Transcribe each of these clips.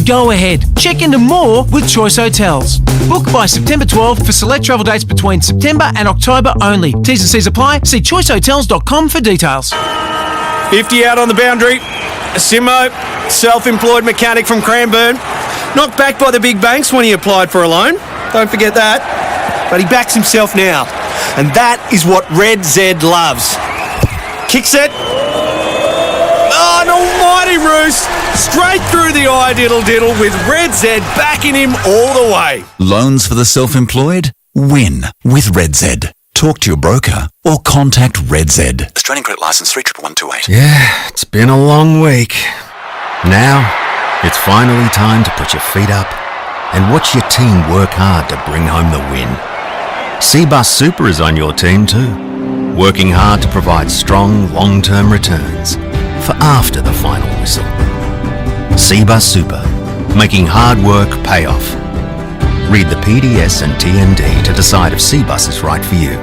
Go ahead, check into more with Choice Hotels. Book by September 12 for select travel dates between September and October only. T's and C's apply. See choicehotels.com for details. 50 out on the boundary. Simo, self-employed mechanic from Cranbourne. Knocked back by the big banks when he applied for a loan. Don't forget that. But he backs himself now. And that is what Red Z loves. Kicks it. Oh, an almighty roost. Straight through the eye diddle with Red Z backing him all the way. Loans for the self-employed? Win with Red Z. Talk to your broker or contact Red Z. Australian Credit Licence 311128. Yeah, it's been a long week. Now, it's finally time to put your feet up and watch your team work hard to bring home the win. Cbus Super is on your team too, working hard to provide strong long-term returns for after the final whistle. Cbus Super, making hard work pay off. Read the PDS and TND to decide if Cbus is right for you.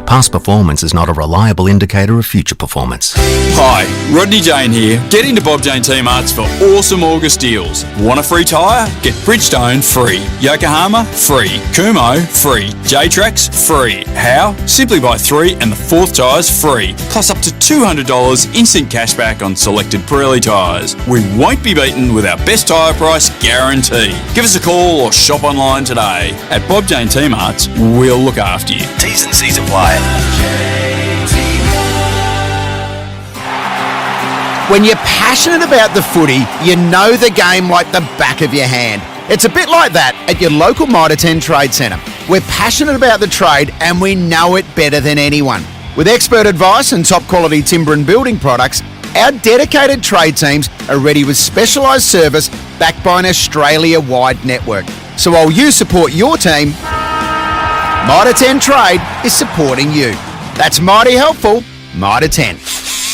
Past performance is not a reliable indicator of future performance. Hi, Rodney Jane here. Get into Bob Jane Team Arts for awesome August deals. Want a free tyre? Get Bridgestone free. Yokohama free. Kumho free. J-Trax free. How? Simply buy 3 and the 4th tyre's free. Plus up to $200 instant cashback on selected Pirelli tyres. We won't be beaten with our best tyre price guarantee. Give us a call or shop online today. At Bob Jane Team Arts, we'll look after you. T's and C's apply. When you're passionate about the footy, you know the game like the back of your hand. It's a bit like that at your local Mitre 10 Trade Centre. We're passionate about the trade and we know it better than anyone. With expert advice and top quality timber and building products, our dedicated trade teams are ready with specialised service backed by an Australia-wide network. So while you support your team, Mitre 10 Trade is supporting you. That's mighty helpful. Mitre 10.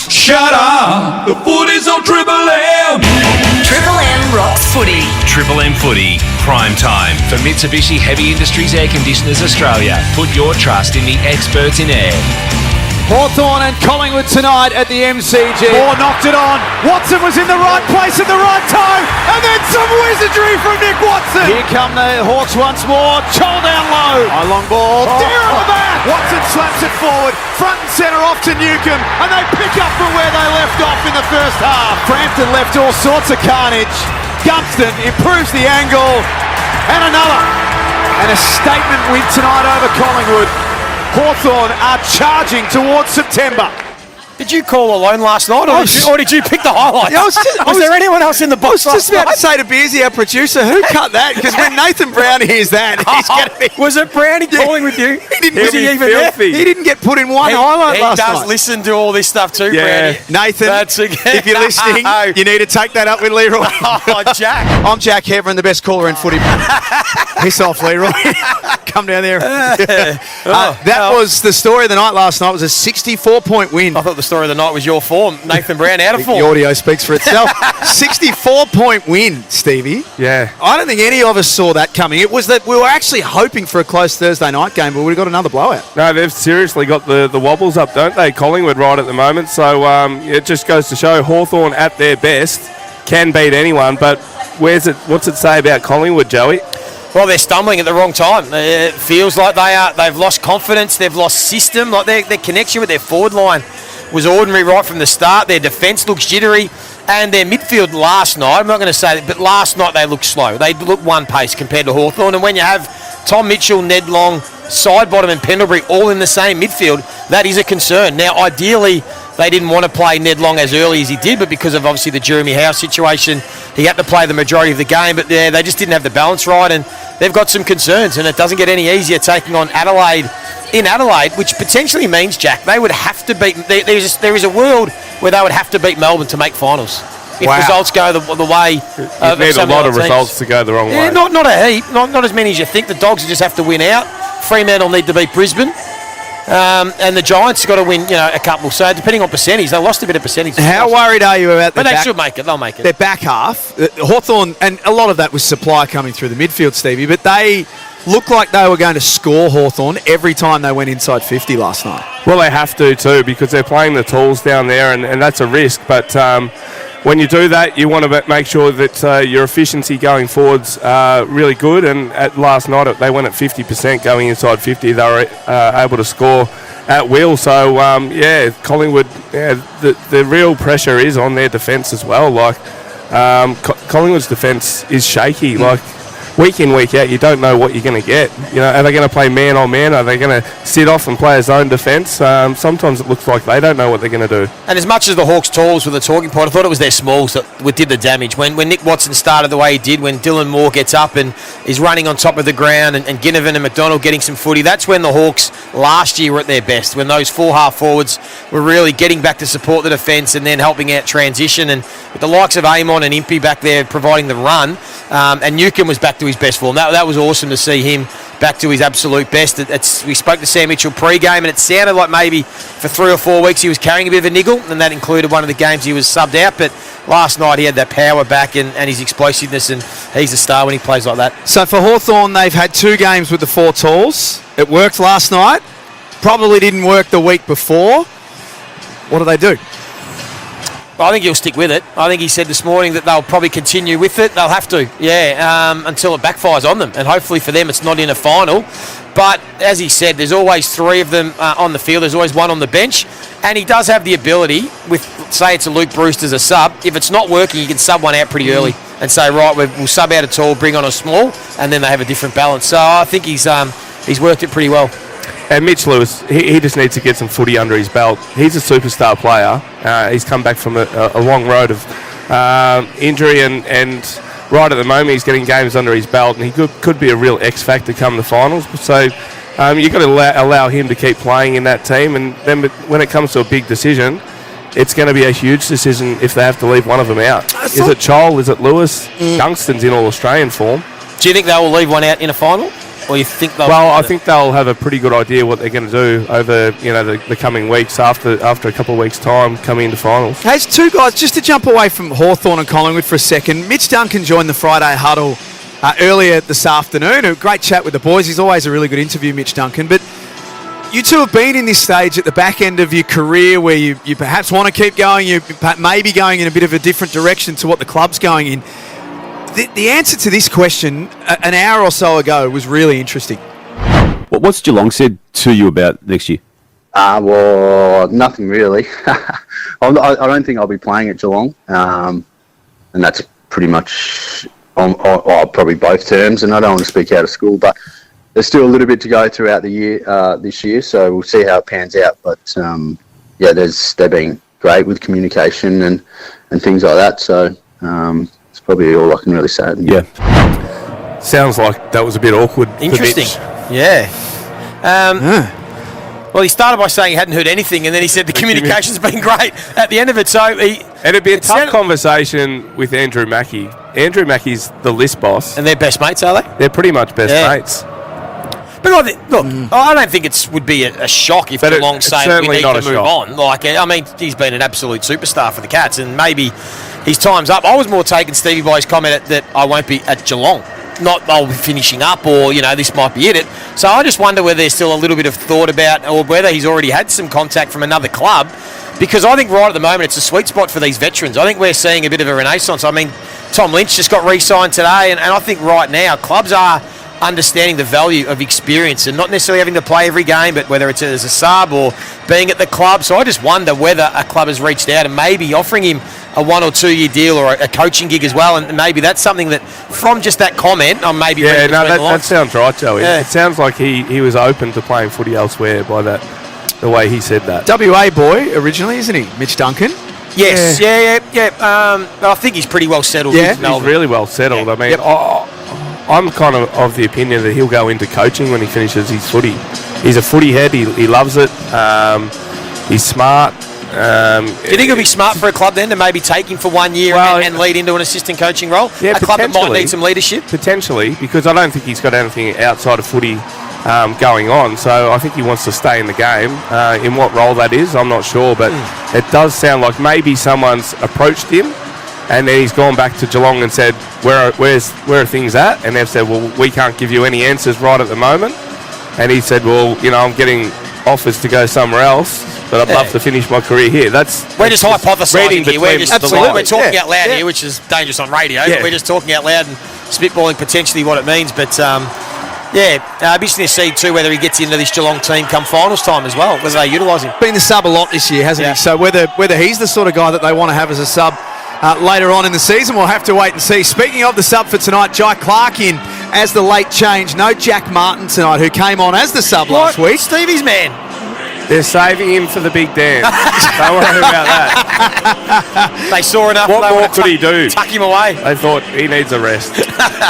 Shut up! The footy's on Triple M! Triple M rocks footy. Triple M Footy, prime time for Mitsubishi Heavy Industries Air Conditioners Australia. Put your trust in the experts in air. Hawthorn and Collingwood tonight at the MCG. Moore knocked it on. Watson was in the right place at the right time. And then some wizardry from Nick Watson. Here come the Hawks once more. Chol down low. High long ball. Deer on the back. Watson slaps it forward. Front and centre off to Newcomb. And they pick up from where they left off in the first half. Frampton left all sorts of carnage. Gunston improves the angle. And another. And a statement win tonight over Collingwood. Hawthorn are charging towards September. Did you call alone last night, or did you pick the highlights? Was there anyone else in the box? I was just about to say to Beersy, our producer, who cut that? Because when Nathan Brown hears that, he's going to be... Was it Brownie calling with you? Was he even there? He didn't get put in one highlight last night. He does listen to all this stuff too, Brownie. Nathan, if you're listening, you need to take that up with Leroy. Jack. I'm Jack Heverin, the best caller in footy. Piss off, Leroy. Come down there. That was the story of the night last night. It was a 64-point win. I thought the story of the night was your form. Nathan Brown out of form. The audio speaks for itself. 64-point win, Stevie. Yeah. I don't think any of us saw that coming. It was that we were actually hoping for a close Thursday night game, but we've got another blowout. No, they've seriously got the wobbles up, don't they? Collingwood right at the moment. So it just goes to show Hawthorn at their best can beat anyone. But what's it say about Collingwood, Joey? Well, they're stumbling at the wrong time. It feels like they've lost confidence. They've lost system. Like their connection with their forward line was ordinary right from the start. Their defence looks jittery. And their midfield last night, I'm not going to say that, but last night they looked slow. They looked one pace compared to Hawthorn. And when you have Tom Mitchell, Ned Long, Sidebottom and Pendlebury all in the same midfield, that is a concern. Now, ideally, they didn't want to play Ned Long as early as he did, but because of obviously the Jeremy Howe situation, he had to play the majority of the game. But they just didn't have the balance right, and they've got some concerns. And it doesn't get any easier taking on Adelaide in Adelaide, which potentially means, Jack, they would have to beat. There is a world where they would have to beat Melbourne to make finals. If results go the way of need a lot of results to go the wrong way. Not a heap, not as many as you think. The Dogs just have to win out. Fremantle need to beat Brisbane. And the Giants have got to win, a couple. So depending on percentage, they lost a bit of percentage. How worried are you about But they should make it. They'll make it. Their back half. Hawthorn, and a lot of that was supply coming through the midfield, Stevie, but they looked like they were going to score Hawthorn every time they went inside 50 last night. Well, they have to too, because they're playing the tools down there, and that's a risk. But when you do that, you want to make sure that your efficiency going forward's really good. And at last night, they went at 50% going inside 50. They were able to score at will. So, Collingwood, the real pressure is on their defence as well. Like, Collingwood's defence is shaky. Like, week in, week out, you don't know what you're going to get. You know, are they going to play man on man? Are they going to sit off and play a zone defence? Sometimes it looks like they don't know what they're going to do. And as much as the Hawks' talls were the talking point, I thought it was their smalls that did the damage. When Nick Watson started the way he did, when Dylan Moore gets up and is running on top of the ground, and Ginnivan and McDonald getting some footy, that's when the Hawks last year were at their best, when those full half forwards were really getting back to support the defence and then helping out transition. And with the likes of Amon and Impey back there providing the run, and Newcomb was back to his best form. That was awesome to see him back to his absolute best. We spoke to Sam Mitchell pre-game, and it sounded like maybe for 3 or 4 weeks he was carrying a bit of a niggle, and that included one of the games he was subbed out. But last night he had that power back and his explosiveness, and he's a star when he plays like that. So for Hawthorn, they've had 2 games with the 4 talls. It worked last night. Probably didn't work the week before. What do they do? I think he'll stick with it. I think he said this morning that they'll probably continue with it. They'll have to, until it backfires on them. And hopefully for them it's not in a final. But as he said, there's always 3 of them on the field. There's always 1 on the bench. And he does have the ability, with, say it's a Luke Bruce as a sub, if it's not working, you can sub one out pretty early and say, right, we'll sub out a tall, bring on a small, and then they have a different balance. So I think he's worked it pretty well. And Mitch Lewis, he just needs to get some footy under his belt. He's a superstar player. He's come back from a long road of injury, and right at the moment he's getting games under his belt, and he could be a real X factor come the finals. So you've got to allow him to keep playing in that team, and then when it comes to a big decision, it's going to be a huge decision if they have to leave one of them out. Is it Chol? Is it Lewis? Youngston's in All-Australian form. Do you think they will leave one out in a final? Or you think they'll? Well, I think they'll have a pretty good idea what they're going to do over the coming weeks after a couple of weeks' time coming into finals. Hey, it's 2 guys, just to jump away from Hawthorn and Collingwood for a second. Mitch Duncan joined the Friday huddle earlier this afternoon. A great chat with the boys. He's always a really good interview, Mitch Duncan. But you two have been in this stage at the back end of your career where you perhaps want to keep going, you may be going in a bit of a different direction to what the club's going in. The answer to this question an hour or so ago was really interesting. What's Geelong said to you about next year? Well, nothing really. I don't think I'll be playing at Geelong, and that's pretty much on probably both terms. And I don't want to speak out of school, but there's still a little bit to go throughout the year this year, so we'll see how it pans out. But they've been great with communication and things like that. So. It's probably all I can really say. Yeah. Sounds like that was a bit awkward. Interesting. Yeah. Well, he started by saying he hadn't heard anything, and then he said the communication's been great at the end of it. So it'd be a tough conversation with Andrew Mackey. Andrew Mackey's the list boss. And they're best mates, are they? They're pretty much best mates. But I don't think it would be a shock if Geelong say we need to move on. He's been an absolute superstar for the Cats, and maybe his time's up. I was more taken, Stevie, by his comment that I won't be at Geelong. Not I'll be finishing up, or this might be it. So I just wonder whether there's still a little bit of thought about, or whether he's already had some contact from another club, because I think right at the moment it's a sweet spot for these veterans. I think we're seeing a bit of a renaissance. I mean, Tom Lynch just got re-signed today, and I think right now clubs are understanding the value of experience and not necessarily having to play every game, but whether it's as a sub or being at the club. So I just wonder whether a club has reached out and maybe offering him a 1 or 2 year deal or a coaching gig as well, and maybe that's something that from just that comment on maybe that sounds right, Joey. Yeah. It sounds like he was open to playing footy elsewhere by the way he said that. WA boy originally, isn't he, Mitch Duncan? Yes, yeah. I think he's pretty well settled. Yeah, he's really well settled. I mean, I'm kind of the opinion that he'll go into coaching when he finishes his footy. He's a footy head. He loves it. He's smart. Do you think it'll be smart for a club then to maybe take him for 1 year and lead into an assistant coaching role? Yeah, a club that might need some leadership? Potentially, because I don't think he's got anything outside of footy going on. So I think he wants to stay in the game. In what role that is, I'm not sure. But it does sound like maybe someone's approached him, and then he's gone back to Geelong and said, where are things at? And they've said, well, we can't give you any answers right at the moment. And he said, well, I'm getting offers to go somewhere else. but I'd love to finish my career here. We're just hypothesising here. We're talking out loud here, which is dangerous on radio. Yeah. We're just talking out loud and spitballing potentially what it means. But be interesting to see too whether he gets into this Geelong team come finals time as well, whether they utilise him. Been the sub a lot this year, hasn't he? So whether he's the sort of guy that they want to have as a sub later on in the season, we'll have to wait and see. Speaking of the sub for tonight, Jai Clark in as the late change. No Jack Martin tonight, who came on as the sub last week. Stevie's man. They're saving him for the big dance. Don't worry about that. They saw enough. What more could he do? Tuck him away. They thought he needs a rest.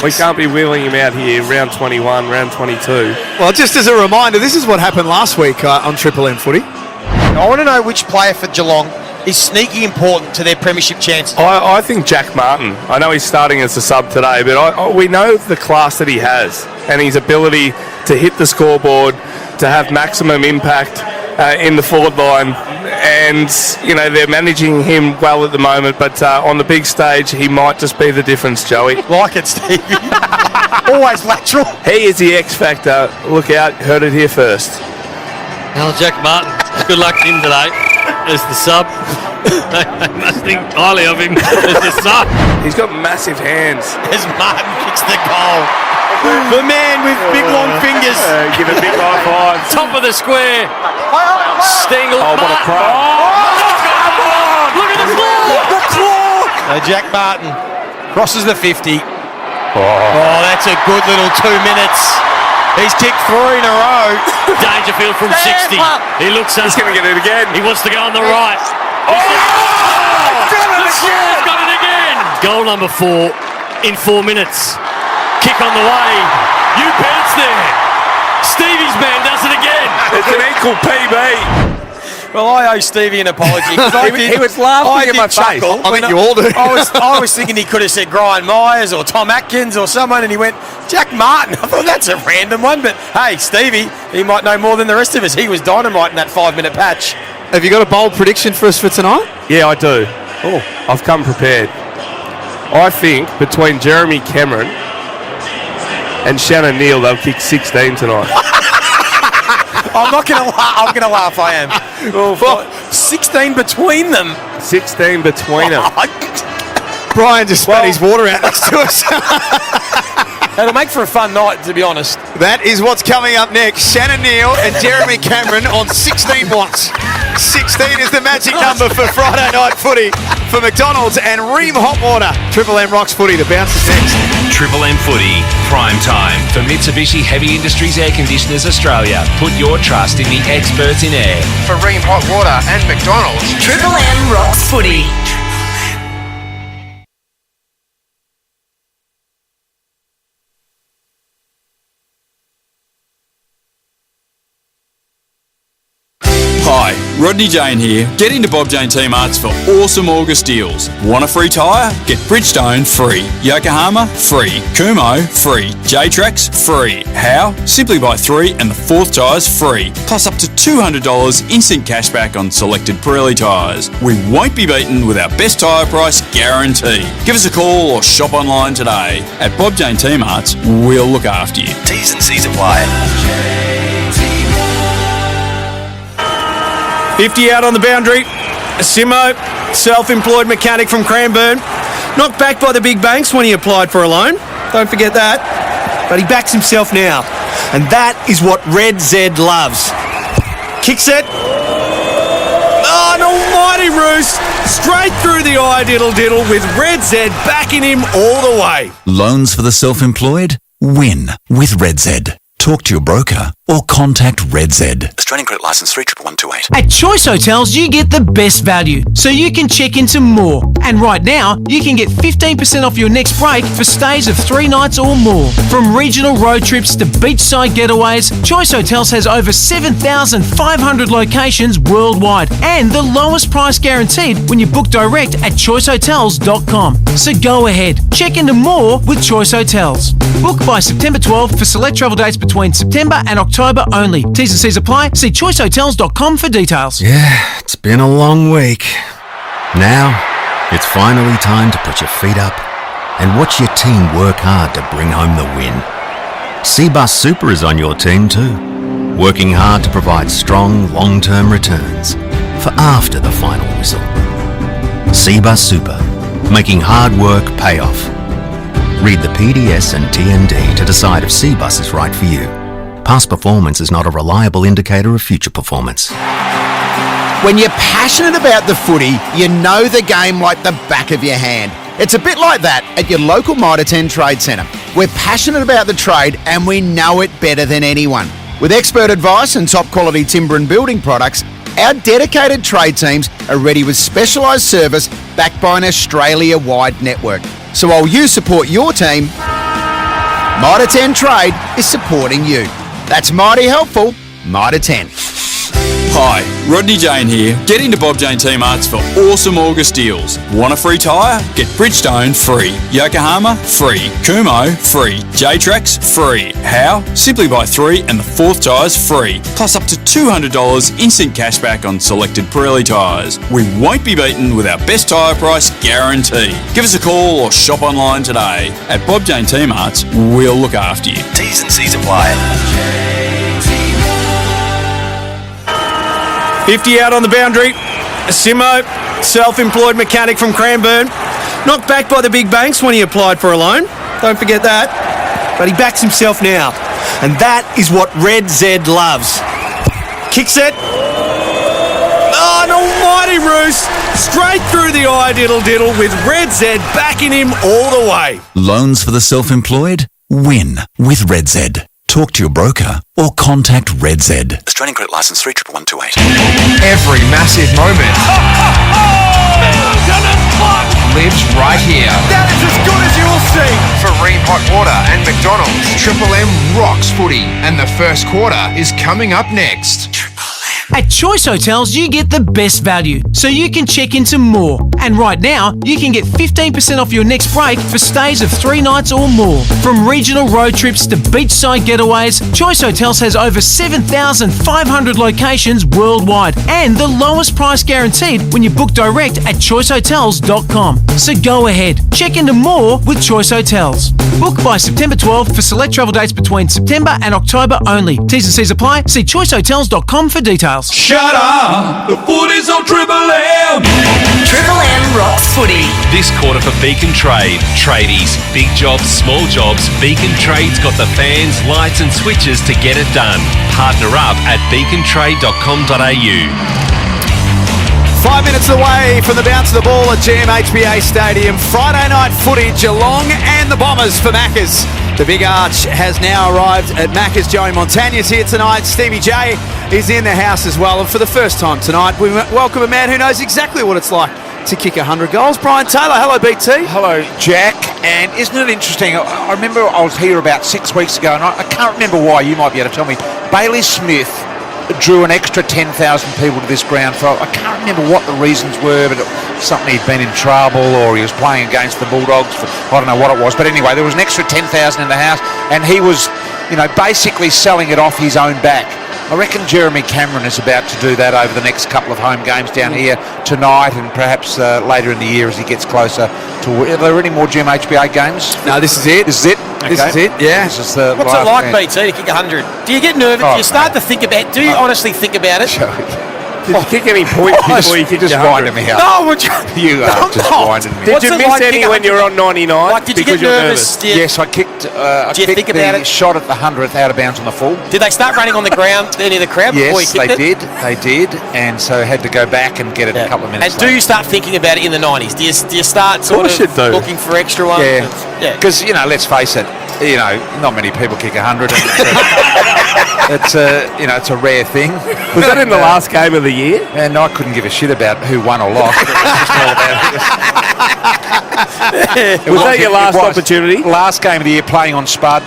We can't be wheeling him out here round 21, round 22. Well, just as a reminder, this is what happened last week on Triple M Footy. I want to know which player for Geelong is sneaky important to their premiership chances. I think Jack Martin. I know he's starting as a sub today, but we know the class that he has and his ability to hit the scoreboard, to have maximum impact in the forward line, and they're managing him well at the moment, but on the big stage he might just be the difference, Joey. Like it, Steve. Always lateral. He is the X factor. Look out, heard it here first. Well, Jack Martin, good luck to him today as the sub. They must think highly of him as the sub. He's got massive hands. As Martin kicks the goal. The man with big long fingers. Give a big high five. Top of the square. Stengel. Oh, what a crack. Look at the claw. Jack Martin crosses the 50. Oh, that's a good little 2 minutes. He's kicked 3 in a row. Dangerfield from 60. He looks up. He's going to get it again. He wants to go on the right. He's got it again. Goal number 4 in 4 minutes. Kick on the way. You bet it's there. Stevie's man does it again. It's an equal PB. Well, I owe Stevie an apology. He was laughing in my face. I think you all do. I was thinking he could have said Brian Myers or Tom Atkins or someone, and he went Jack Martin. I thought that's a random one, but hey, Stevie, he might know more than the rest of us. He was dynamite in that 5-minute patch. Have you got a bold prediction for us for tonight? Yeah, I do. Oh, I've come prepared. I think between Jeremy Cameron and Shannon Neal, they'll kick 16 tonight. I'm not going to laugh. I'm going to laugh, I am. Well, 16 between them. 16 between them. Brian just spat his water out next to us. It'll make for a fun night, to be honest. That is what's coming up next. Shannon Neal and Jeremy Cameron on 16 blocks. 16 is the magic number for Friday night footy for McDonald's and Ream Hot Water. Triple M rocks footy. The bounce is next. Triple M Footy, prime time for Mitsubishi Heavy Industries Air Conditioners Australia. Put your trust in the experts in air. For Ream Hot Water and McDonald's. Triple M rocks footy. Hi, Rodney Jane here. Get into Bob Jane Team Arts for awesome August deals. Want a free tyre? Get Bridgestone free. Yokohama free. Kumo free. J-Trax free. How? Simply buy 3 and the 4th tyre's free. Plus up to $200 instant cashback on selected Pirelli tyres. We won't be beaten with our best tyre price guarantee. Give us a call or shop online today. At Bob Jane Team Arts, we'll look after you. T's and C's apply. 50 out on the boundary. Simo, self-employed mechanic from Cranbourne. Knocked back by the big banks when he applied for a loan. Don't forget that. But he backs himself now. And that is what Red Z loves. Kick set. Oh, an almighty roost. Straight through the eye diddle with Red Z backing him all the way. Loans for the self-employed? Win with Red Z. Talk to your broker or contact Red Z. Australian Credit Licence 31128. At Choice Hotels, you get the best value, so you can check into more. And right now, you can get 15% off your next break for stays of 3 nights or more. From regional road trips to beachside getaways, Choice Hotels has over 7,500 locations worldwide and the lowest price guaranteed when you book direct at choicehotels.com. So go ahead, check into more with Choice Hotels. Book by September 12 for select travel dates between September and October only. T's and C's apply. See choicehotels.com for details. Yeah, it's been a long week. Now, it's finally time to put your feet up and watch your team work hard to bring home the win. Cbus Super is on your team too, working hard to provide strong long-term returns. for after the final whistle. Seabus Super, making hard work pay off. Read the PDS and TND to decide if Seabus is right for you. Past performance is not a reliable indicator of future performance. When you're passionate about the footy, you know the game like the back of your hand. It's a bit like that at your local Mitre 10 Trade Centre. We're passionate about the trade and we know it better than anyone. With expert advice and top quality timber and building products, our dedicated trade teams are ready with specialised service backed by an Australia-wide network. So while you support your team, Mitre 10 Trade is supporting you. That's mighty helpful, Mitre 10. Hi, Rodney Jane here. Get into Bob Jane Team Arts for awesome August deals. Want a free tyre? Get Bridgestone free. Yokohama free. Kumo free. J-Trax free. How? Simply buy 3 and the 4th tyre's free. Plus up to $200 instant cashback on selected Pirelli tyres. We won't be beaten with our best tyre price guarantee. Give us a call or shop online today. At Bob Jane Team Arts, we'll look after you. T's and C's apply. 50 out on the boundary. Simo, self-employed mechanic from Cranbourne. Knocked back by the big banks when he applied for a loan. Don't forget that. But he backs himself now. And that is what Red Z loves. Kick set. Oh, an almighty roost. Straight through the eye diddle with Red Z backing him all the way. Loans for the self-employed? Win with Red Z. Talk to your broker or contact Red Z. Australian Credit Licence 31128. Every massive moment lives right here. That is as good as you'll see. For Ream Hot Water and McDonald's. Triple M rocks footy, and the first quarter is coming up next. At Choice Hotels, you get the best value, so you can check into more. And right now, you can get 15% off your next break for stays of 3 nights or more. From regional road trips to beachside getaways, Choice Hotels has over 7,500 locations worldwide and the lowest price guaranteed when you book direct at choicehotels.com. So go ahead, check into more with Choice Hotels. Book by September 12 for select travel dates between September and October only. T's and C's apply. See choicehotels.com for details. Shut up! The footy's on Triple M! Triple M rocks footy. This quarter for Beacon Trade. Tradies, big jobs, small jobs. Beacon Trade's got the fans, lights and switches to get it done. Partner up at beacontrade.com.au. 5 minutes away from the bounce of the ball at GMHBA Stadium. Friday night footy, Geelong and the Bombers for Maccas. The Big Arch has now arrived at Maccas. Joey Montagna's here tonight. Stevie J is in the house as well. And for the first time tonight, we welcome a man who knows exactly what it's like to kick 100 goals. Brian Taylor, hello BT. Hello Jack, and isn't it interesting, I remember I was here about 6 weeks ago and I can't remember why, you might be able to tell me. Bailey Smith drew an extra 10,000 people to this ground for, I can't remember what the reasons were, but something he'd been in trouble or he was playing against the Bulldogs for, I don't know what it was, but anyway, there was an extra 10,000 in the house and he was, basically selling it off his own back. I reckon Jeremy Cameron is about to do that over the next couple of home games down here tonight and perhaps later in the year as he gets closer to... Are there any more GMHBA games? No, this is it. This is it? Okay. This is it, yeah. This is the What's it like, BT, to kick 100? Do you get nervous? Do you start to think about... Do you honestly think about it? Did you kick any points before you kicked just 100? winding me up. No, you are just winding me Did up. you miss any when you were on 99? Did you get nervous? Yes, I kicked. I Did you kicked think about the it? shot at the 100th out of bounds on the full. Did they start running on the ground, any of the crowd, before you Yes, kicked they it? did. They did, and so had to go back and get it a couple of minutes. And do you start thinking about it in the 90s? Do you start sort of looking for extra ones? Yeah, because let's face it, not many people kick 100. It's a rare thing. Was that in the last game of the year? And I couldn't give a shit about who won or lost. It was just all about Was that your last opportunity? Last game of the year playing on Spud.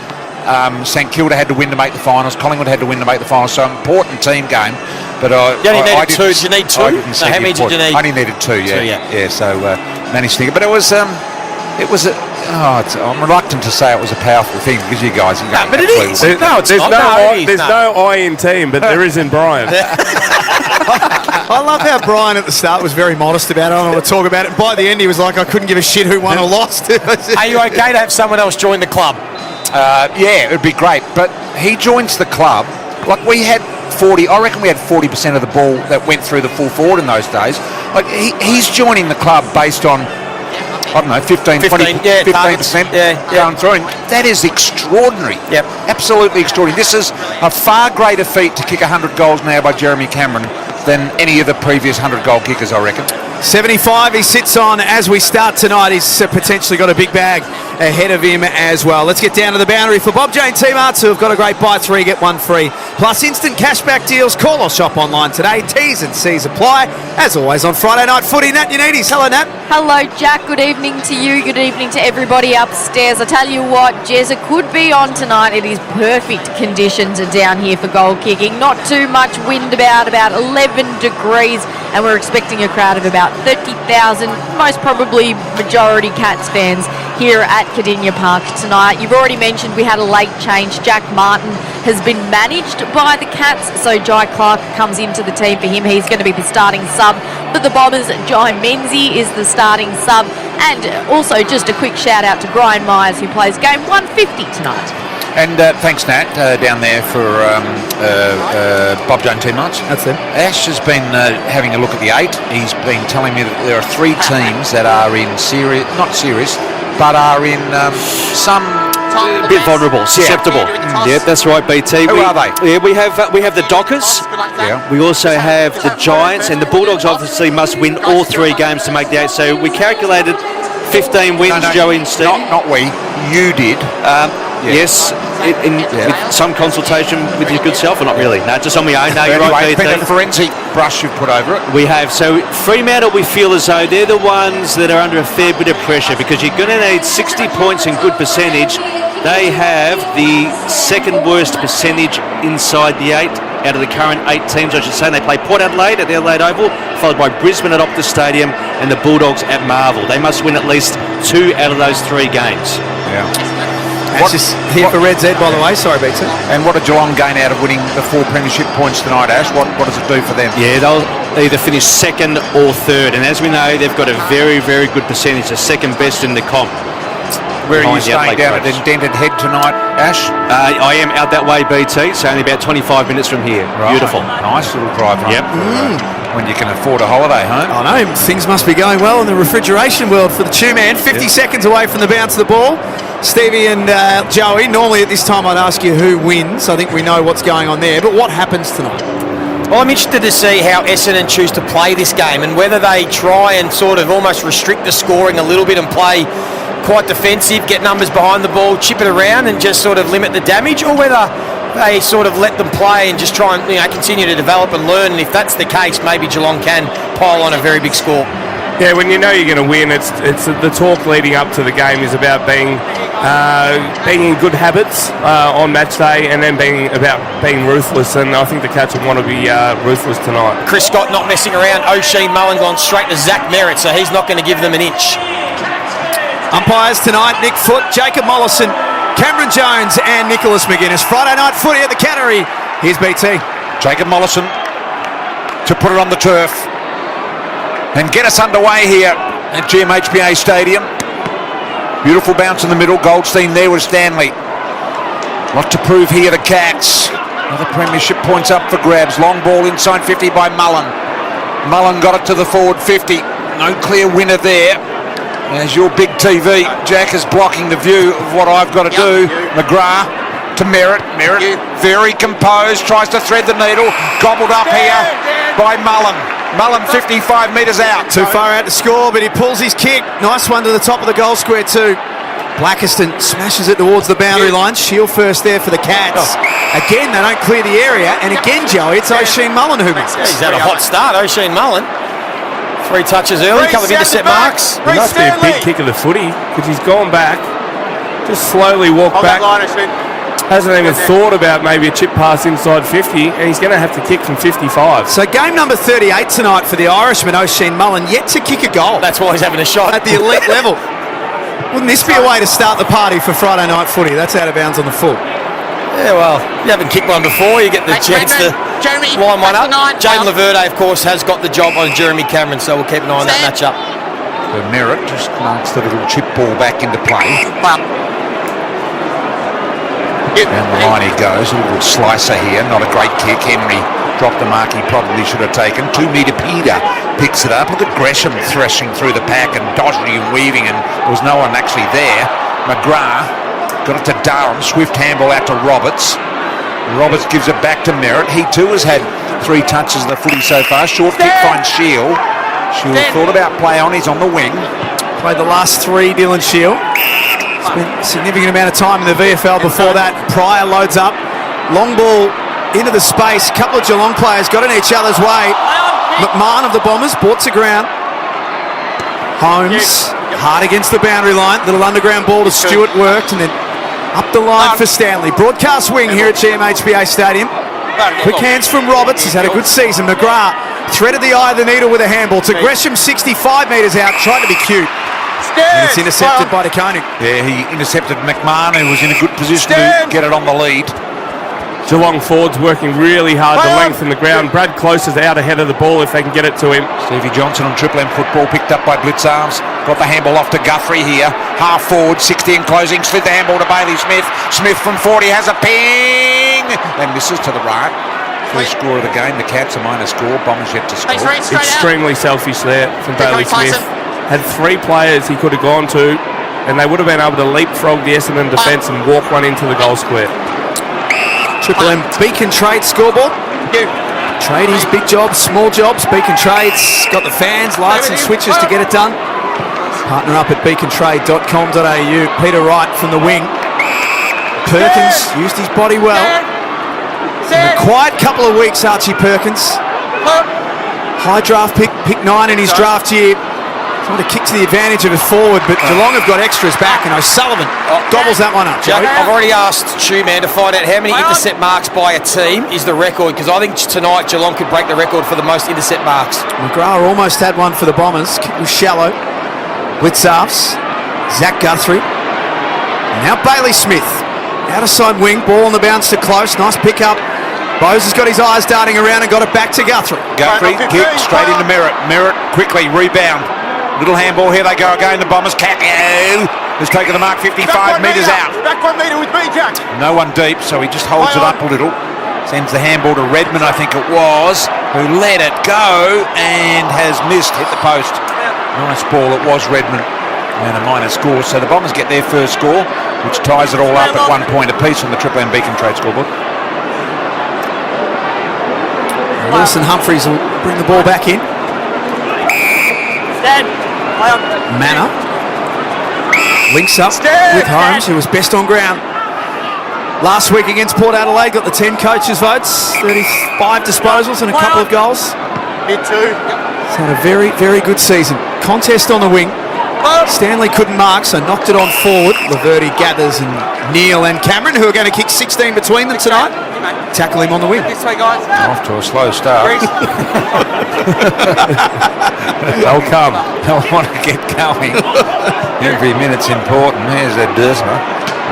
St Kilda had to win to make the finals. Collingwood had to win to make the finals. So important team game. But you only needed two. Did you need two? I didn't see how many did you need? I only needed two. Yeah. So managed to. But it was I'm reluctant to say it was a powerful thing because you guys. But it is. There's no I in team, but there is in Brian. I love how Brian at the start was very modest about it. I don't want to talk about it. By the end, he was like, I couldn't give a shit who won or lost. Are you okay to have someone else join the club? Yeah, it would be great. But he joins the club. Like we had 40. I reckon we had 40% of the ball that went through the full forward in those days. Like he's joining the club based on, I don't know, 15%, 15% going through. And that is extraordinary. Yep. Absolutely extraordinary. This is a far greater feat to kick 100 goals now by Jeremy Cameron than any of the previous 100-goal kickers, I reckon. 75 he sits on as we start tonight. He's potentially got a big bag ahead of him as well. Let's get down to the boundary for Bob Jane Team Arts, who have got a great buy 3, get 1 free. Plus instant cashback deals. Call or shop online today. T's and C's apply. As always on Friday Night Footy, Nat Unides. Hello, Nat. Hello, Jack. Good evening to you. Good evening to everybody upstairs. I tell you what, Jez, it could be on tonight. It is perfect conditions are down here for goal kicking. Not too much wind about 11 degrees, and we're expecting a crowd of about 30,000, most probably majority Cats fans here at Cardinia Park tonight. You've already mentioned we had a late change. Jack Martin has been managed by the Cats, so Jai Clark comes into the team for him. He's going to be the starting sub for the Bombers. Jai Menzies is the starting sub, and also just a quick shout out to Brian Myers, who plays game 150 tonight. And thanks, Nat, down there for Bob Jane Team Arts. That's it. Ash has been having a look at the 8. He's been telling me that there are 3 teams that are in series, not serious, but are in some a bit vulnerable, susceptible. Yeah, that's right, BT. Who are they? Yeah, we have the Dockers. Yeah. We also have the Giants, and the Bulldogs obviously must win all 3 games to make the 8. So we calculated 15 wins, Joey and Steve. Not we. You did. Yes, with some consultation with your good self, or not really? No, just on my own. No, you're right, BT. A forensic brush you've put over it. We have. So Fremantle, we feel as though they're the ones that are under a fair bit of pressure, because you're going to need 60 points and good percentage. They have the second worst percentage inside the 8 out of the current 8 teams, I should say. They play Port Adelaide at the Adelaide Oval, followed by Brisbane at Optus Stadium, and the Bulldogs at Marvel. They must win at least 2 out of those 3 games. Yeah. That's just here for Red Z, by the way. Sorry, BT. And what did Geelong gain out of winning the 4 premiership points tonight, Ash? What does it do for them? Yeah, they'll either finish 2nd or 3rd. And as we know, they've got a very, very good percentage, the 2nd best in the comp. Where are you staying down at Indented Head tonight, Ash? I am out that way, BT, so only about 25 minutes from here. Right. Beautiful. Nice little drive home. Yep. When you can afford a holiday home. I know, things must be going well in the refrigeration world for the Two Man. 50 seconds away from the bounce of the ball. Stevie and Joey, normally at this time I'd ask you who wins. I think we know what's going on there, but what happens tonight? Well, I'm interested to see how Essendon choose to play this game, and whether they try and sort of almost restrict the scoring a little bit and play quite defensive, get numbers behind the ball, chip it around and just sort of limit the damage, or whether they sort of let them play and just try and continue to develop and learn. And if that's the case, maybe Geelong can pile on a very big score. Yeah, when you know you're going to win, it's the talk leading up to the game is about being in good habits on match day, and then being ruthless. And I think the Cats will want to be ruthless tonight. Chris Scott not messing around. O'Shea Mullen gone straight to Zach Merritt, so he's not going to give them an inch. Umpires tonight: Nick Foote, Jacob Mollison, Cameron Jones and Nicholas McGuinness. Friday Night Footy at the Cattery. Here's BT. Jacob Mollison to put it on the turf and get us underway here at GMHBA Stadium. Beautiful bounce in the middle. Goldstein there with Stanley. Lot to prove here, the Cats. Another premiership points up for grabs. Long ball inside 50 by Mullen. Mullen got it to the forward 50. No clear winner there. As your big TV, Jack is blocking the view of what I've got to do. McGrath to Merritt. Merritt very composed, tries to thread the needle. Gobbled up here by Mullen. Mullen 55 metres out. Too far out to score, but he pulls his kick. Nice one to the top of the goal square too. Blackiston smashes it towards the boundary line. Shield first there for the Cats. Again, they don't clear the area. And again, Joey, it's O'Shea Mullen who makes it. He's had a hot start, O'Shea Mullen. 3 touches early, a couple of intercept marks. He must be a big kick of the footy, because he's gone back, just slowly walked back. Hasn't even thought about maybe a chip pass inside 50, and he's going to have to kick from 55. So game number 38 tonight for the Irishman, O'Shea Mullen, yet to kick a goal. That's why he's having a shot. At the elite level. Wouldn't this be a way to start the party for Friday Night Footy? That's out of bounds on the full. Yeah, well, you haven't kicked one before, you get the chance to line one up. Jane Laverde, of course, has got the job on Jeremy Cameron, so we'll keep an eye on that matchup. The Merritt just marks the little chip ball back into play. Down the line he goes. A little slicer here. Not a great kick. Henry dropped the mark he probably should have taken. 2 metre Peter picks it up. Look at Gresham threshing through the pack and dodging and weaving, and there was no one actually there. McGrath got it to Durham. Swift handball out to Roberts. Roberts gives it back to Merritt. He too has had 3 touches of the footy so far. Short kick finds Shield. Shield thought about play on. He's on the wing. Played the last 3, Dylan Shield. Spent a significant amount of time in the VFL before that. Pryor loads up. Long ball into the space. A couple of Geelong players got in each other's way. McMahon of the Bombers brought to ground. Holmes hard against the boundary line. Little underground ball to Stewart worked, and then up the line for Stanley. Broadcast wing here at GMHBA Stadium. Quick hands from Roberts. He's had a good season. McGrath threaded the eye of the needle with a handball to Gresham, 65 metres out, tried to be cute. And it's intercepted by DeConing. Yeah, he intercepted McMahon, who was in a good position to get it on the lead. Geelong forwards working really hard to lengthen the ground. Brad Close is out ahead of the ball if they can get it to him. Stevie Johnson on Triple M football, picked up by Blitz Arms. Got the handball off to Guthrie here. Half forward, 60 in closing. Slid the handball to Bailey Smith. Smith from 40 has a ping. And misses to the right. First score of the game. The Cats a minor score. Bombers yet to score. Extremely selfish there from Bailey Smith. Had 3 players he could have gone to, and they would have been able to leapfrog the Essendon defence and walk one into the goal square. Triple M Beacon Trade scoreboard. Tradies, big jobs, small jobs. Beacon Trades got the fans, lights and switches to get it done. Partner up at beacontrade.com.au. Peter Wright from the wing. Perkins used his body well. In a quiet couple of weeks, Archie Perkins. High draft pick 9 in his draft year. Trying to kick to the advantage of a forward, but Geelong have got extras back, and O'Sullivan gobbles that one up. Jack, I've already asked Shoeman to find out how many intercept marks by a team is the record, because I think tonight Geelong could break the record for the most intercept marks. McGrath almost had one for the Bombers. Kick was shallow. Blitzarfs. Zach Guthrie. And now Bailey Smith. Outer side wing, ball on the bounce to Close. Nice pick up. Bose has got his eyes darting around and got it back to Guthrie. Guthrie kick straight into Merritt. Merritt quickly rebound. Little handball, here they go again. The Bombers. Kakao has taken the mark 55 metres out. Back 1 metre with me, Jack. No one deep, so he just holds it up a little. Sends the handball to Redmond, I think it was, who let it go and has missed. Hit the post. Nice ball. It was Redmond. And a minor score. So the Bombers get their first score, which ties it all up at 1 point apiece on the Triple M Beacon Trade scoreboard. Wilson Humphries will bring the ball back in. Manor links up with Holmes, who was best on ground last week against Port Adelaide. Got the 10 coaches' votes, 35 disposals and a couple of goals. Hit 2. He's had a very, very good season. Contest on the wing. Stanley couldn't mark, so knocked it on forward. Laverty, Gathers and Neil and Cameron, who are going to kick 16 between them tonight. Tackle him on the wing. Off to a slow start. They'll come. They'll want to get going. Every minute's important. There's that Dursma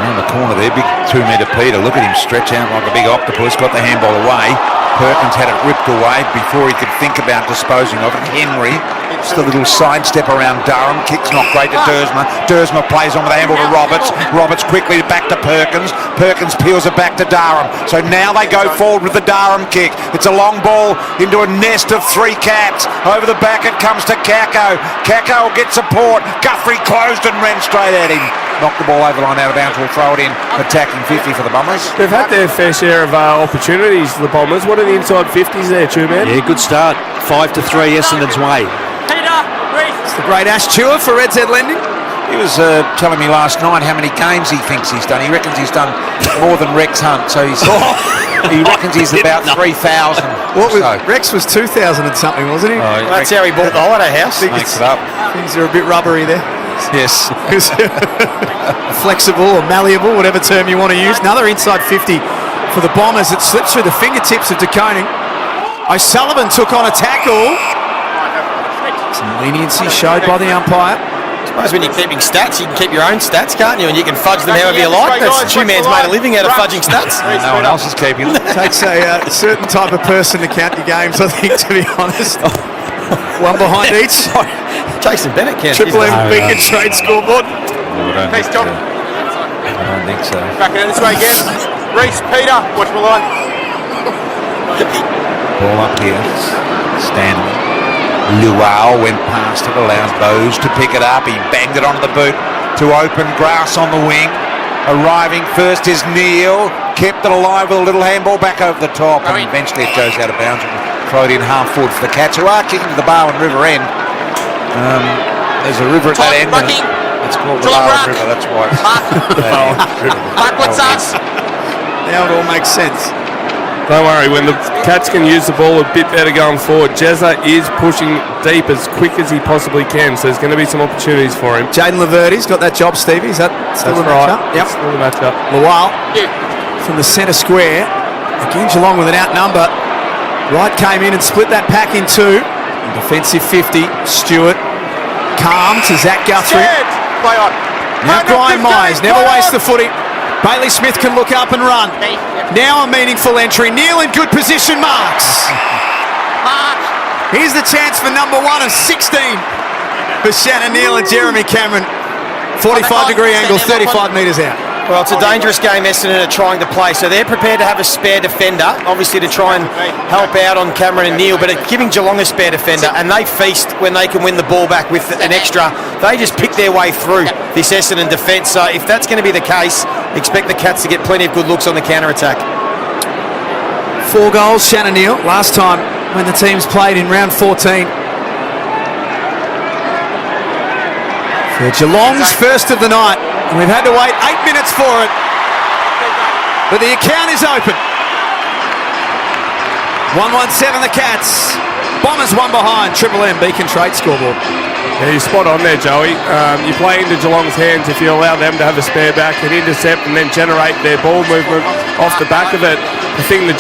around the corner there. Big 2 metre Peter. Look at him stretch out like a big octopus. Got the handball away. Perkins had it ripped away before he could think about disposing of it. Henry, just a little sidestep around Durham. Kicks not great to Dursma. Dursma plays on with the handball to Roberts. Roberts quickly back to Perkins. Perkins peels it back to Durham. So now they go forward with the Durham kick. It's a long ball into a nest of 3 Cats. Over the back it comes to Kako. Kako will get support. Guthrie closed and ran straight at him. Knocked the ball over the line out of bounds. We'll throw it in. Attacking 50 for the Bombers. They've had their fair share of opportunities, the Bombers. What are the inside 50s there, Two-Man? Yeah, good start. 5-3 Essendon's way. It's the great Ash Chua for Red Z Lending. He was telling me last night how many games he thinks he's done. He reckons he's done more than Rex Hunt. So he's, he reckons he's about 3,000. What was Rex was 2,000 and something, wasn't he? Oh, that's how he bought the holiday house. Makes it up. Things are a bit rubbery there. Yes. Flexible or malleable, whatever term you want to use. Another inside 50 for the Bombers. It slips through the fingertips of DeConing. O'Sullivan took on a tackle. Some leniency showed by the umpire. I suppose when you're keeping stats, you can keep your own stats, can't you? And you can fudge them however you like. That's Two-Man's made a living out of fudging stats. No one else is keeping them. It takes a certain type of person to count your games, I think, to be honest. One behind each. Jason Bennett can. Triple M Beacon Trade scoreboard. I don't think so. Back it out this way again. Reese, Peter, watch my line. Ball up here. Stanley. Luau went past it, allows Bose to pick it up. He banged it onto the boot to open grass on the wing. Arriving first is Neil. Kept it alive with a little handball back over the top. And eventually it goes out of bounds and thrown in half forward for the Cats, who are kicking to the Barwon River end. There's a river at that end. It's called the Barwon River, that's why. Mark, what's us? Now it all makes sense. Don't worry, when the Cats can use the ball a bit better going forward, Jezza is pushing deep as quick as he possibly can, so there's going to be some opportunities for him. Jaden Laverty's got that job, Stevie. Is that still the matchup? Yep. Still the matchup. Lawal from the centre square. Again, Geelong with an outnumber. Wright came in and split that pack in two. Defensive 50. Stewart. Calm to Zach Guthrie. Play on. Now Brian Myers. Never waste the footy. Bailey Smith can look up and run. Now a meaningful entry. Neil in good position. Marks. Here's the chance for number 1 of 16 for Shannon Neal and Jeremy Cameron. 45-degree angle, 35 metres out. Well, it's a dangerous game Essendon are trying to play, so they're prepared to have a spare defender, obviously to try and help out on Cameron and Neil, but giving Geelong a spare defender, and they feast when they can win the ball back with an extra. They just pick their way through this Essendon defence, so if that's going to be the case, expect the Cats to get plenty of good looks on the counter-attack. 4 goals, Shannon Neal, last time when the teams played in round 14. For Geelong's first of the night, and we've had to wait 8 minutes for it, but the account is open. 117 the Cats. Bombers one behind. Triple M Beacon Trade scoreboard. Yeah, you're spot on there, Joey. You play into Geelong's hands if you allow them to have a spare back and intercept and then generate their ball movement off the back of it. The thing that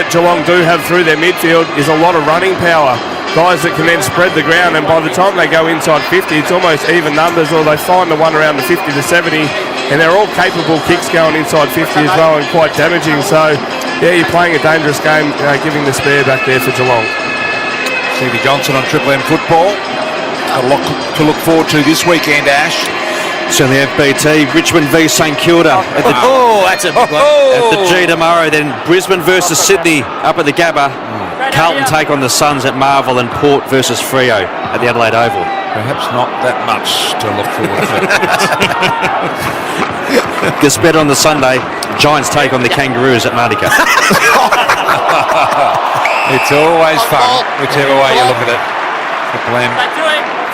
Geelong do have through their midfield is a lot of running power. Guys that can then spread the ground, and by the time they go inside 50, it's almost even numbers, or they find the one around the 50 to 70, and they're all capable kicks going inside 50 as well, and quite damaging. So, yeah, you're playing a dangerous game, giving the spare back there for Geelong. Stevie Johnson on Triple M football. A lot to look forward to this weekend, Ash. Certainly FBT, Richmond v St Kilda at the, that's a big one. at the G tomorrow. Then Brisbane versus Sydney up at the Gabba. Carlton take on the Suns at Marvel, and Port versus Freo at the Adelaide Oval. Perhaps not that much to look forward to. Gets better on the Sunday. Giants take on the Kangaroos at Mardica. It's always fun, whichever way you look at it. Triple M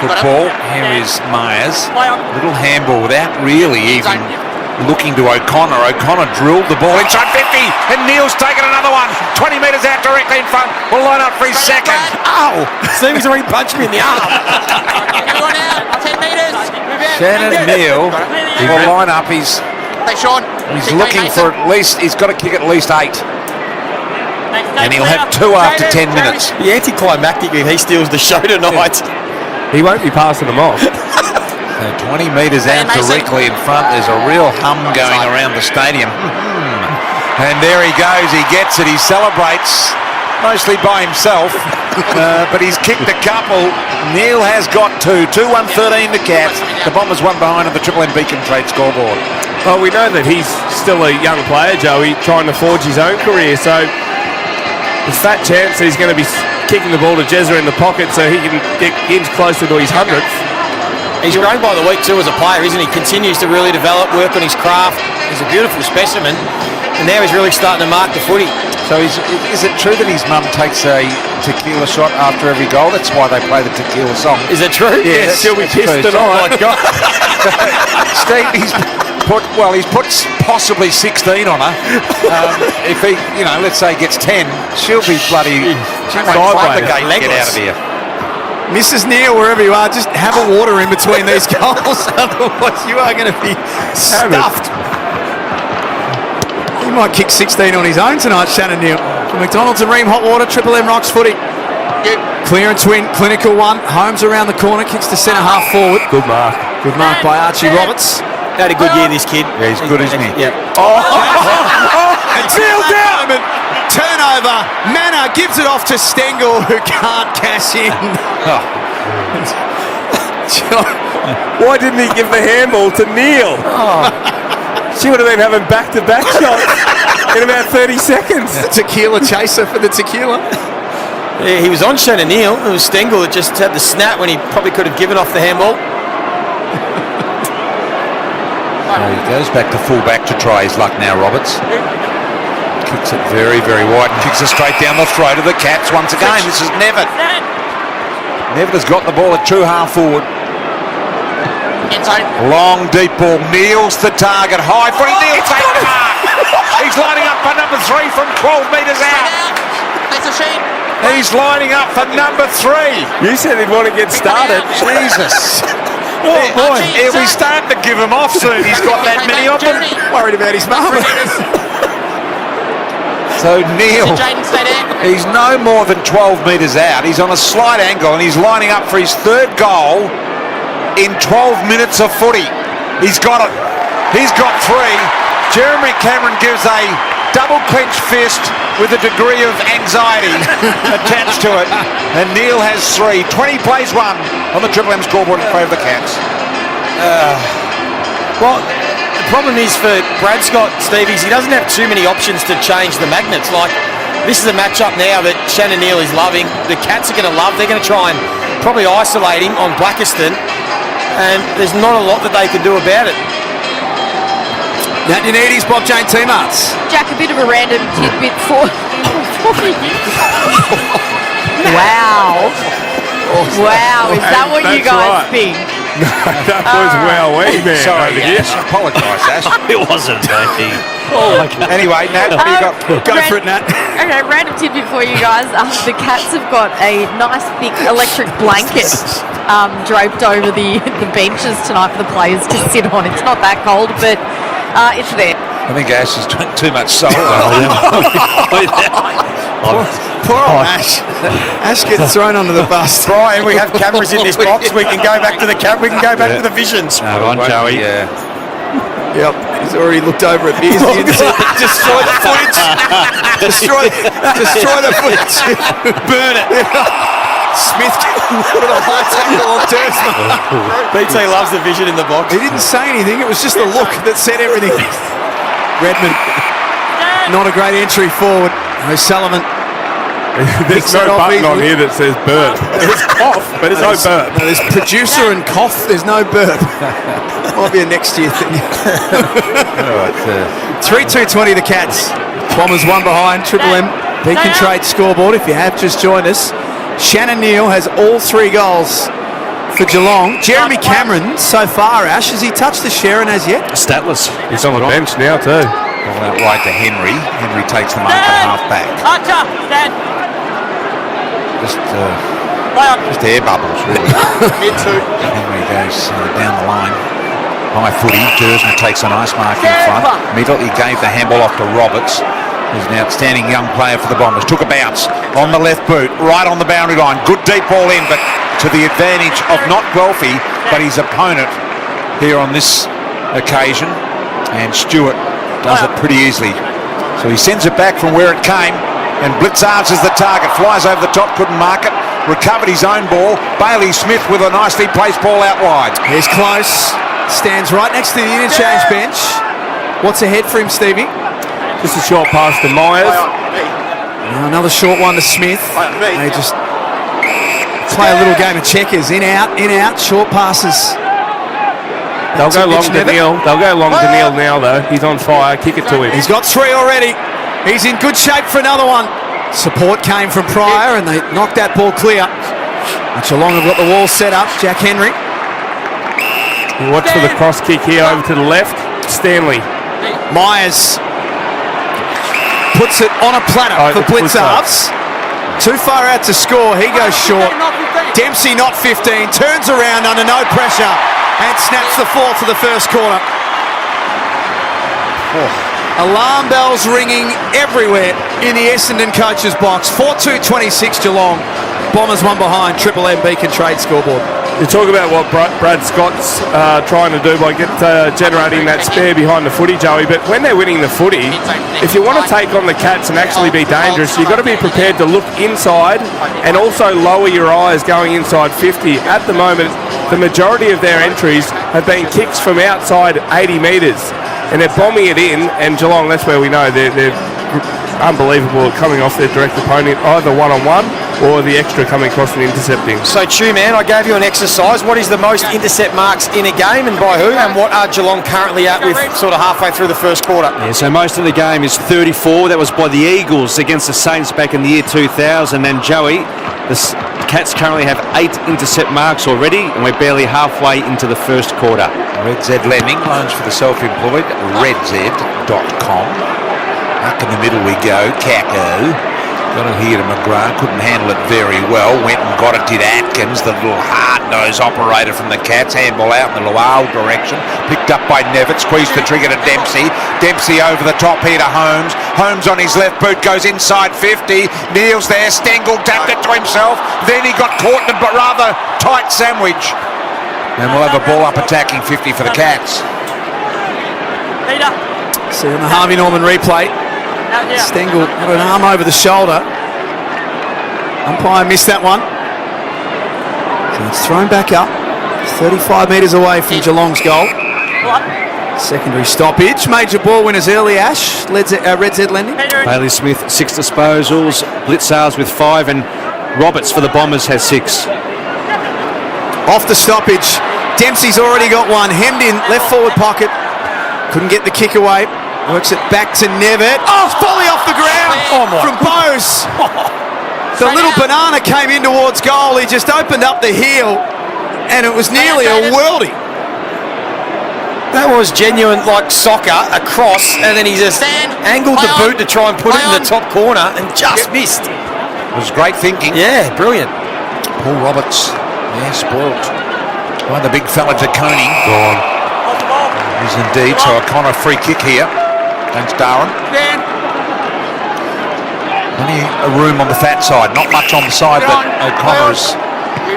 football. Here is Myers. Little handball without really even looking to O'Connor. O'Connor drilled the ball inside 50, and Neil's taken another one. 20 metres out directly in front. Will line up for his second. Ow! Stevie's already punched me in the arm. Shannon Neil will line up. He's looking for at least, he's got to kick at least 8. And he'll have 2 after 10 minutes. The anticlimactic if he steals the show tonight. He won't be passing them off. 20 metres out directly in front. There's a real hum going around the stadium. And there he goes. He gets it. He celebrates, mostly by himself. But he's kicked a couple. Neil has got 2. 2-1-13 the Cats. The Bombers one behind on the Triple M Beacon Trade scoreboard. Well, we know that he's still a young player, Joey, trying to forge his own career. So there's a fat chance that he's going to be kicking the ball to Jezza in the pocket so he can get inch closer to his 100th. He's grown by the week too as a player, isn't he? Continues to really develop, work on his craft. He's a beautiful specimen, and now he's really starting to mark the footy. So is it true that his mum takes a tequila shot after every goal? That's why they play the tequila song. Is it true? Yeah, she'll be pissed tonight. Oh my God. Steve, he's put possibly 16 on her. If he, let's say gets 10, she'll be bloody. She might fight the game. Get out of here. Mrs. Neal, wherever you are, just have a water in between these goals, otherwise you are going to be stuffed. He might kick 16 on his own tonight, Shannon Neal. From McDonald's and Ream Hot Water, Triple M Rocks footy. Clearance win, clinical one. Holmes around the corner, kicks to centre half forward. Good mark. Good mark by Archie Roberts. Had a good year, this kid. Yeah, he's good, isn't he? Yeah. Neil down. Turnover. Manor gives it off to Stengel, who can't cash in. Why didn't he give the handball to Neil? She would have been having back-to-back shots. in about 30 seconds. Tequila chaser for the tequila. Yeah, he was on Shannon Neal. It was Stengel that just had the snap when he probably could have given off the handball. He goes back to full back to try his luck now, Roberts. Kicks it very, very wide and kicks it straight down the throat of the Cats once again. This is Nevitt. Nevitt has got the ball at true half forward. Long, deep ball. Neal's the target. High footy. Neal takes the mark. He's lining up for number 3 from 12 metres out. He's lining up for number 3. You said he'd want to get started. Jesus. Oh, boy. He'll be starting to give him off soon. He's got that many of them. Worried about his mum. So Neal, he's no more than 12 metres out. He's on a slight angle and he's lining up for his 3rd goal in 12 minutes of footy. He's got it. He's got 3. Jeremy Cameron gives a double clenched fist with a degree of anxiety attached to it. And Neal has 3. 20 plays 1 on the Triple M scoreboard in favour of the Cats. Well, the problem is for Brad Scott, Steve, he doesn't have too many options to change the magnets. Like, this is a matchup now that Shannon Neal is loving. The Cats are going to love. They're going to try and probably isolate him on Blackiston. And there's not a lot that they can do about it. Nat Unides, Bob Jane teammates. Jack, a bit of a random tidbit for Wow. Wow, is that what you guys think? That was man. Sorry, Ash. Apologise, Ash. It wasn't, mate. Anyway, Nat, what do you got? Go for it, Nat. Okay, random tidbit for you guys. The Cats have got a nice thick electric blanket draped over the benches tonight for the players to sit on. It's not that cold, but it's there. I think Ash is doing too much solo. Poor old Ash. Ash gets thrown under the bus. Brian, we have cameras in this box. We can go back to the we can go back to the visions. No, on Joey. Yeah. Yep, he's already looked over at me. Destroy the footage. Destroy the footage. Burn it. Smith with a high tackle on Dursman. BT loves the vision in the box. He didn't say anything. It was just the look that said everything. Redmond, not a great entry forward. O'Sullivan. There's no button on here that says burp. There's cough, but there's no burp. No, there's producer and cough. There's no burp. Might be a next year thing. 3-2-20 the Cats. Bombers 1 behind. Triple M Beacon Trade scoreboard. If you have just joined us, Shannon Neal has all 3 goals for Geelong. Jeremy Cameron, so far, Ash, has he touched the Sharon as yet? Statless. He's on the bench now too. Ball out wide to Henry. Henry takes the mark at half back. Just air bubbles, really. Henry goes down the line. High footy. Dursman takes a nice mark in front. Immediately gave the handball off to Roberts, who's an outstanding young player for the Bombers. Took a bounce on the left boot, right on the boundary line. Good deep ball in, but to the advantage of not Guelphy, but his opponent here on this occasion. And Stewart does it pretty easily. So he sends it back from where it came, and Blitzards is the target. Flies over the top, couldn't mark it. Recovered his own ball. Bailey Smith with a nicely placed ball out wide. He's close. Stands right next to the interchange bench. What's ahead for him, Stevie? Just a short pass to Myers. Another short one to Smith. They just play a little game of checkers. In, out, short passes. They'll go long to Neal. They'll go long to Neal now, though. He's on fire. Kick it to him. He's got 3 already. He's in good shape for another one. Support came from Pryor, and they knocked that ball clear. And Geelong have got the wall set up. Jack Henry. Watch for the cross kick here over to the left. Stanley. Myers puts it on a platter for Blitzards. Too far out to score. He goes short. Dempsey not 15. Turns around under no pressure and snaps the 4 for the first quarter. Alarm bells ringing everywhere in the Essendon coach's box. 4-2-26 Geelong. Bombers 1 behind. Triple M Beacon Trade scoreboard. You talk about what Brad Scott's trying to do by generating that spare behind the footy, Joey, but when they're winning the footy, if you want to take on the Cats and actually be dangerous, you've got to be prepared to look inside and also lower your eyes going inside 50. At the moment, the majority of their entries have been kicks from outside 80 metres. and they're bombing it in, and Geelong, that's where we know they're unbelievable at coming off their direct opponent, either one-on-one or the extra coming across and intercepting. So, Chew, man, I gave you an exercise. What is the most intercept marks in a game and by who? And what are Geelong currently at with sort of halfway through the first quarter? Yeah, so most of the game is 34. That was by the Eagles against the Saints back in the year 2000. And Joey, the Cats currently have 8 intercept marks already, and we're barely halfway into the first quarter. Red Z Lending, loans for the self-employed, redz.com. Up in the middle we go, Kako. Got it here to McGrath, couldn't handle it very well. Went and got it, did Atkins, the little hard-nosed operator from the Cats. Handball out in the Luau direction. Picked up by Nevitt, squeezed the trigger to Dempsey. Dempsey over the top here to Holmes. Holmes on his left boot, goes inside 50. Kneels there, Stengel tapped it to himself. Then he got caught in a rather tight sandwich. And we'll have a ball up attacking 50 for the Cats. See on the Harvey Norman replay, Stengel got an arm over the shoulder. Umpire missed that one. So it's thrown back up. 35 metres away from Geelong's goal. Secondary stoppage. Major ball winners early, Ash. Red Z Lending. Bailey Smith, 6 disposals. Blitzars with 5, and Roberts for the Bombers has 6. Off the stoppage. Dempsey's already got one. Hemmed in, left forward pocket. Couldn't get the kick away. Works it back to Nevitt. Oh, volley off the ground from Bose. The little banana came in towards goal. He just opened up the heel, and it was nearly a worldie. That was genuine, like soccer, across, and then he just angled the boot to try and put it in the top corner and just missed. It was great thinking. Yeah, brilliant. Paul Roberts, spoilt. By the big fella to Coney. Gone. Is indeed. So O'Connor free kick here against Darren. Plenty of room on the fat side. Not much on the side that O'Connor's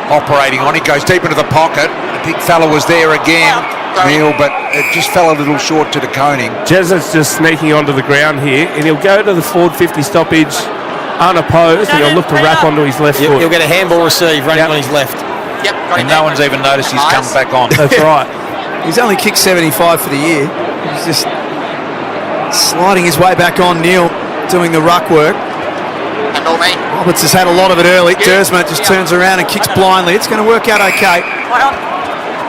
operating on. He goes deep into the pocket. The big fella was there again, Neil, but it just fell a little short to the Coney. Jezzard's just sneaking onto the ground here, and he'll go to the forward 50 stoppage unopposed, and he'll look to wrap onto his left foot. He'll get a handball receive running on his left. And no one's even noticed he's come back on. That's right. He's only kicked 75 for the year. He's just sliding his way back on. Neil doing the ruck work. Roberts has had a lot of it early. Dersma just turns around and kicks blindly. It's going to work out okay.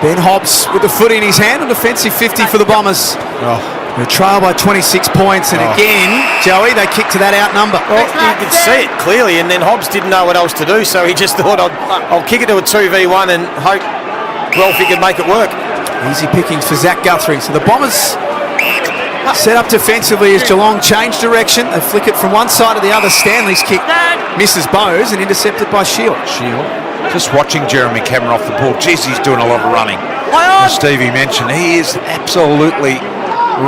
Ben Hobbs with the foot in his hand, a defensive 50 for the Bombers. They're trail by 26 points, and again, Joey, they kick to that outnumber. Well, you could see it clearly, and then Hobbs didn't know what else to do, so he just thought, I'll kick it to a 2v1 and hope Rolfie could make it work. Easy pickings for Zach Guthrie. So the Bombers set up defensively as Geelong change direction. They flick it from one side to the other. Stanley's kick misses Bose and intercepted by Shield. Just watching Jeremy Cameron off the ball. Jeez, he's doing a lot of running. As Stevie mentioned, he is absolutely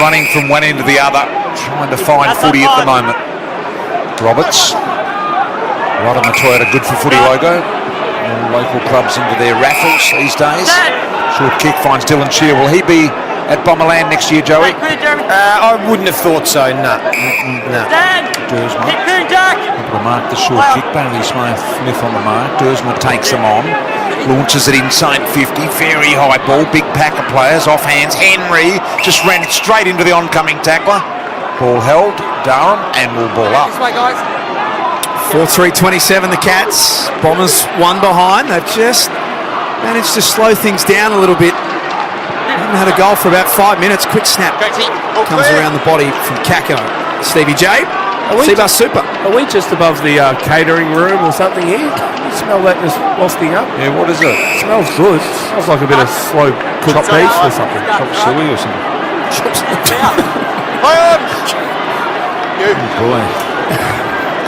running from one end to the other, trying to find footy at the moment. Roberts, right on the Toyota Good for Footy logo. All local clubs into their raffles these days. Short kick finds Dylan Shear. Will he be at Bomberland next year, Joey? I wouldn't have thought so, no. Dersma. Able to mark the short kick. Bailey Smith on the mark. Dersma takes him on. Launches it inside 50. Very high ball. Big pack of players. Off hands. Henry just ran it straight into the oncoming tackler. Ball held. Durham and will ball up. 4-3-27 the Cats. Bombers one behind. They've just managed to slow things down a little bit. Haven't had a goal for about 5 minutes. Quick snap comes around the body from Kako. Stevie J. Seabus Super. Are we just above the catering room or something here? You smell that just wafting up? Yeah, what is it? It smells good. It smells like a bit of slow cooked beef or something. Chop suey or something. Oh boy.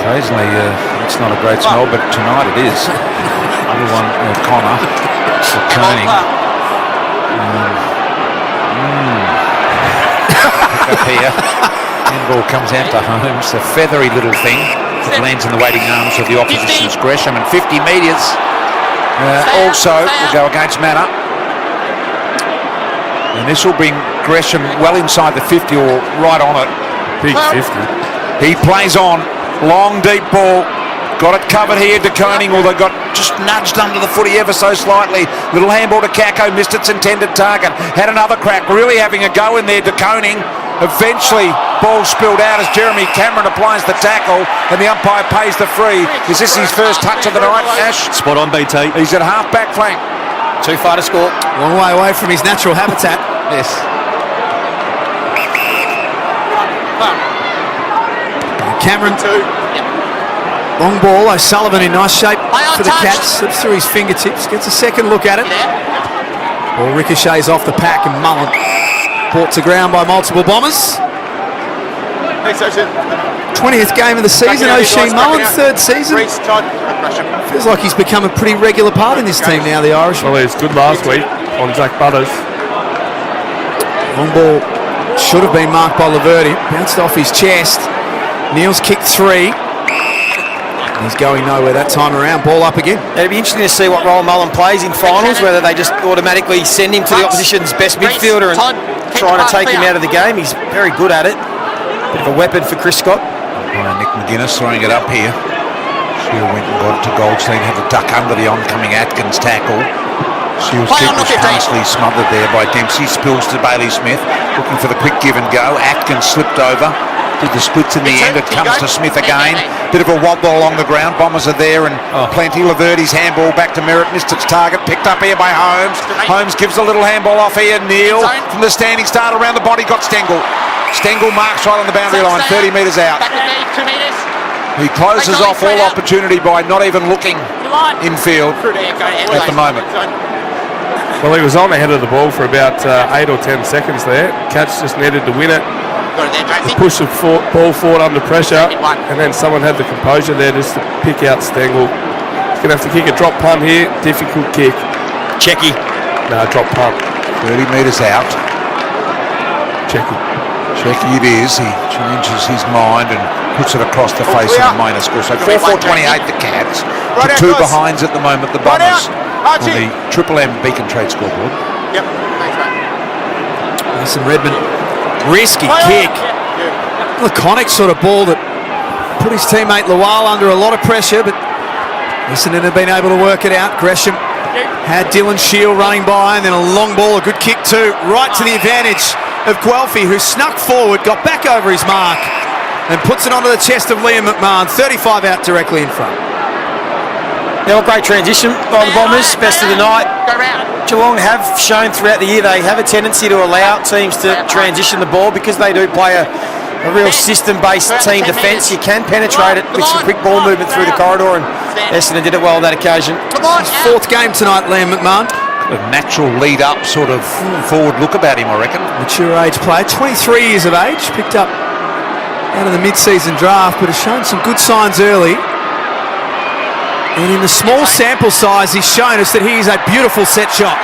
Occasionally it's not a great smell, but tonight it is. Other one, Connor, Koenig. Up here. Handball comes out to Holmes, a feathery little thing that lands in the waiting arms of the opposition's Gresham, and 50 metres also will go against Manor. And this will bring Gresham well inside the 50 or right on it. Big 50. He plays on, long deep ball. Got it covered here to Koenig, although got just nudged under the footy ever so slightly. Little handball to Kako, missed its intended target. Had another crack, really having a go in there to Koenig. Eventually, ball spilled out as Jeremy Cameron applies the tackle and the umpire pays the free. Is this his first touch of the night, Ash? Spot on, BT. He's at half-back flank. Too far to score. Long way away from his natural habitat. Yes. Cameron. Long ball. O'Sullivan in nice shape for the catch. Slips through his fingertips. Gets a second look at it. Ball ricochets off the pack and Mullen brought to ground by multiple Bombers. 20th game of the season, O'Shea Mullen, third season. Feels like he's become a pretty regular part in this team now, the Irishman. Well, he was good last week on Zach Butters. Long ball should have been marked by Laverty. Bounced off his chest. Neil's kicked 3. He's going nowhere that time around. Ball up again. It'd be interesting to see what role Mullen plays in finals, whether they just automatically send him to the opposition's best midfielder and trying to take him out of the game. He's very good at it. Bit of a weapon for Chris Scott. Nick McGuinness throwing it up here. Shield went and got it to Goldstein, had to duck under the oncoming Atkins tackle. Shield's kick was partially smothered there by Dempsey. Spills to Bailey Smith, looking for the quick give and go. Atkins slipped over. Did the splits in the end. It comes to Smith again. Bit of a wobble along the ground. Bombers are there and plenty. Laverty's handball back to Merritt. Missed its target. Picked up here by Holmes. Holmes gives a little handball off here. Neil from the standing start around the body got Stengel. Stengel marks right on the boundary line, 30 metres out. He closes off all opportunity by not even looking infield at the moment. Well, he was on ahead of the ball for about 8 or 10 seconds there. Catch just needed to win it. Push the ball forward under pressure, and then someone had the composure there just to pick out Stengel. He's going to have to kick a drop punt here. Difficult kick. Checky. No, drop punt. 30 metres out. Checky. Checky it is. He changes his mind and puts it across the face of the minor score. So 4-4-28 the Cats. To 2 behinds at the moment, the Bombers on the Triple M Beacon Trade scoreboard. Yep. Mason Redmond. Risky kick. Laconic sort of ball that put his teammate Lawal under a lot of pressure, but Essendon had been able to work it out. Gresham had Dylan Shield running by, and then a long ball, a good kick too, right to the advantage of Guelphy, who snuck forward, got back over his mark, and puts it onto the chest of Liam McMahon. 35 out directly in front. Yeah, well, great transition by the Bombers. Best of the night. Geelong have shown throughout the year they have a tendency to allow teams to transition the ball because they do play a real system-based team defence. You can penetrate it with some quick ball movement through the corridor, and Essendon did it well on that occasion. His 4th game tonight, Liam McMahon. A natural lead-up sort of forward look about him, I reckon. Mature age player, 23 years of age, picked up out of the mid-season draft, but has shown some good signs early. And in the small sample size, he's shown us that he is a beautiful set shot.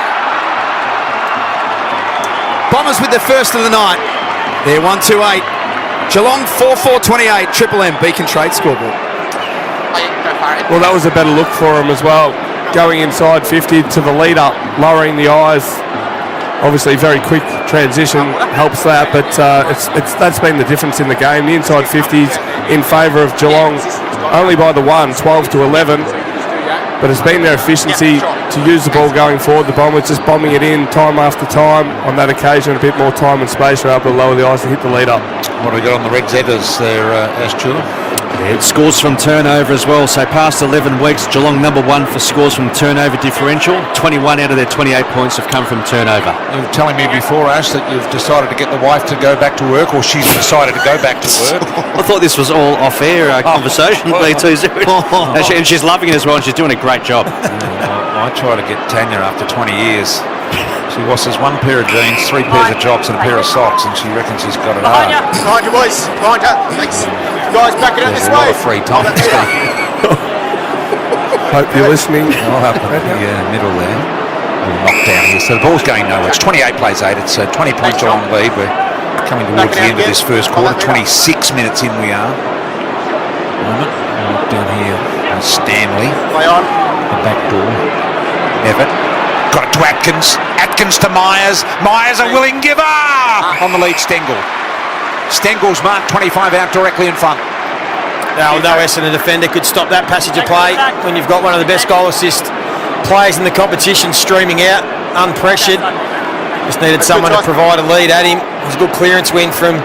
Bombers with the first of the night. They're 1-2-8. Geelong 4-4-28. Triple M Beacon Trade scoreboard. Well, that was a better look for him as well. Going inside 50 to the lead up, lowering the eyes. Obviously, very quick transition helps that, but that's been the difference in the game. The inside 50s in favour of Geelong, only by the 1, 12-11. But it's been their efficiency to use the ball going forward. The Bombers just bombing it in time after time. On that occasion, a bit more time and space, are able to lower the eyes and hit the lead up. What do we got on the Red Zetas there, Ash Chula? Yeah, it scores from turnover as well. So past 11 weeks, Geelong number 1 for scores from turnover differential. 21 out of their 28 points have come from turnover. You were telling me before, Ash, that you've decided to get the wife to go back to work, or she's decided to go back to work. I thought this was all off-air conversation. And she's loving it as well, and she's doing a great job. I try to get Tanya after 20 years. She washes 1 pair of jeans, 3 pairs of jocks and a pair of socks, and she reckons she's got it hard. Behind you, boys. Behind you. Thanks. Guys, back it up this way. There's a lot of free time. Hope you're listening. Up in the middle there. Knocked down here. So the ball's going nowhere. It's 28 plays 8. It's a 20-point Geelong lead. We're coming towards the end of this first quarter. 26 minutes in we are. Down here, Stanley. Play on. The back door. Everett. Got it to Atkins. Atkins to Myers. Myers a willing giver. On the lead, Stengel. Stengel's marked 25 out directly in front. No Essendon defender could stop that passage of play when you've got one of the best goal assist players in the competition streaming out, unpressured. Just needed someone to provide a lead at him. It was a good clearance win from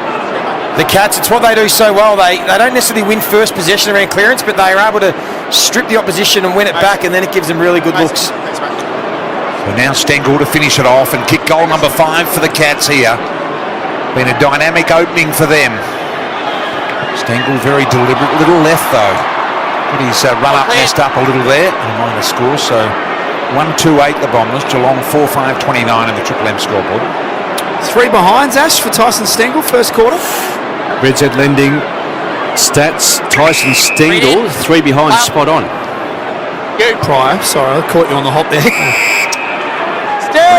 the Cats. It's what they do so well. They don't necessarily win first possession around clearance, but they are able to strip the opposition and win it back, and then it gives them really good looks. So now Stengel to finish it off and kick goal number 5 for the Cats here. Been a dynamic opening for them. Stengel very deliberate, little left though. But his run-up messed up a little there. A minor score, so 1-2-8 the Bombers. Geelong 4-5-29 in the Triple M scoreboard. 3 behinds, Ash, for Tyson Stengel, first quarter. Redzed lending stats. Tyson Stengel, 3 behind, spot on. Pryor, sorry, I caught you on the hop there.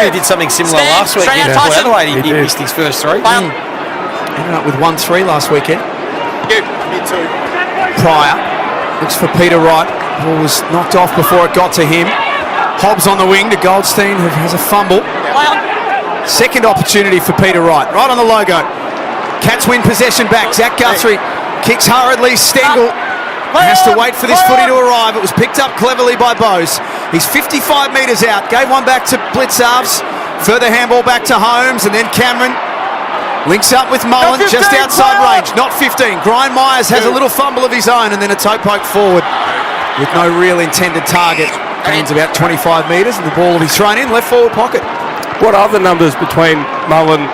He did something similar last week. Adelaide, he missed his first 3. Ended up with 1-3 last weekend. Pryor looks for Peter Wright. Ball was knocked off before it got to him. Hobbs on the wing to Goldstein, who has a fumble. Second opportunity for Peter Wright, right on the logo. Cats win possession back. Zach Guthrie kicks hurriedly. Stengel has to wait for this footy to arrive. It was picked up cleverly by Bose. He's 55 metres out. Gave one back to Blitzarves. Further handball back to Holmes, and then Cameron links up with Mullen just outside range. Not 15. Brian Myers has a little fumble of his own, and then a toe poke forward with no real intended target. Gains about 25 metres, and the ball will be thrown in left forward pocket. What are the numbers between Mullen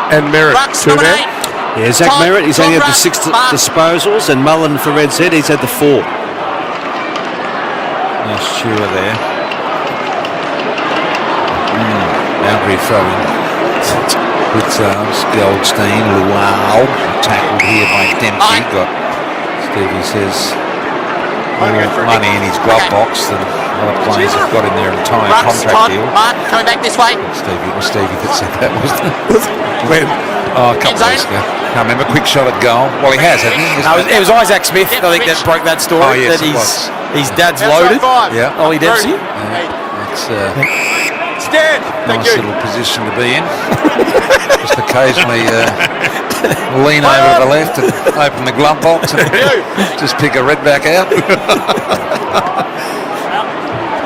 and Merritt? 2 now? Yeah, Zach Merritt, he's only had the 6 disposals, and Mullen for Red Z, he's had the 4. Nice chewer there. Boundary throwing. Blitzarves, Goldstein, Luau. Tackled here by Dempsey. Got Stevie says more money in his glove box than other players have got in their entire contract deal. Mark, coming back this way. Stevie that said that, wasn't it? When? Oh, a couple of weeks ago. Can't remember. Quick shot at goal. Well, he has, hasn't he? No, it was Isaac Smith, I think, that broke that story. Oh, yes, that his dad's loaded. Yeah. Ollie Dempsey. It's nice little position to be in. Just occasionally lean over to the left and open the glove box and just pick a redback out.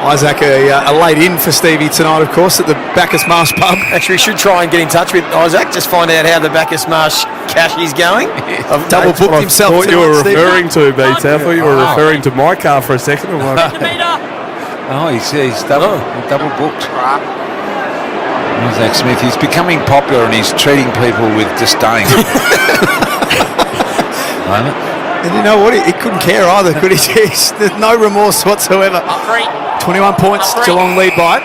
Isaac, a late in for Stevie tonight, of course, at the Bacchus Marsh pub. Actually, we should try and get in touch with Isaac, just find out how the Bacchus Marsh cash is going. I've double booked himself. I thought you were referring to, BT. I thought you were Oh. referring to my car for a second. Oh, he's double booked. Isaac Smith, he's becoming popular and he's treating people with disdain. And you know what? He couldn't care either, could he? There's no remorse whatsoever. 21 points, Geelong lead by.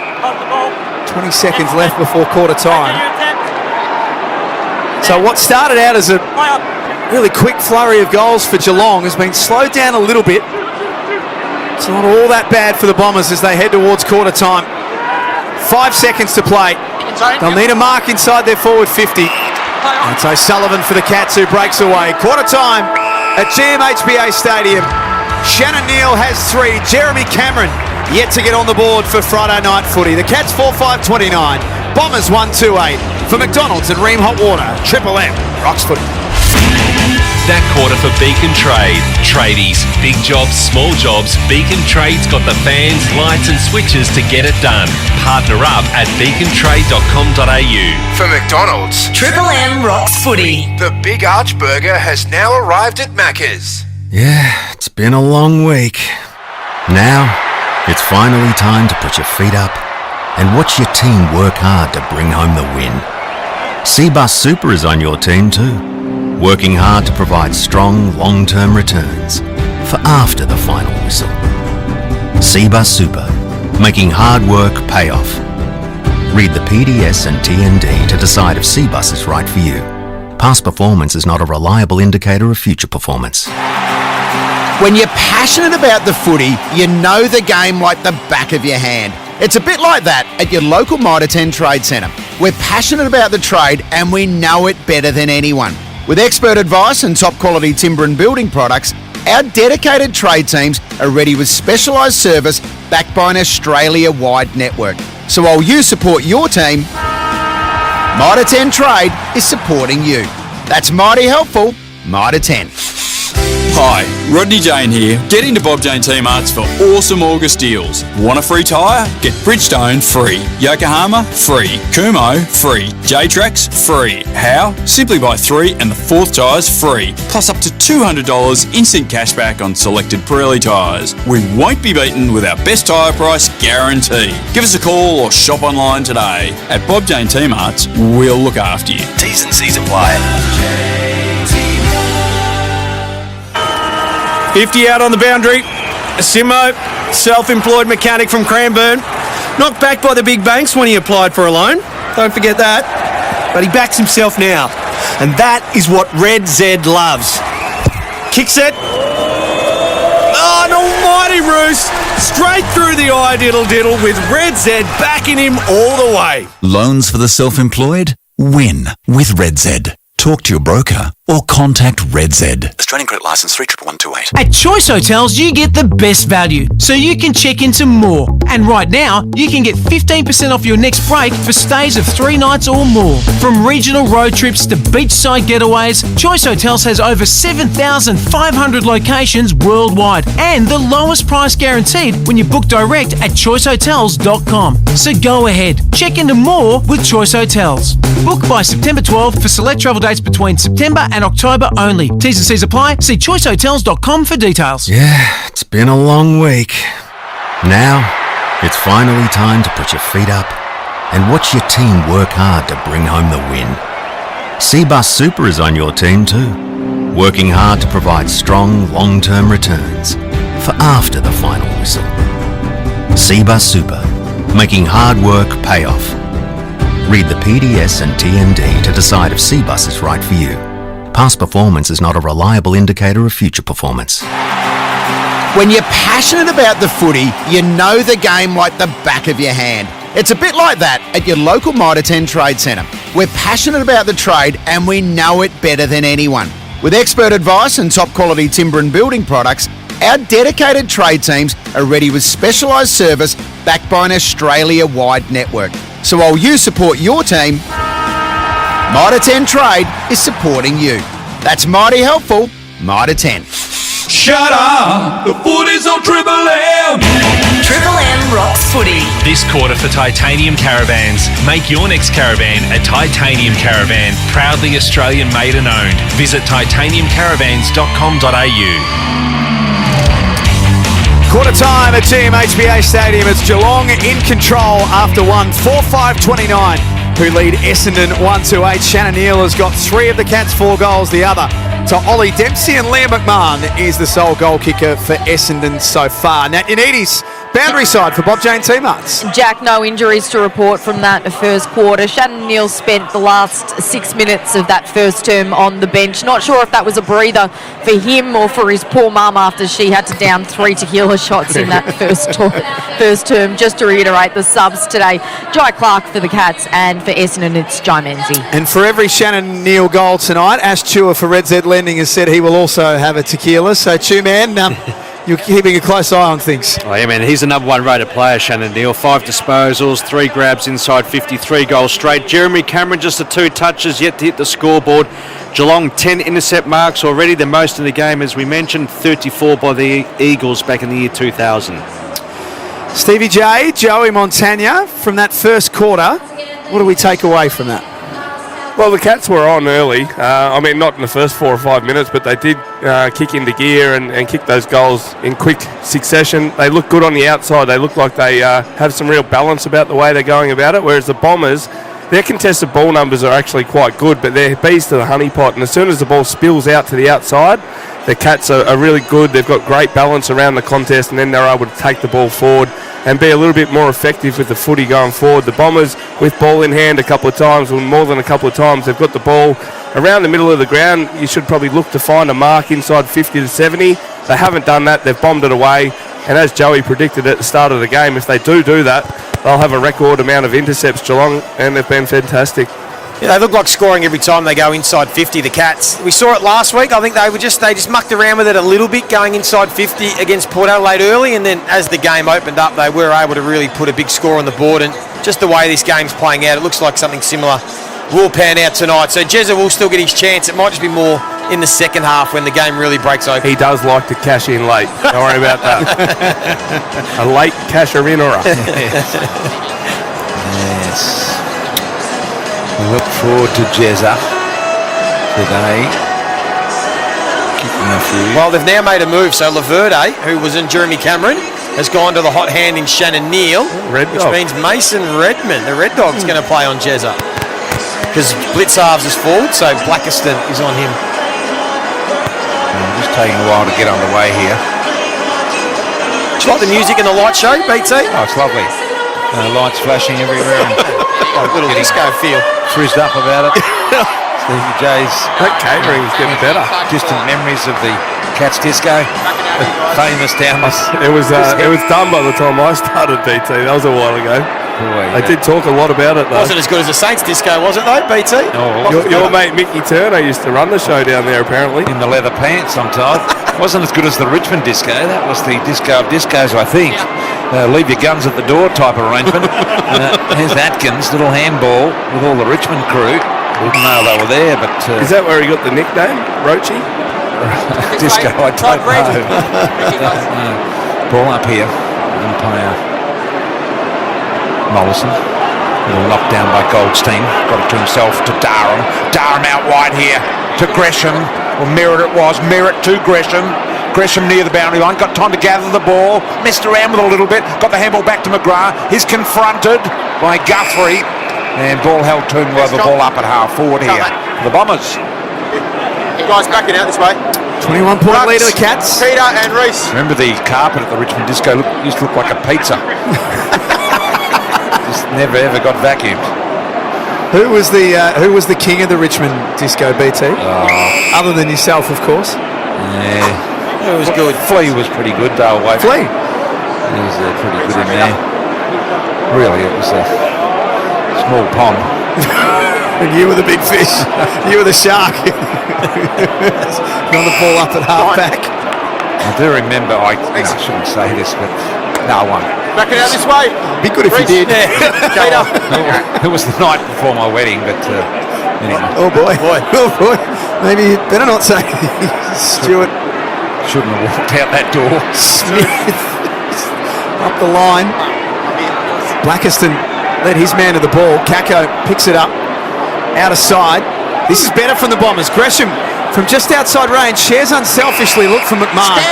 20 seconds left before quarter time. So what started out as a really quick flurry of goals for Geelong has been slowed down a little bit. It's not all that bad for the Bombers as they head towards quarter time. 5 seconds to play. They'll need a mark inside their forward 50. And it's O'Sullivan for the Cats who breaks away. Quarter time at GMHBA Stadium. Shannon Neal has 3. Jeremy Cameron yet to get on the board for Friday night footy. The Cats 4-5-29. Bombers 1-2-8. For McDonald's and Ream Hot Water. Triple M rocks footy. That quarter for Beacon Trade. Tradies, big jobs, small jobs, Beacon Trade's got the fans, lights and switches to get it done. Partner up at beacontrade.com.au. For McDonald's, Triple M rocks footy. the Big Arch Burger has now arrived at Macca's. Yeah, it's been a long week. Now, it's finally time to put your feet up and watch your team work hard to bring home the win. Cbus Super is on your team too, working hard to provide strong, long-term returns for after the final whistle. Cbus Super, making hard work pay off. Read the PDS and TND to decide if Cbus is right for you. Past performance is not a reliable indicator of future performance. When you're passionate about the footy, you know the game like the back of your hand. It's a bit like that at your local Mitre 10 Trade Centre. We're passionate about the trade and we know it better than anyone. With expert advice and top quality timber and building products, our dedicated trade teams are ready with specialised service backed by an Australia-wide network. So while you support your team, Mitre 10 Trade is supporting you. That's mighty helpful, Mitre 10. Hi, Rodney Jane here. Get into Bob Jane Team Arts for awesome August deals. Want a free tyre? Get Bridgestone free. Yokohama free. Kumo free. J-Trax free. How? Simply buy 3 and the 4th tyre's free. Plus up to $200 instant cashback on selected Pirelli tyres. We won't be beaten with our best tyre price guarantee. Give us a call or shop online today. At Bob Jane Team Arts, we'll look after you. T's and C's apply. 50 out on the boundary. Simo, self-employed mechanic from Cranbourne. Knocked back by the big banks when he applied for a loan. Don't forget that. But he backs himself now. And that is what Red Z loves. Kick set. Oh, an almighty roost. Straight through the eye diddle with Red Z backing him all the way. Loans for the self-employed? Win with Red Z. Talk to your broker or contact Red Z. Australian credit license 311128. At Choice Hotels, you get the best value, so you can check into more. And right now, you can get 15% off your next break for stays of 3 nights or more. From regional road trips to beachside getaways, Choice Hotels has over 7,500 locations worldwide and the lowest price guaranteed when you book direct at choicehotels.com. So go ahead, check into more with Choice Hotels. Book by September 12 for select travel dates between September and October only. T's and C's apply. See choicehotels.com for details. Yeah, it's been a long week. Now, it's finally time to put your feet up and watch your team work hard to bring home the win. Cbus Super is on your team too, working hard to provide strong long-term returns for after the final whistle. Cbus Super, making hard work pay off. Read the PDS and TMD to decide if Cbus is right for you. Past performance is not a reliable indicator of future performance. When you're passionate about the footy, you know the game like the back of your hand. It's a bit like that at your local Mitre 10 Trade Centre. We're passionate about the trade and we know it better than anyone. With expert advice and top quality timber and building products, our dedicated trade teams are ready with specialised service backed by an Australia-wide network. So while you support your team, Mitre 10 Trade is supporting you. That's mighty helpful, Mitre 10. Shut up! The footy's on Triple M! Triple M rocks footy. This quarter for Titanium Caravans. Make your next caravan a Titanium Caravan. Proudly Australian made and owned. Visit titaniumcaravans.com.au. Quarter time at GMHBA Stadium. It's Geelong in control after 4-5-29, who lead Essendon 1-8. Shannon Neal has got 3 of the Cats, 4 goals the other to Ollie Dempsey, and Liam McMahon is the sole goal kicker for Essendon so far. Nat Yanidis, boundary side for Bob Jane Team Arts. Jack, no injuries to report from that first quarter. Shannon Neal spent the last 6 minutes of that first term on the bench. Not sure if that was a breather for him or for his poor mum after she had to down 3 tequila shots in that first term. Just to reiterate, the subs today, Jai Clark for the Cats, and for Essendon it's Jai Menzies. And for every Shannon Neal goal tonight, Ash Chua for Red Z Lending has said he will also have a tequila. So, Chew man, you're keeping a close eye on things. Oh, yeah, man. He's the number 1 rated player, Shannon Neal. 5 disposals, 3 grabs inside 53 goals straight. Jeremy Cameron just the 2 touches yet to hit the scoreboard. Geelong 10 intercept marks already, the most in the game, as we mentioned. 34 by the Eagles back in the year 2000. Stevie J, Joey Montagna, from that first quarter, what do we take away from that? Well, the Cats were on early. Not in the first 4 or 5 minutes, but they did kick into gear and kick those goals in quick succession. They look good on the outside. They look like they have some real balance about the way they're going about it, whereas the Bombers, their contested ball numbers are actually quite good, but they're bees to the honeypot, and as soon as the ball spills out to the outside, the Cats are really good. They've got great balance around the contest, and then they're able to take the ball forward and be a little bit more effective with the footy going forward. The Bombers, with ball in hand a couple of times, or more than a couple of times, they've got the ball around the middle of the ground. You should probably look to find a mark inside 50 to 70. They haven't done that. They've bombed it away. And as Joey predicted at the start of the game, if they do that, they'll have a record amount of intercepts, Geelong, and they've been fantastic. Yeah, they look like scoring every time they go inside 50, the Cats. We saw it last week. I think they just mucked around with it a little bit, going inside 50 against Port Adelaide early, and then as the game opened up, they were able to really put a big score on the board. And just the way this game's playing out, it looks like something similar will pan out tonight. So Jezza will still get his chance. It might just be more in the second half when the game really breaks open. He does like to cash in late. Don't worry about that. A late casher in or Yes. We look forward to Jezza today. Kicking a few. Well, they've now made a move. So Laverde, who was in Jeremy Cameron, has gone to the hot hand in Shannon Neal, which means Mason Redmond, the Red Dog's going to play on Jezza. Because Blitzarves is forward, so Blackiston is on him. Just taking a while to get underway here. Do you like the music and the light show, BT? Oh, it's lovely. Lights flashing everywhere. And a little disco feel. Frizzed up about it. Stevie J's. That catering's getting better. Distant memories of the Cats Disco. Famous down this. It was done by the time I started, BT. That was a while ago. Boy, I did talk a lot about it, though. Wasn't as good as the Saints Disco, was it, though, BT? Oh, your mate Mickey Turner used to run the show down there, apparently. In the leather pants, I'm told. Wasn't as good as the Richmond Disco. That was the disco of discos, I think. Leave your guns at the door type arrangement. Here's Atkins, little handball with all the Richmond crew. Didn't know they were there, but... Is that where he got the nickname, Roachy? Disco, I don't know. Ball up here. Umpire Mollison. Little knockdown by Goldstein. Got it to himself, to Durham. Durham out wide here to Gresham. Well, Merritt it was. Merritt to Gresham. Gresham near the boundary line. Got time to gather the ball. Messed around with a little bit. Got the handball back to McGrath. He's confronted by Guthrie. And ball held to him with the ball up at half forward here. The Bombers. You guys backing out this way. 21-point lead of the Cats. Peter and Reece. Remember the carpet at the Richmond Disco used to look like a pizza. Just never ever got vacuumed. Who was the king of the Richmond Disco, BT? Other than yourself, of course. Yeah, it was good. Flea was pretty good, Dale Waite. Flea? He was pretty good in there. Really, it was a small pond. And you were the big fish. You were the shark. On the ball up at half back. I do remember, I shouldn't say this, but no one. Backing out this way. Be good if you did. Peter. It was the night before my wedding, but anyway. Oh boy. Oh boy. Maybe you better not say Stuart. Shouldn't have walked out that door. Smith. Up the line. Blackiston led his man to the ball. Kako picks it up. Out of side. This is better from the Bombers. Gresham from just outside range shares unselfishly. Look from McMahon.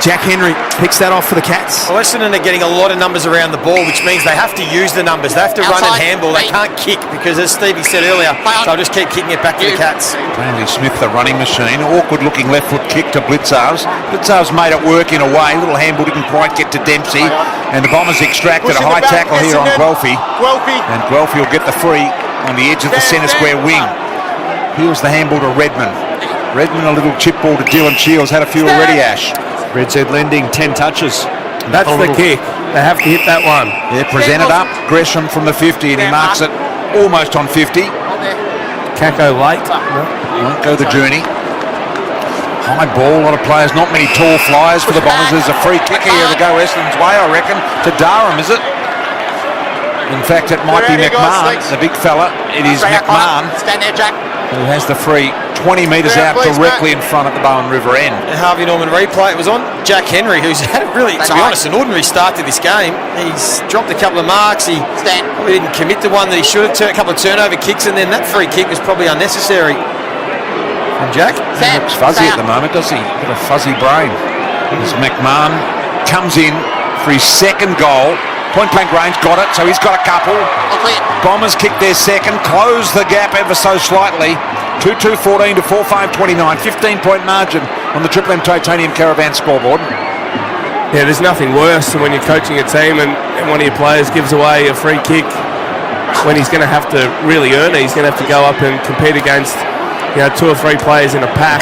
Jack Henry picks that off for the Cats. Well, Essendon are getting a lot of numbers around the ball, which means they have to use the numbers. They have to run and handball. They can't kick because, as Stevie said earlier, they'll just keep kicking it back to the Cats. Plainly Smith, the running machine. Awkward looking left foot kick to Blitzarves. Blitzarves made it work in a way. Little handball didn't quite get to Dempsey. And the Bombers extracted a high tackle here on Guelphy. And Guelphy will get the free on the edge of the centre square wing. Here was the handball to Redmond. Redmond a little chip ball to Dylan Shields. Had a few already, Ash. Red Zed lending 10 touches. That's the kick. They have to hit that one. Yeah, presented up. Gresham from the 50 and he marks it almost on 50. Kako late. Won't go the journey. High ball, a lot of players, not many tall flyers for the Bombers. There's a free kick here to go Essendon's way, I reckon. To Durham, is it? In fact, it might be McMahon, the big fella. It is McMahon. Stand there, Jack. Who has the free 20 metres out directly in front at the Bowen River end. And Harvey Norman replay. It was on Jack Henry, who's had a really, to be honest, an ordinary start to this game. He's dropped a couple of marks. He probably didn't commit to one that he should have. A couple of turnover kicks, and then that free kick was probably unnecessary from Jack. He looks fuzzy at the moment, does he? Got a fuzzy brain. As McMahon comes in for his second goal. Point blank range, got it, so he's got a couple. Bombers kick their second, close the gap ever so slightly. 2-2-14 to 4-5-29, 15-point margin on the Triple M Titanium Caravan scoreboard. Yeah, there's nothing worse than when you're coaching a team and one of your players gives away a free kick when he's going to have to really earn it. He's going to have to go up and compete against, two or three players in a pack.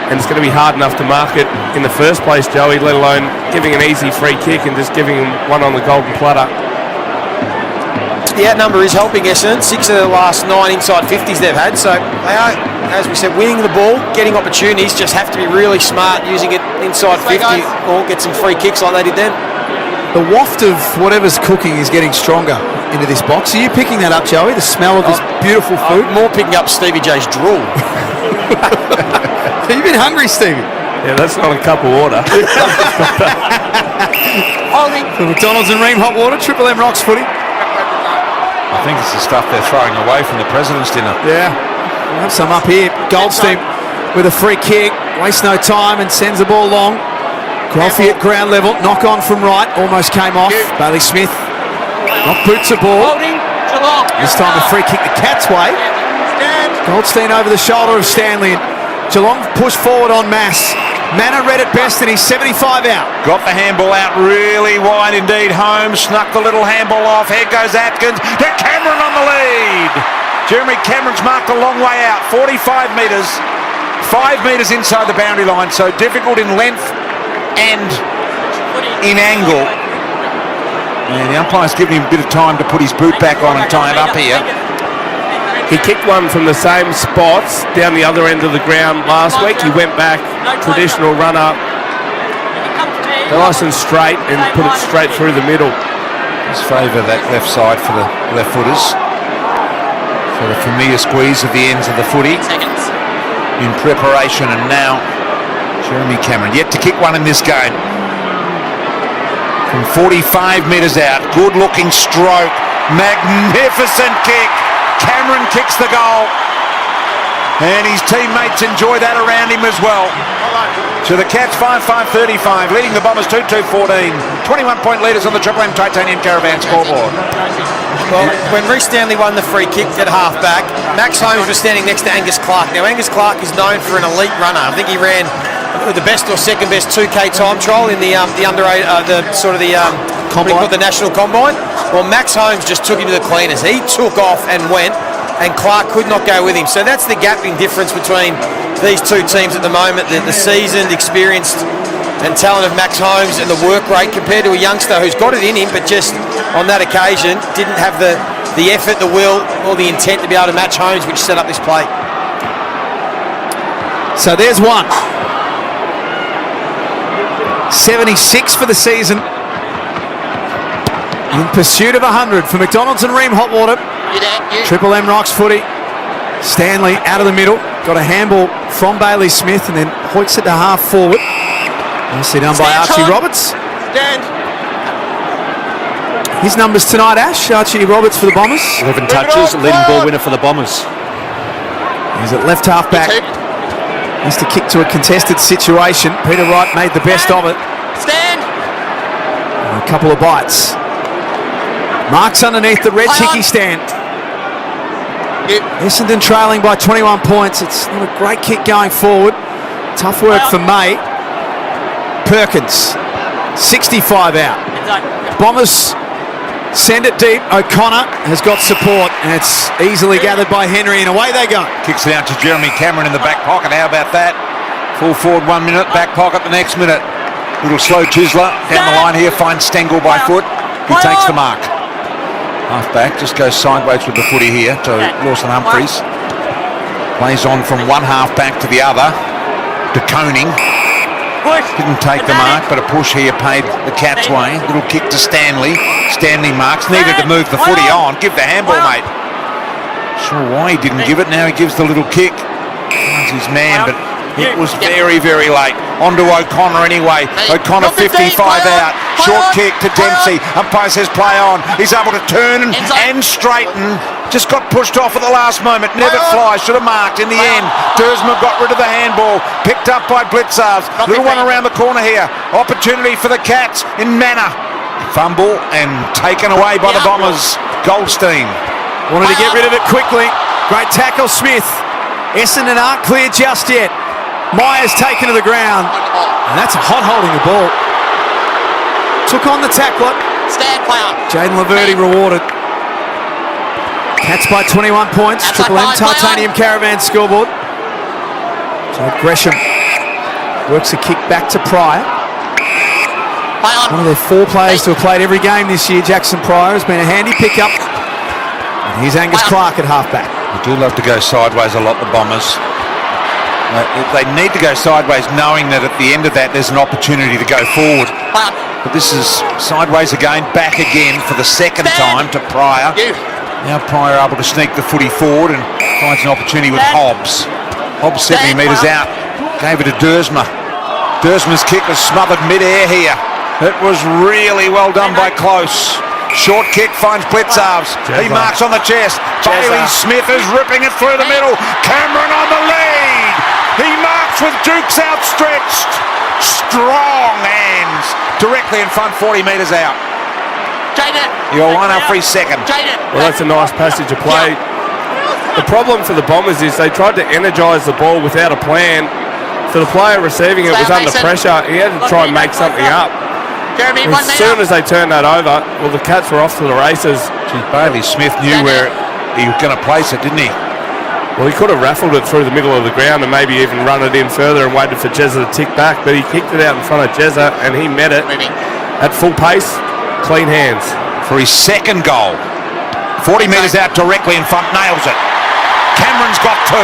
And it's going to be hard enough to mark it in the first place, Joey, let alone giving an easy free kick and just giving him one on the golden platter. The outnumber is helping Essendon. 6 of the last 9 inside 50s they've had. So they are, as we said, winning the ball, getting opportunities, just have to be really smart using it inside 50 or get some free kicks like they did then. The waft of whatever's cooking is getting stronger into this box. Are you picking that up, Joey? The smell of this beautiful food? More picking up Stevie J's drool. Have you been hungry, Stevie? Yeah, that's not a cup of water. For McDonald's and Ream hot water, Triple M Rocks footy. I think it's the stuff they're throwing away from the President's dinner. Yeah, we'll have some up here. Goldstein with a free kick, wastes no time and sends the ball long. Coffey at ground level, knock on from right, almost came off. Bailey Smith not boots a ball. This time a free kick the Cats' way. Goldstein over the shoulder of Stanley. Geelong pushed forward on Mass. Manor read it best and he's 75 out. Got the handball out really wide indeed. Holmes snuck the little handball off. Here goes Atkins. To Cameron on the lead. Jeremy Cameron's marked a long way out. 45 metres. 5 metres inside the boundary line. So difficult in length and in angle. And the umpire's giving him a bit of time to put his boot back on and tie it up here. He kicked one from the same spots down the other end of the ground last week. He went back, traditional run-up, nice and straight, and put it straight through the middle. Just favour that left side for the left footers. For the familiar squeeze of the ends of the footy. In preparation, and now Jeremy Cameron yet to kick one in this game. From 45 metres out, good-looking stroke, magnificent kick. Cameron kicks the goal, and his teammates enjoy that around him as well. To the Cats, 5-5-35, leading the Bombers 2-2-14. 21-point leaders on the Triple M Titanium Caravan scoreboard. Well, when Reece Stanley won the free kick at half-back, Max Holmes was standing next to Angus Clark. Now, Angus Clark is known for an elite runner. I think he ran the best or second best 2K time trial in the national combine. Well, Max Holmes just took him to the cleaners. He took off and went, and Clark could not go with him. So that's the gapping difference between these two teams at the moment. The seasoned, experienced and talent of Max Holmes and the work rate compared to a youngster who's got it in him, but just on that occasion didn't have the effort, the will or the intent to be able to match Holmes, which set up this play. So there's one. 76 for the season. In pursuit of 100 for McDonald's and Ream hot water. Triple M Rocks footy. Stanley out of the middle. Got a handball from Bailey Smith and then hoiks it to half forward. Nicely done by Archie Roberts. His numbers tonight, Ash. Archie Roberts for the Bombers. 11 touches, leading ball winner for the Bombers. He's at left half back. Has to kick to a contested situation. Peter Wright made the best of it. Stand. And a couple of bites. Marks underneath the red chicky stand. Essendon trailing by 21 points. It's not a great kick going forward. Tough work for May. Perkins, 65 out. Bombers send it deep. O'Connor has got support, and it's easily gathered by Henry, and away they go. Kicks it out to Jeremy Cameron in the back pocket. How about that? Full forward 1 minute, back pocket the next minute. Little slow chiseler down the line here, finds Stengel by foot. He takes the mark. Half-back just goes sideways with the footy here to Lawson Humphries. Plays on from one half-back to the other. De Koning. Didn't take the mark, but a push here paid the Cats' way. Little kick to Stanley. Stanley marks. Needed to move the footy on. Give the handball, mate. Sure why he didn't give it. Now he gives the little kick. Finds his man, but it was very, very late. On to O'Connor anyway. O'Connor 55 out. Short kick to Dempsey. Umpire says play on. He's able to turn and straighten. Just got pushed off at the last moment. Never flies. Should have marked in the end. Dersma got rid of the handball. Picked up by Blitzars. Little one around the corner here. Opportunity for the Cats in Manor. Fumble and taken away by the Bombers. Goldstein. Wanted to get rid of it quickly. Great tackle, Smith. Essendon aren't clear just yet. Myers taken to the ground. And that's a hot holding the ball. Took on the tackler. Stand player. Jaden Laverty rewarded. Cats by 21 points. Triple M Titanium Caravan scoreboard. Jade Gresham works a kick back to Pryor. One of their 4 players to have played every game this year, Jackson Pryor, has been a handy pickup. And here's Angus Clark at halfback. They do love to go sideways a lot, the Bombers. They need to go sideways knowing that at the end of that there's an opportunity to go forward. But this is sideways again, back again for the second time to Pryor. Now Pryor able to sneak the footy forward and finds an opportunity with Hobbs. Hobbs 70 metres out. Gave it to Dersma. Dersma's kick was smothered mid-air here. It was really well done by Close. Short kick finds Blitzarves. He marks on the chest. Bailey Smith is ripping it through the middle. Cameron on the lead. He marks with Dukes outstretched. Strong hands. Directly in front, 40 metres out. You're one up for his second. Well, that's a nice passage of play. The problem for the Bombers is they tried to energise the ball without a plan. So the player receiving it was under pressure. He had to try and make something up. As soon as they turned that over, well, the Cats were off to the races. Geez, Bailey Smith knew where he was going to place it, didn't he? Well, he could have raffled it through the middle of the ground and maybe even run it in further and waited for Jezza to tick back, but he kicked it out in front of Jezza and he met it at full pace, clean hands. For his second goal. 40 metres out directly in front, nails it. Cameron's got 2.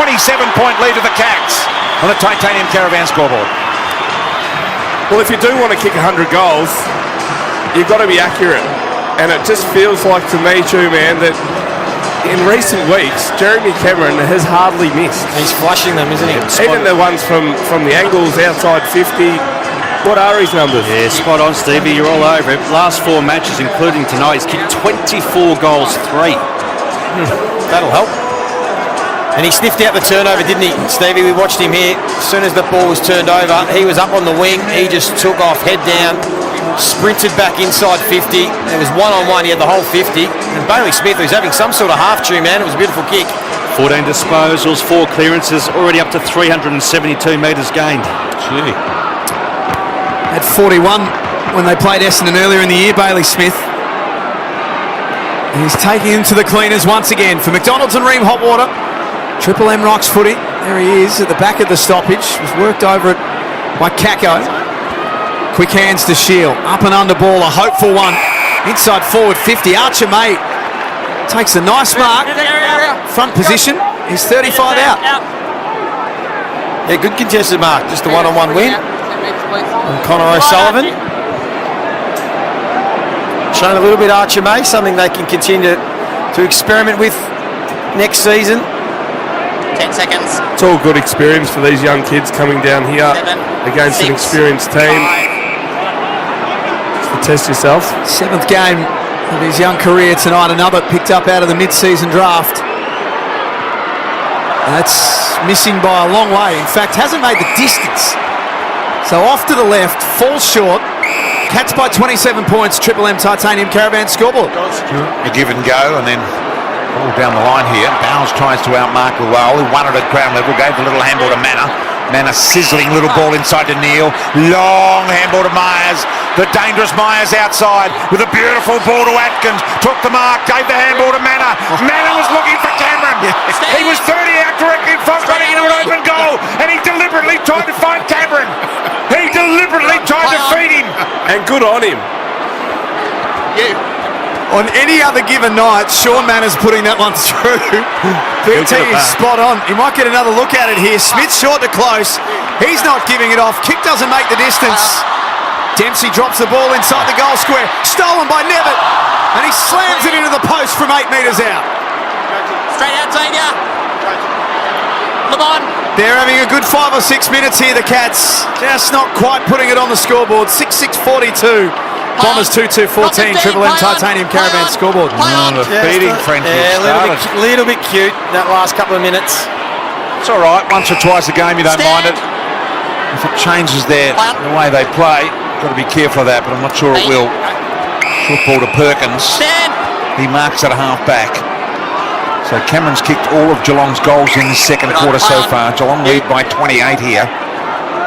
27-point lead to the Cats on the Titanium Caravan scoreboard. Well, if you do want to kick 100 goals, you've got to be accurate. And it just feels like to me too, man, that in recent weeks, Jeremy Cameron has hardly missed. He's flushing them, isn't he? Even the ones from the angles outside 50. What are his numbers? Yeah, spot on, Stevie. You're all over it. Last 4 matches, including tonight, he's kicked 24 goals, 3. That'll help. And he sniffed out the turnover, didn't he, Stevie? We watched him here. As soon as the ball was turned over, he was up on the wing. He just took off, head down, sprinted back inside 50. It was one-on-one. He had the whole 50. And Bailey Smith, who's having some sort of half-true, man. It was a beautiful kick. 14 disposals, 4 clearances, already up to 372 metres gained. Gee. At 41 when they played Essendon earlier in the year, Bailey Smith. He's taking him to the cleaners once again for McDonald's and Ream Hotwater. Triple M Rocks footy. There he is at the back of the stoppage. Was worked over it by Kako. Quick hands to Shield. Up and under ball, a hopeful one. Inside forward 50. Archer May takes a nice mark. Front position. He's 35 out. Yeah, good contested mark. Just a one-on-one win. And Connor O'Sullivan. Shown a little bit Archer May, something they can continue to experiment with next season. 10 seconds. It's all good experience for these young kids coming down here against an experienced team. Just to test yourself. 7th game of his young career tonight. Another picked up out of the mid-season draft. That's missing by a long way. In fact, hasn't made the distance. So off to the left, falls short. Cats by 27 points. Triple M Titanium Caravan scoreboard. A give and go, and then all down the line here. Bowles tries to outmark the wall. He won it at ground level, gave the little handball to Manor. Manor sizzling little ball inside to Neil. Long handball to Myers. The dangerous Myers outside with a beautiful ball to Atkins. Took the mark, gave the handball to Manor. Manor was looking for Cameron. He was 30 out directly in front, running into an open goal, and he deliberately tried to find Cameron. He deliberately tried to feed him. And good on him. On any other given night, Sean Manners putting that one through. BT is spot on. He might get another look at it here. Smith short to close. He's not giving it off. Kick doesn't make the distance. Dempsey drops the ball inside the goal square. Stolen by Nevitt. And he slams it into the post from 8 metres out. Straight out, Xavier. Come on. They're having a good 5 or 6 minutes here, the Cats. Just not quite putting it on the scoreboard. 6-6-42. Bombers 2-2-14. Triple M Titanium Caravan scoreboard. The feeding frenzy a little bit cute that last couple of minutes. It's all right. Once or twice a game, you don't mind it. If it changes the way they play, got to be careful of that, but I'm not sure it will. Short ball to Perkins. He marks at a half back. So Cameron's kicked all of Geelong's goals in the second quarter so far. Geelong lead by 28 here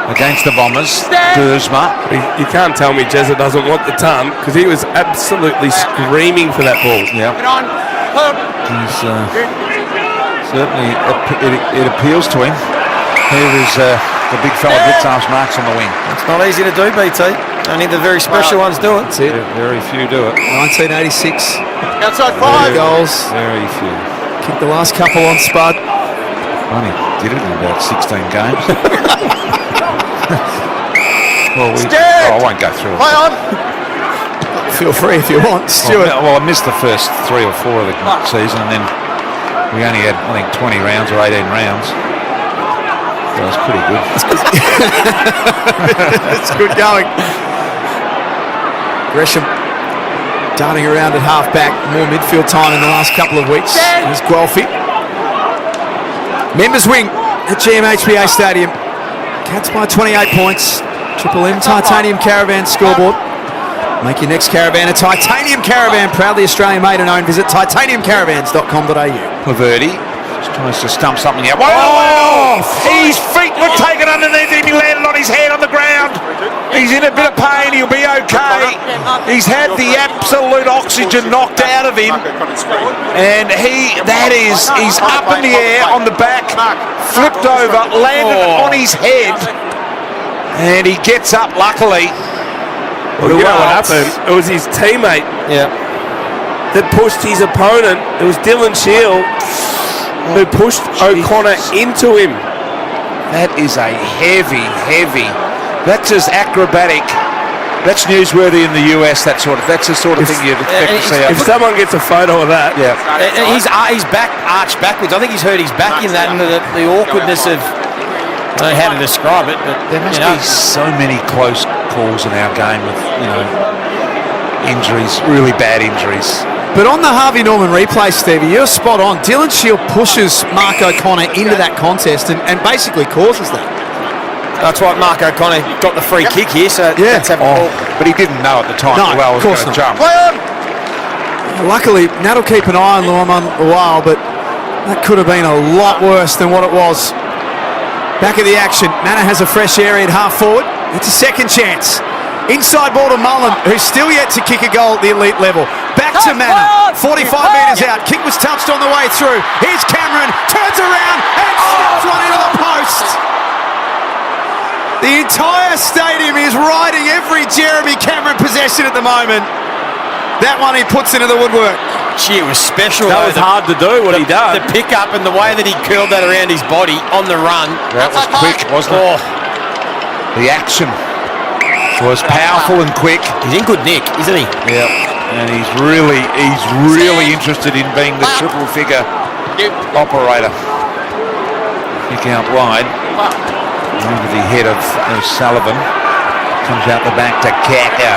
against the Bombers. Dersma. You can't tell me Jezza doesn't want the ton, because he was absolutely screaming for that ball. Yeah. He's certainly, it appeals to him. Here is the big fella Blitzarves marks on the wing. It's not easy to do, BT. Only the very special ones do it. That's it. Very few do it. 1986. Outside 5 goals. Very few. Kicked the last couple on Spud. Only did it in about 16 games. Well, I won't go through it. Play on. Feel free if you want, Stuart. Well, I missed the first 3 or 4 of the season, and then we only had, I think, 20 rounds or 18 rounds. That's pretty good. It's good going. Gresham darting around at half-back. More midfield time in the last couple of weeks. There's Guelphy. Members wing at GMHBA Stadium. Cats by 28 points. Triple M Titanium Caravan scoreboard. Make your next caravan a Titanium Caravan. Proudly Australian made and owned. Visit titaniumcaravans.com.au. Laverty just tries to stump something out. Oh! His feet were taken underneath him. He landed on his head on the ground. He's in a bit of pain. He'll be okay. He's had the absolute oxygen knocked out of him. And he's up in the air on the back, flipped over, landed on his head. And he gets up, luckily. Well, you know what happened? It was his teammate that pushed his opponent. It was Dylan Shield who pushed O'Connor into him. That is a heavy. That's as acrobatic. That's newsworthy in the US. That's the sort of thing you'd expect to see. If someone gets a photo of that, his back arched backwards. I think he's hurt his back in that, and the awkwardness of. I don't know how to describe it, but there must be so many close calls in our game with injuries, really bad injuries. But on the Harvey Norman replay, Stevie, you're spot on. Dylan Shield pushes Mark O'Connor into that contest and basically causes that. That's right, Mark O'Connor got the free kick here, so let's have a ball. But he didn't know at the time that Lual was going to jump. Luckily, Nat'll keep an eye on Lual, but that could have been a lot worse than what it was. Back of the action, Manor has a fresh area at half forward. It's a second chance. Inside ball to Mullen, who's still yet to kick a goal at the elite level. Back to Manor, 45 metres out. Kick was touched on the way through. Here's Cameron, turns around and snaps one into the post. The entire stadium is riding every Jeremy Cameron possession at the moment. That one he puts into the woodwork. Gee, it was special. That was hard to do, what he done. The pick-up and the way that he curled that around his body on the run. That was quick, wasn't it? The action was powerful and quick. He's in good nick, isn't he? Yeah, and he's really interested in being the triple figure operator. Kick out wide. Over the head of Sullivan. Comes out the back to Kako.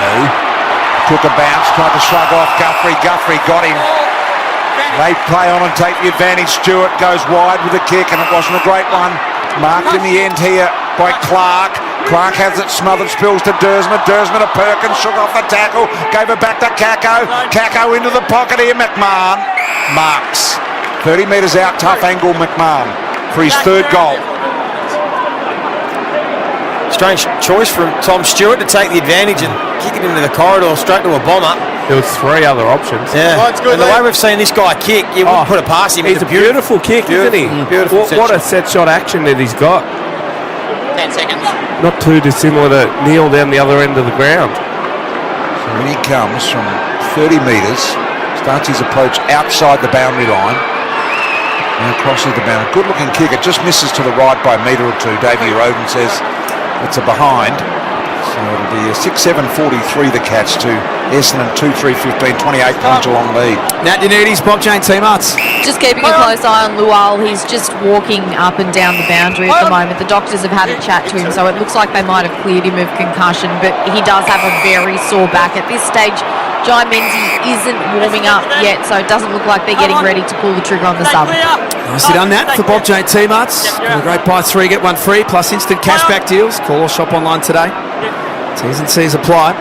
Took a bounce, tried to shrug off Guthrie. Guthrie got him. They play on and take the advantage. Stewart goes wide with a kick, and it wasn't a great one. Marked in the end here by Clark. Clark has it smothered, spills to Dersman. Dersman to Perkins, shook off the tackle, gave it back to Kako. Kako into the pocket here, McMahon. Marks. 30 metres out, tough angle, McMahon for his third goal. Strange choice from Tom Stewart to take the advantage and kick it into the corridor straight to a bomber. There was three other options. Yeah, and the way we've seen this guy kick, you wouldn't put it past him. It's a beautiful kick, isn't he? Beautiful. What a set shot action that he's got. 10 seconds. Not too dissimilar to Neil down the other end of the ground. So when he comes from 30 metres, starts his approach outside the boundary line. Now crosses the boundary. Good looking kick. It just misses to the right by a metre or two. Davey Roden says it's a behind. So it'll be a 6-7-43 the Cats to Essendon 2-3-15, 28 points along lead. Nat Unides, Bob Jane Team Arts. Just keeping a close eye on Lual. He's just walking up and down the boundary at the moment. The doctors have had a chat to him, so it looks like they might have cleared him of concussion, but he does have a very sore back. At this stage, Jai Menzies isn't warming up yet, so it doesn't look like they're getting ready to pull the trigger on the sub. Nicely done that for Bob Jane Team Arts. A great buy 3, get 1 free, plus instant cashback deals. Call or shop online today. T's and C's apply.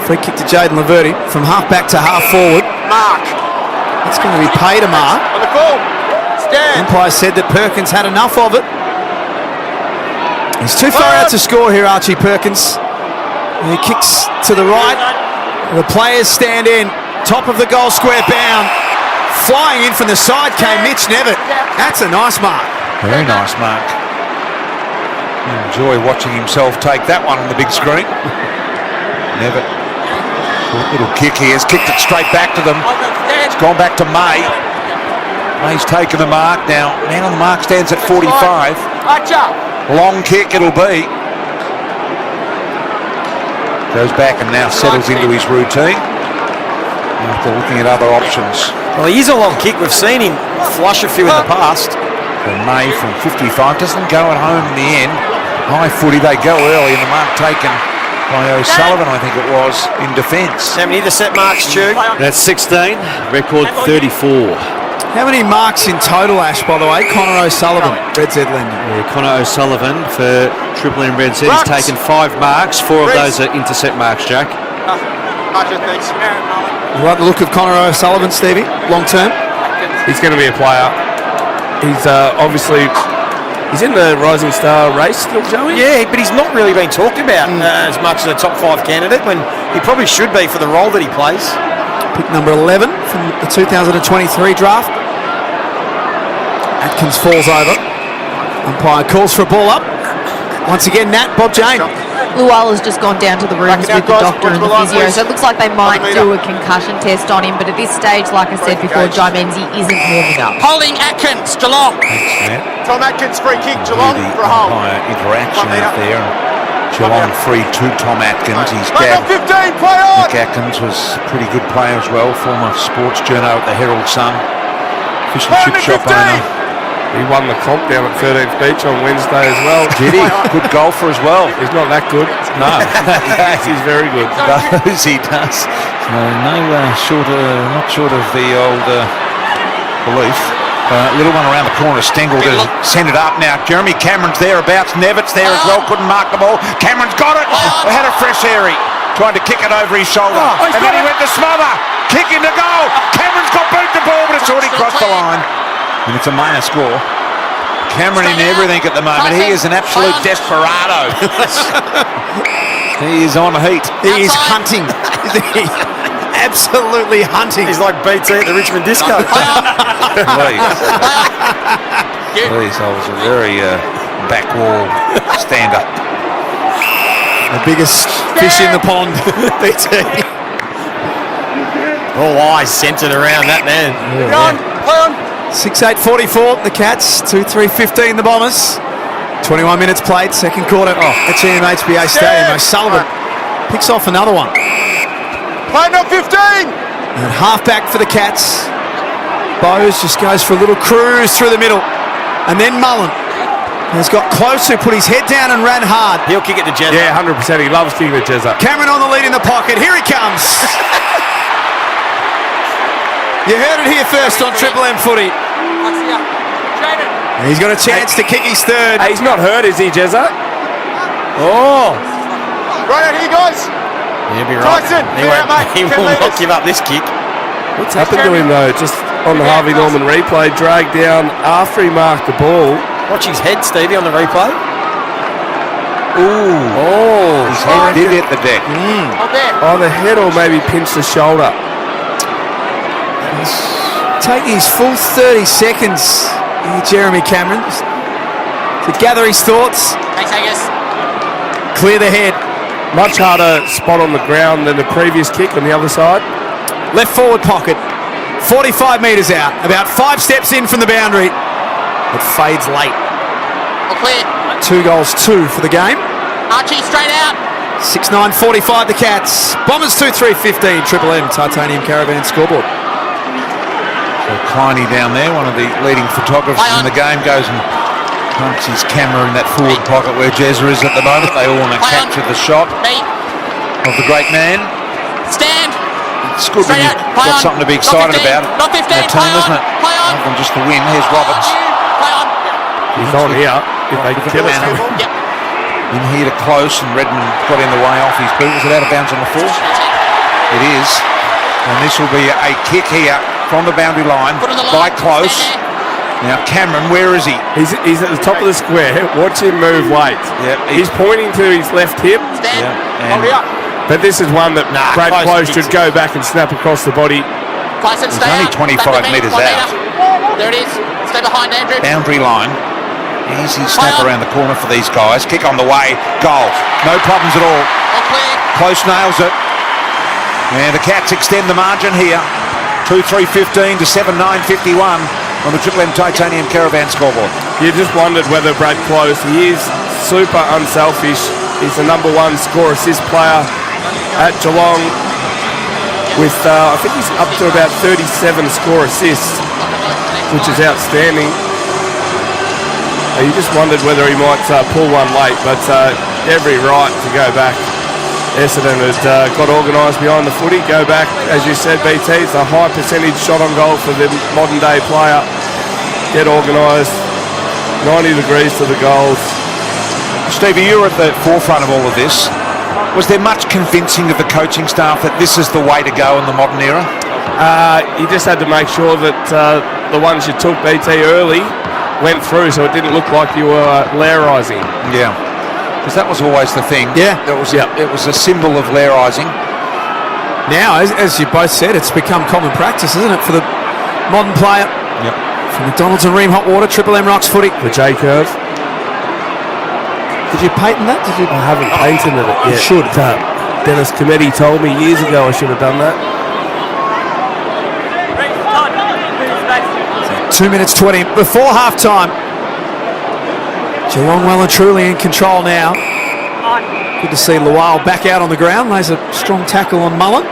Free kick to Jaden Laverty from half back to half forward. Mark. It's going to be paid to Mark. On the call. Stand. Umpire said that Perkins had enough of it. He's too far out to score here, Archie Perkins. He kicks to the right. The players stand in. Top of the goal square bound. Flying in from the side came Mitch Nevitt. That's a nice mark. Very nice mark. Enjoy watching himself take that one on the big screen. Nevitt. Short little kick here. Has kicked it straight back to them. It's gone back to May. May's taken the mark now. Man on the mark stands at 45. Long kick it'll be. Goes back and now settles into his routine after looking at other options. Well, he is a long kick. We've seen him flush a few in the past. So May from 55 doesn't go at home in the end. High footy, they go early, and the mark taken by O'Sullivan, I think it was, in defence. How many of the set marks, Stu? That's 16, record 34. How many marks in total, Ash, by the way? Connor O'Sullivan, Red Z Lending. Yeah, Connor O'Sullivan for Triple M Red Z. He's taken 5 marks. 4 of those are intercept marks, Jack. You like the look of Connor O'Sullivan, Stevie, long term? He's going to be a player. He's obviously... He's in the Rising Star race still, Joey? Yeah, but he's not really been talked about as much as a top 5 candidate when he probably should be for the role that he plays. Pick number 11 from the 2023 draft. Atkins falls over. Umpire calls for a ball up. Once again, Nat, Bob Jane. Luala's just gone down to the rooms with the doctor and the physio, so it looks like they might do a concussion test on him, but at this stage, like I said before, Jai Menzies isn't warming up. Holding Atkins, Geelong. Tom Atkins, free kick, Geelong for a hold. Interaction out there. Geelong free to Tom Atkins. He's gagged. 15, play on! Nick Atkins was a pretty good player as well, former sports journo at the Herald Sun. Fish and chip shop owner. He won the comp down at 13th Beach on Wednesday as well. Did he? Good golfer as well. He's not that good. No. He's very good. He does. So not short of the old belief. Little one around the corner, Stengel to send it up now. Jeremy Cameron's thereabouts. Nevitt's there as well. Couldn't mark the ball. Cameron's got it. Had a fresh airy. Tried to kick it over his shoulder. And then he went to smother. Kick him to goal. Cameron's got boot the ball, but it's already crossed the line. And it's a minor score. Cameron in everything at the moment. He is an absolute desperado. He is on heat. He is hunting. Absolutely hunting. He's like BT at the Richmond Disco. Please, I was a very back wall stand-up. The biggest fish in the pond, BT. All eyes centred around that man. Play on. 6:8:44, the Cats. 2:3:15, the Bombers. 21 minutes played, second quarter at GMHBA Stadium. O'Sullivan picks off another one. Play no 15! And halfback for the Cats. Bowes just goes for a little cruise through the middle. And then Mullen has got close, who put his head down and ran hard. He'll kick it to Jezza. Yeah, 100%. He loves kicking it to Jezza. Cameron on the lead in the pocket. Here he comes. You heard it here first on Triple M Footy. And he's got a chance to kick his third. He's not hurt, is he, Jezza? Oh! Right out here, guys. He'll be right. Tyson, He will not give up this kick. What's happened to him, though? Just on the Harvey Norman replay, dragged down after he marked the ball. Watch his head, Stevie, on the replay. Ooh. Oh. His head did hit the deck. Oh, the head or maybe pinched the shoulder. Taking his full 30 seconds, Jeremy Cameron, to gather his thoughts. Clear the head. Much harder spot on the ground than the previous kick on the other side. Left forward pocket. 45 metres out. About 5 steps in from the boundary. It fades late. 2 goals, 2 for the game. Archie straight out. 6:9:45 the Cats. Bombers 2-3-15. Triple M Titanium Caravan scoreboard. So Kleiny down there, one of the leading photographers in the game, goes and parks his camera in that forward pocket where Jezza is at the moment. They all want to capture the shot of the great man. Stand. It's good when you've got something to be excited about in a team, isn't it? Rather than just the win. Here's Roberts. He's on here. If they can kill us. In here to close, and Redmond got in the way off his boot. Was it out of bounds on the floor? It is. And this will be a kick here from the boundary line by Close. Now Cameron, where is he? He's at the top of the square. Watch him move weight. Yep, he's pointing to his left hip. But this is one that Brad Close should go back and snap across the body. He's only 25 metres out. There it is. Stay behind Andrew. Boundary line. Easy snap around the corner for these guys. Kick on the way. Goal. No problems at all. Close nails it. And the Cats extend the margin here. 2-3-15 to 7-9-51 on the Triple M Titanium Caravan scoreboard. You just wondered whether Brad Close, he is super unselfish. He's the #1 score assist player at Geelong with, I think he's up to about 37 score assists, which is outstanding. You just wondered whether he might pull one late, but every right to go back. Essendon had got organised behind the footy. Go back, as you said, BT, it's a high percentage shot on goal for the modern day player. Get organised, 90 degrees to the goals. Stevie, you're at the forefront of all of this. Was there much convincing of the coaching staff that this is the way to go in the modern era? You just had to make sure that the ones you took, BT, early went through, so it didn't look like you were lairising. Yeah, because that was always the thing. Yeah. It was a symbol of lairising. Now, as you both said, it's become common practice, isn't it, for the modern player? Yep. From McDonald's and Ream Hot Water, Triple M Rocks Footy. The J-curve. Did you patent that? I haven't patented it yet. You should. Dennis Cometti told me years ago I should have done that. 2 minutes 20 before half-time. Geelong well and truly in control now. Good to see Lual back out on the ground. Lays a strong tackle on Mullen.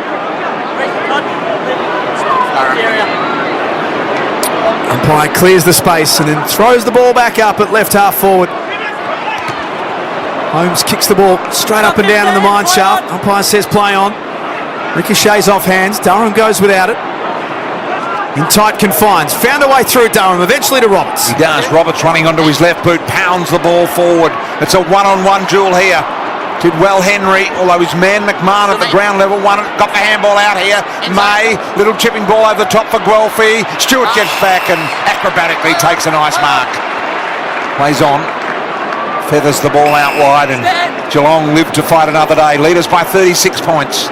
Umpire clears the space and then throws the ball back up at left half forward. Holmes kicks the ball straight up and down in the mine shaft. Umpire says play on. Ricochets off hands. Durham goes without it. In tight confines. Found a way through Durham, eventually to Roberts. He does. Roberts running onto his left boot, pounds the ball forward. It's a one-on-one duel here. Did well Henry, although his man McMahon at the ground level got the handball out here. May, little chipping ball over the top for Guelphy. Stewart gets back and acrobatically takes a nice mark. Plays on. Feathers the ball out wide, and Geelong live to fight another day. Leaders by 36 points.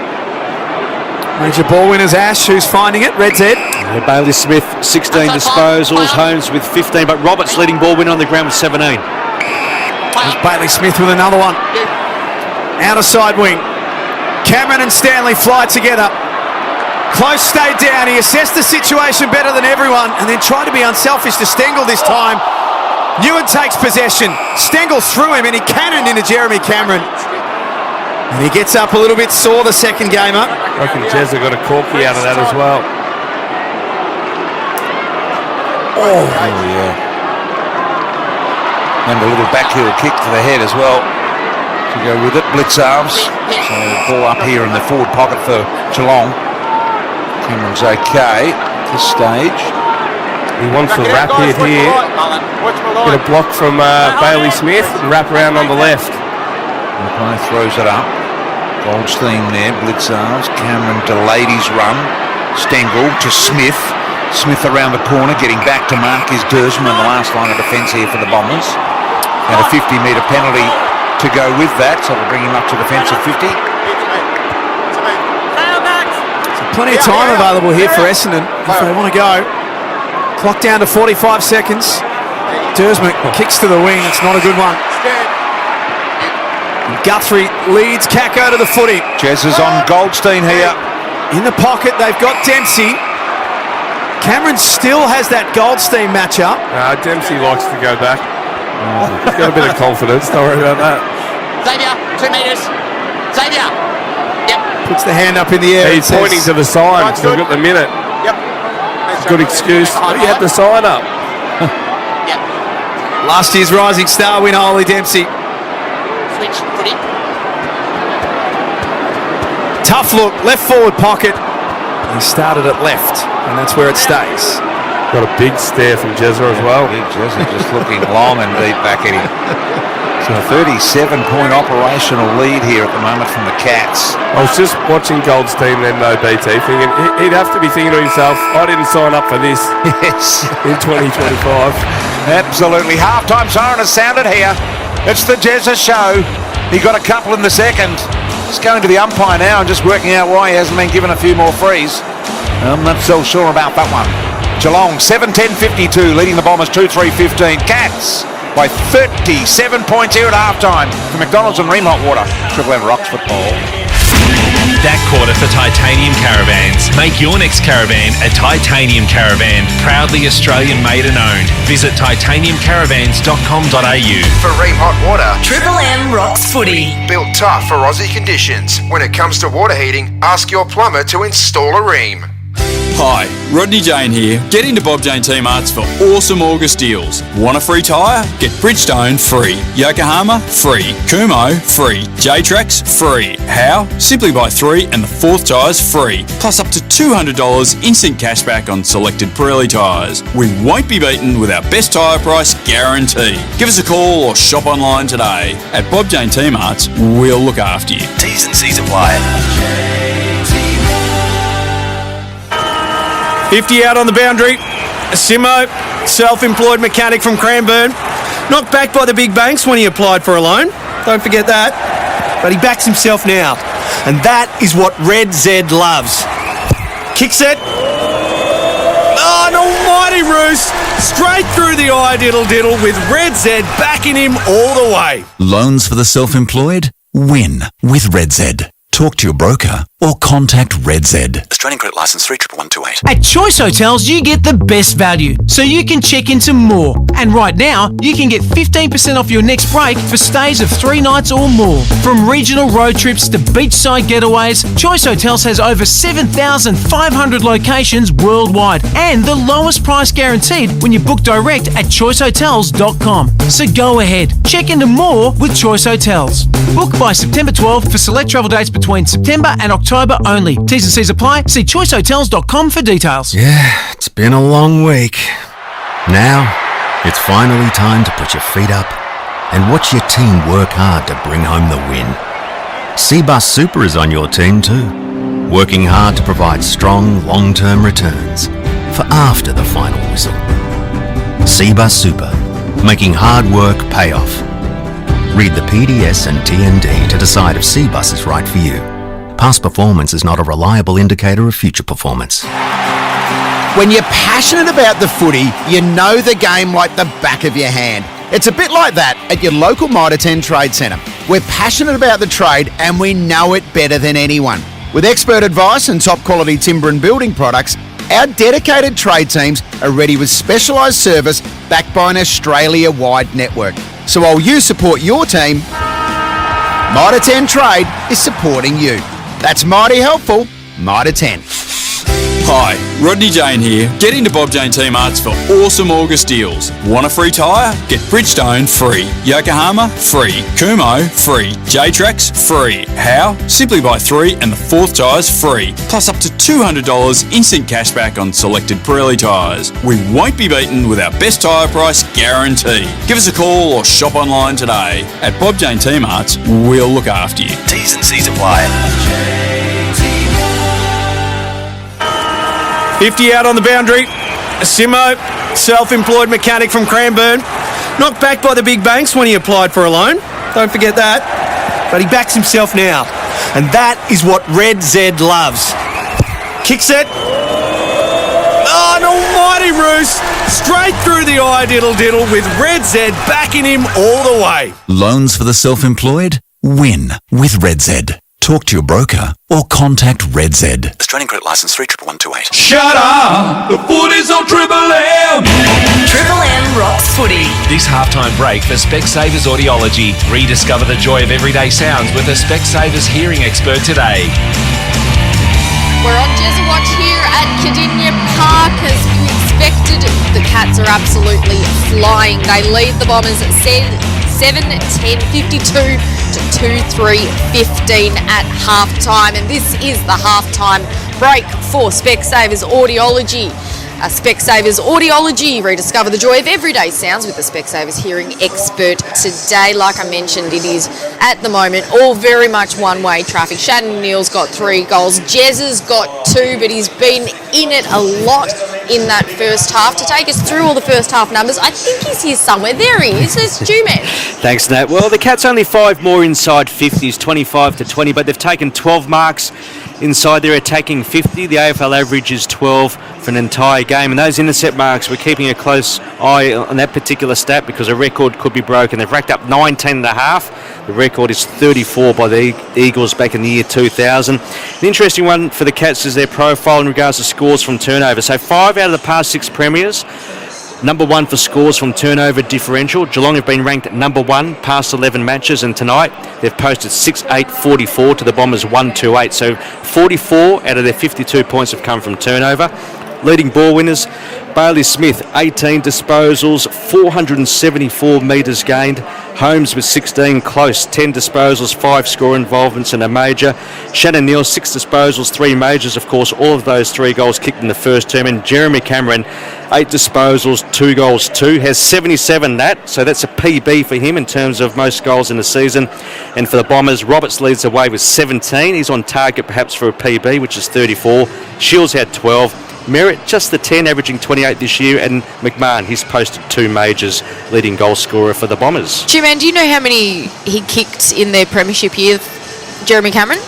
Major ball winners Ash, who's finding it. Red's Ed. Bailey Smith, 16 disposals. Holmes with 15, but Roberts leading ball winner on the ground with 17. There's Bailey Smith with another one. Outer side wing. Cameron and Stanley fly together. Close stayed down. He assessed the situation better than everyone and then tried to be unselfish to Stengel this time. Ewan takes possession. Stengel threw him and he cannoned into Jeremy Cameron. And he gets up a little bit sore, the second gamer. I reckon Jezza got a corky out of that as well. Oh yeah. And a little backheel kick to the head as well. To go with it, blitz arms. So ball up here in the forward pocket for Geelong. Cameron's okay at this stage. He wants to wrap it here. Get a block from Bailey Smith and wrap around on the left. McMahon throws it up. Goldstein there, blitz arms. Cameron delayed his run. Stengel to Smith. Smith around the corner, getting back to mark his Dersman in the last line of defence here for the Bombers. And a 50-metre penalty to go with that, so we'll bring him up to defensive 50. So plenty of time available here for Essendon if they want to go. Clock down to 45 seconds. Dersman kicks to the wing. It's not a good one. Guthrie leads Kako to the footy. Jez is on Goldstein here. In the pocket, they've got Dempsey. Cameron still has that Goldstein matchup. Dempsey likes to go back. He's got a bit of confidence. Don't worry about that. Xavier, 2 metres. Xavier. Yep. Puts the hand up in the air. He's pointing to the sign. He's got the minute. Yep. Good excuse. He had the sign up. Yep. Last year's Rising Star winner, Ollie Dempsey. Switch, footy. Tough look, left forward pocket. He started at left, and that's where it stays. Got a big stare from Jezza as well. Big Jezza just looking long and deep back at him. So a 37-point operational lead here at the moment from the Cats. I was just watching Goldstein then, though, BT, thinking he'd have to be thinking to himself, I didn't sign up for this. Yes. In 2025. Absolutely. Half-time siren has sounded here. It's the Jezza show. He got a couple in the second. Just going to the umpire now and just working out why he hasn't been given a few more frees. I'm not so sure about that one. Geelong 7-10-52, leading the Bombers 2-3-15. Cats by 37 points here at halftime for McDonald's and Ream Hot Water. Triple M Rocks football. That quarter for Titanium Caravans. Make your next caravan a Titanium Caravan, proudly Australian made and owned. Visit titaniumcaravans.com.au. For Ream Hot Water, Triple M Rocks Footy. built tough for Aussie conditions. When it comes to water heating, ask your plumber to install a Ream. Hi, Rodney Jane here. Get into Bob Jane Team Arts for awesome August deals. Want a free tyre? Get Bridgestone free. Yokohama free. Kumo free. J-Trax free. How? Simply buy 3 and the 4th tyre's free. Plus up to $200 instant cashback on selected Pirelli tyres. We won't be beaten with our best tyre price guarantee. Give us a call or shop online today. At Bob Jane Team Arts, we'll look after you. T's and C's apply. 50 out on the boundary. Simo, self-employed mechanic from Cranbourne. Knocked back by the big banks when he applied for a loan. Don't forget that. But he backs himself now. And that is what Red Z loves. Kick set. Oh, an almighty roost. Straight through the eye diddle with Red Z backing him all the way. Loans for the self-employed? Win with Red Z. Talk to your broker or contact Red Z. Australian Credit Licence 311128. At Choice Hotels, you get the best value, so you can check into more. And right now, you can get 15% off your next break for stays of 3 nights or more. From regional road trips to beachside getaways, Choice Hotels has over 7,500 locations worldwide and the lowest price guaranteed when you book direct at choicehotels.com. So go ahead, check into more with Choice Hotels. Book by September 12 for select travel dates between September and October only. T's and C's apply. See choicehotels.com for details. Yeah, it's been a long week. Now, it's finally time to put your feet up and watch your team work hard to bring home the win. Cbus Super is on your team too, working hard to provide strong long-term returns for after the final whistle. Cbus Super, making hard work pay off. Read the PDS and TND to decide if Cbus is right for you. Past performance is not a reliable indicator of future performance. When you're passionate about the footy, you know the game like the back of your hand. It's a bit like that at your local Mitre 10 Trade Centre. We're passionate about the trade and we know it better than anyone. With expert advice and top quality timber and building products, our dedicated trade teams are ready with specialised service backed by an Australia-wide network. So while you support your team, Mitre 10 Trade is supporting you. That's mighty helpful. Mitre 10. Hi, Rodney Jane here. Get into Bob Jane Team Arts for awesome August deals. Want a free tyre? Get Bridgestone free. Yokohama free. Kumo free. J-Trax free. How? Simply buy 3 and the 4th tyre's free. Plus up to $200 instant cashback on selected Pirelli tyres. We won't be beaten with our best tyre price guarantee. Give us a call or shop online today. At Bob Jane Team Arts, we'll look after you. T's and C's apply. 50 out on the boundary. Simo, self-employed mechanic from Cranbourne. Knocked back by the big banks when he applied for a loan. Don't forget that. But he backs himself now. And that is what Red Z loves. Kick set. Oh, an almighty roost. Straight through the eye diddle with Red Z backing him all the way. Loans for the self-employed? Win with Red Z. Talk to your broker or contact Red Z. Australian Credit Licence 311128. Shut up! The footy's on Triple M! Triple M rocks footy. This halftime break for Specsavers Audiology. Rediscover the joy of everyday sounds with a Specsavers hearing expert today. We're on Jezza Watch here at Cardinia Park. As we expected, the Cats are absolutely flying. They lead the Bombers 7-10-52 to 2-3-15 at halftime. And this is the halftime break for Specsavers Audiology. Specsavers Audiology, rediscover the joy of everyday sounds with the Specsavers hearing expert today. Like I mentioned, it is at the moment all very much one-way traffic. Shannon Neal's got 3 goals. Jezza's got 2, but he's been in it a lot in that first half. To take us through all the first half numbers, I think he's here somewhere. There he is. There's Juman. Thanks, Nat. Well, the Cats only 5 more inside 50s, 25 to 20, but they've taken 12 marks inside their attacking 50. The AFL average is 12 for an entire game, and those intercept marks, we're keeping a close eye on that particular stat because a record could be broken. They've racked up 19.5. The record is 34 by the Eagles back in the year 2000. An interesting one for the Cats is their profile in regards to scores from turnover. So 5 out of the past 6 premiers Number 1 for scores from turnover differential. Geelong have been ranked number 1 past 11 matches, and tonight they've posted 6-8-44 to the Bombers 1-2-8. So 44 out of their 52 points have come from turnover. Leading ball winners, Bailey Smith, 18 disposals, 474 metres gained. Holmes with 16 close, 10 disposals, 5 score involvements and a major. Shannon Neal, 6 disposals, 3 majors. Of course, all of those 3 goals kicked in the first term. And Jeremy Cameron, 8 disposals, 2 goals, 2. Has 77 that, so that's a PB for him in terms of most goals in the season. And for the Bombers, Roberts leads the way with 17. He's on target perhaps for a PB, which is 34. Shields had 12. Merritt just the 10, averaging 28 this year, and McMahon, he's posted 2 majors, leading goal scorer for the Bombers. G-Man, do you know how many he kicked in their premiership year, Jeremy Cameron?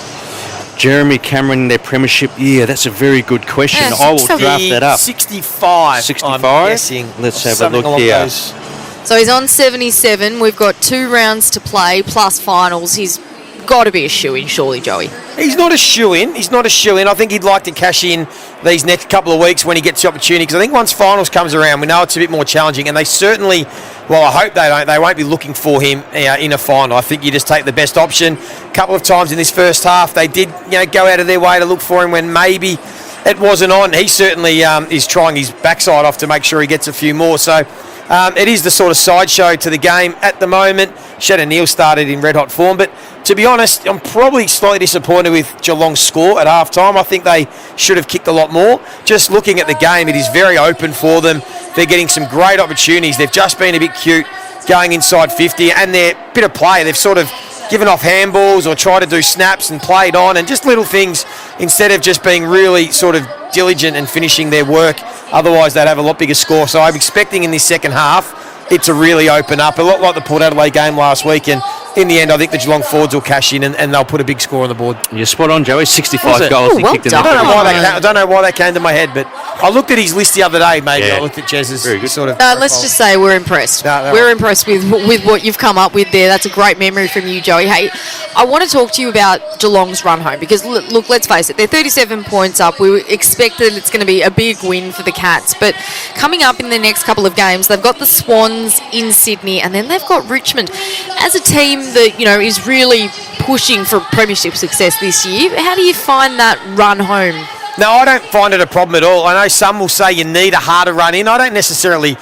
Jeremy Cameron in their premiership year, that's a very good question. Yeah, I will draft that up. 65. 65? I'm guessing. Let's have a look here. So he's on 77. We've got 2 rounds to play, plus finals. He's got to be a shoo-in, surely, Joey. He's not a shoo-in. I think he'd like to cash in these next couple of weeks when he gets the opportunity, because I think once finals comes around, we know it's a bit more challenging, and they certainly, well, I hope they won't be looking for him in a final. I think you just take the best option. A couple of times in this first half, they did go out of their way to look for him when maybe it wasn't on. He certainly is trying his backside off to make sure he gets a few more. So it is the sort of sideshow to the game at the moment. Shannon Neal started in red-hot form, but to be honest, I'm probably slightly disappointed with Geelong's score at half-time. I think they should have kicked a lot more. Just looking at the game, it is very open for them. They're getting some great opportunities. They've just been a bit cute going inside 50, and their bit of play, they've sort of given off handballs or tried to do snaps and played on, and just little things instead of just being really sort of diligent and finishing their work. Otherwise, they'd have a lot bigger score. So I'm expecting in this second half it to really open up, a lot like the Port Adelaide game last week, and in the end I think the Geelong forwards will cash in and they'll put a big score on the board. You're spot on, Joey. 65 goals he kicked in the I don't know why that came to my head, but I looked at his list the other day, maybe. Yeah. I looked at Jez's sort of... let's just say we're impressed. We're impressed with what you've come up with there. That's a great memory from you, Joey. Hey, I want to talk to you about Geelong's run home, because look, let's face it, they're 37 points up. We expect that it's going to be a big win for the Cats, but coming up in the next couple of games, they've got the Swans in Sydney, and then they've got Richmond. As a team that, is really pushing for premiership success this year, how do you find that run home? No, I don't find it a problem at all. I know some will say you need a harder run in. I don't necessarily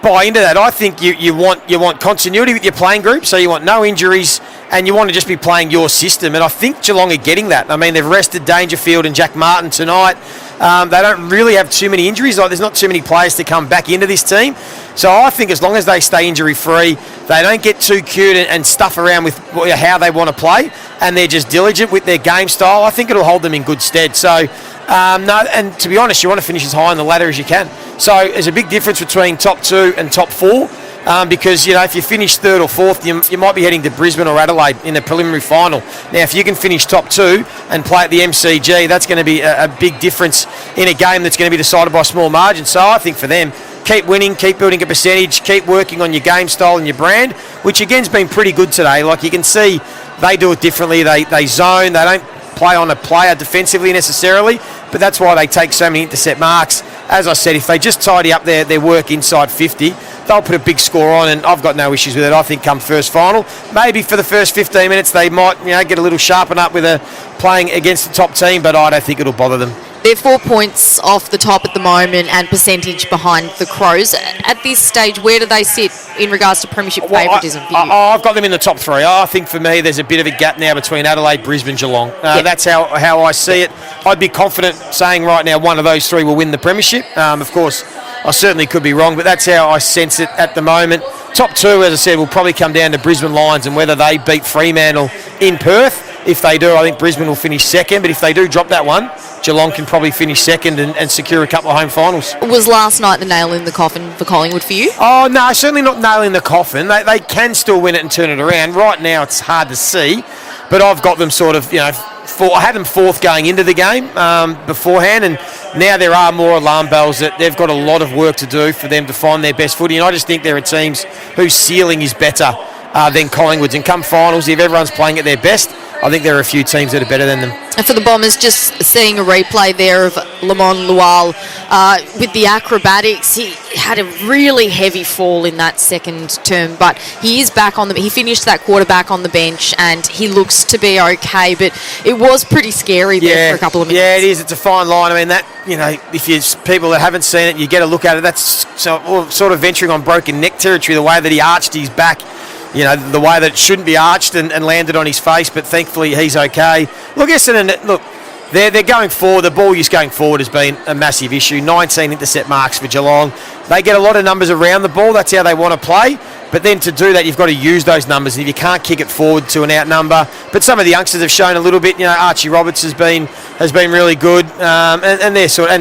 buy into that. I think you want continuity with your playing group, so you want no injuries and you want to just be playing your system. And I think Geelong are getting that. I mean, they've rested Dangerfield and Jack Martin tonight. They don't really have too many injuries. There's not too many players to come back into this team. So I think as long as they stay injury-free, they don't get too cute and stuff around with how they want to play, and they're just diligent with their game style, I think it'll hold them in good stead. So, no, and to be honest, you want to finish as high on the ladder as you can. So there's a big difference between top 2 and top 4. Because, if you finish 3rd or 4th, you might be heading to Brisbane or Adelaide in the preliminary final. Now, if you can finish top 2 and play at the MCG, that's going to be a big difference in a game that's going to be decided by small margins. So I think for them, keep winning, keep building a percentage, keep working on your game style and your brand, which again's been pretty good today. Like you can see, they do it differently. They zone, they don't play on a player defensively necessarily, but that's why they take so many intercept marks. As I said, if they just tidy up their work inside 50, they'll put a big score on, and I've got no issues with it. I think come first final, maybe for the first 15 minutes they might get a little sharpen up with playing against the top team, but I don't think it'll bother them. They're 4 points off the top at the moment and percentage behind the Crows. At this stage, where do they sit in regards to premiership favouritism for you? I've got them in the top 3. I think for me there's a bit of a gap now between Adelaide, Brisbane, Geelong. That's how I see it. I'd be confident saying right now one of those 3 will win the premiership. Of course, I certainly could be wrong, but that's how I sense it at the moment. Top 2, as I said, will probably come down to Brisbane Lions and whether they beat Fremantle in Perth. If they do, I think Brisbane will finish 2nd, but if they do drop that one, Geelong can probably finish 2nd and secure a couple of home finals. Was last night the nail in the coffin for Collingwood for you? Oh, no, certainly not nail in the coffin. They can still win it and turn it around. Right now it's hard to see, but I've got them sort of, I had them 4th going into the game beforehand, and now there are more alarm bells that they've got a lot of work to do for them to find their best footy, and I just think there are teams whose ceiling is better than Collingwood's, and come finals, if everyone's playing at their best, I think there are a few teams that are better than them. And for the Bombers, just seeing a replay there of Lamont Lual with the acrobatics, had a really heavy fall in that second term, but he is back on he finished that quarter back on the bench, and he looks to be okay, but it was pretty scary there for a couple of minutes. Yeah, it is. It's a fine line. I mean, that, if you people that haven't seen it, you get a look at it. That's sort of venturing on broken neck territory, the way that he arched his back. The way that it shouldn't be arched and landed on his face, but thankfully he's okay. Look, Essendon, they're going forward. The ball use going forward has been a massive issue. 19 intercept marks for Geelong. They get a lot of numbers around the ball. That's how they want to play. But then to do that, you've got to use those numbers. And if you can't kick it forward to an outnumber, but some of the youngsters have shown a little bit. Archie Roberts has been really good, and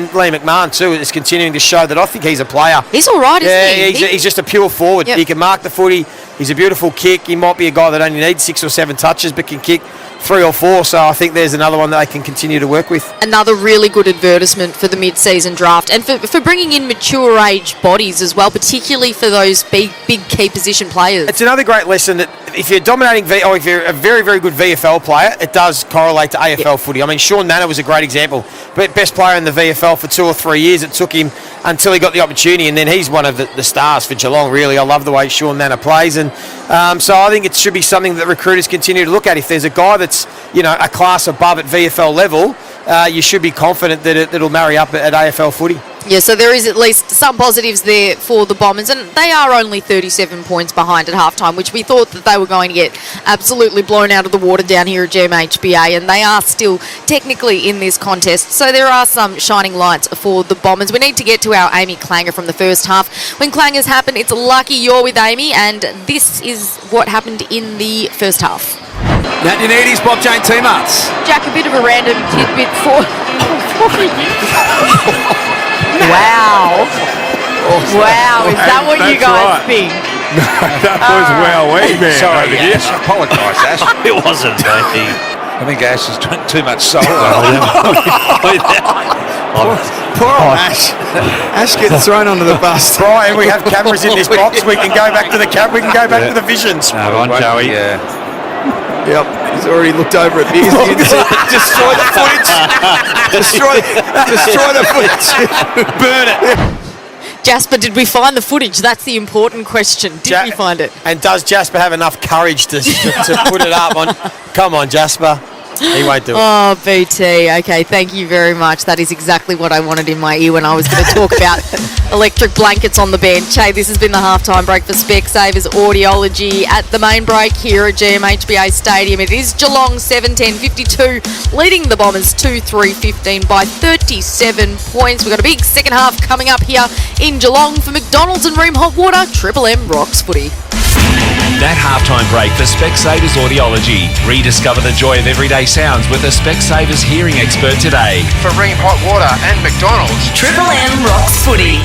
Liam McMahon too is continuing to show that I think he's a player. He's all right, isn't he? He's just a pure forward. Yep. He can mark the footy. He's a beautiful kick. He might be a guy that only needs 6 or 7 touches, but can kick 3 or 4. So I think there's another one that they can continue to work with. Another really good advertisement for the mid-season draft, and for bringing in mature age bodies as well, particularly for those big key position players. It's another great lesson that if you're dominating or if you're a very, very good VFL player, it does correlate to AFL footy. I mean, Sean Nana was a great example. But best player in the VFL for 2 or 3 years. It took him until he got the opportunity, and then he's one of the stars for Geelong, really. I love the way Sean Nana plays, and so I think it should be something that recruiters continue to look at. If there's a guy that's a class above at VFL level, you should be confident that it'll marry up at AFL footy. Yeah, so there is at least some positives there for the Bombers, and they are only 37 points behind at halftime, which we thought that they were going to get absolutely blown out of the water down here at GMHBA, and they are still technically in this contest. So there are some shining lights for the Bombers. We need to get to our Amy Clanger from the first half. When clangers happen, it's lucky you're with Amy, and this is what happened in the first half. Nat Unides, Bob Jane T-Marts. Jack, a bit of a random tidbit for... Wow. Wow, is that what you guys think? That was wowee, man. Sorry, Ash. I apologise, Ash. It wasn't me. I think Ash has drank too much salt. Poor old Ash. Ash gets thrown under the bus. Brian, we have cameras in this box. We can go back to the we can go back to the visions. No, on Joey. Yeah. Yep, he's already looked over at me. Destroy the footage. Destroy the footage. Burn it. Jasper, did we find the footage? That's the important question. Did we find it? And does Jasper have enough courage to put it up on? Come on, Jasper. He won't do it. Oh, BT. Okay, thank you very much. That is exactly what I wanted in my ear when I was going to talk about electric blankets on the bench. Hey, this has been the halftime break for Specsavers Audiology at the main break here at GMHBA Stadium. It is Geelong 7-10-52, leading the Bombers 2-3-15 by 37 points. We've got a big second half coming up here in Geelong for McDonald's and Ream Hot Water. Triple M rocks footy. That halftime break for Specsavers Audiology. Rediscover the joy of everyday sounds with a Specsavers hearing expert today. For Ream Hot Water and McDonald's. Triple M rocks footy.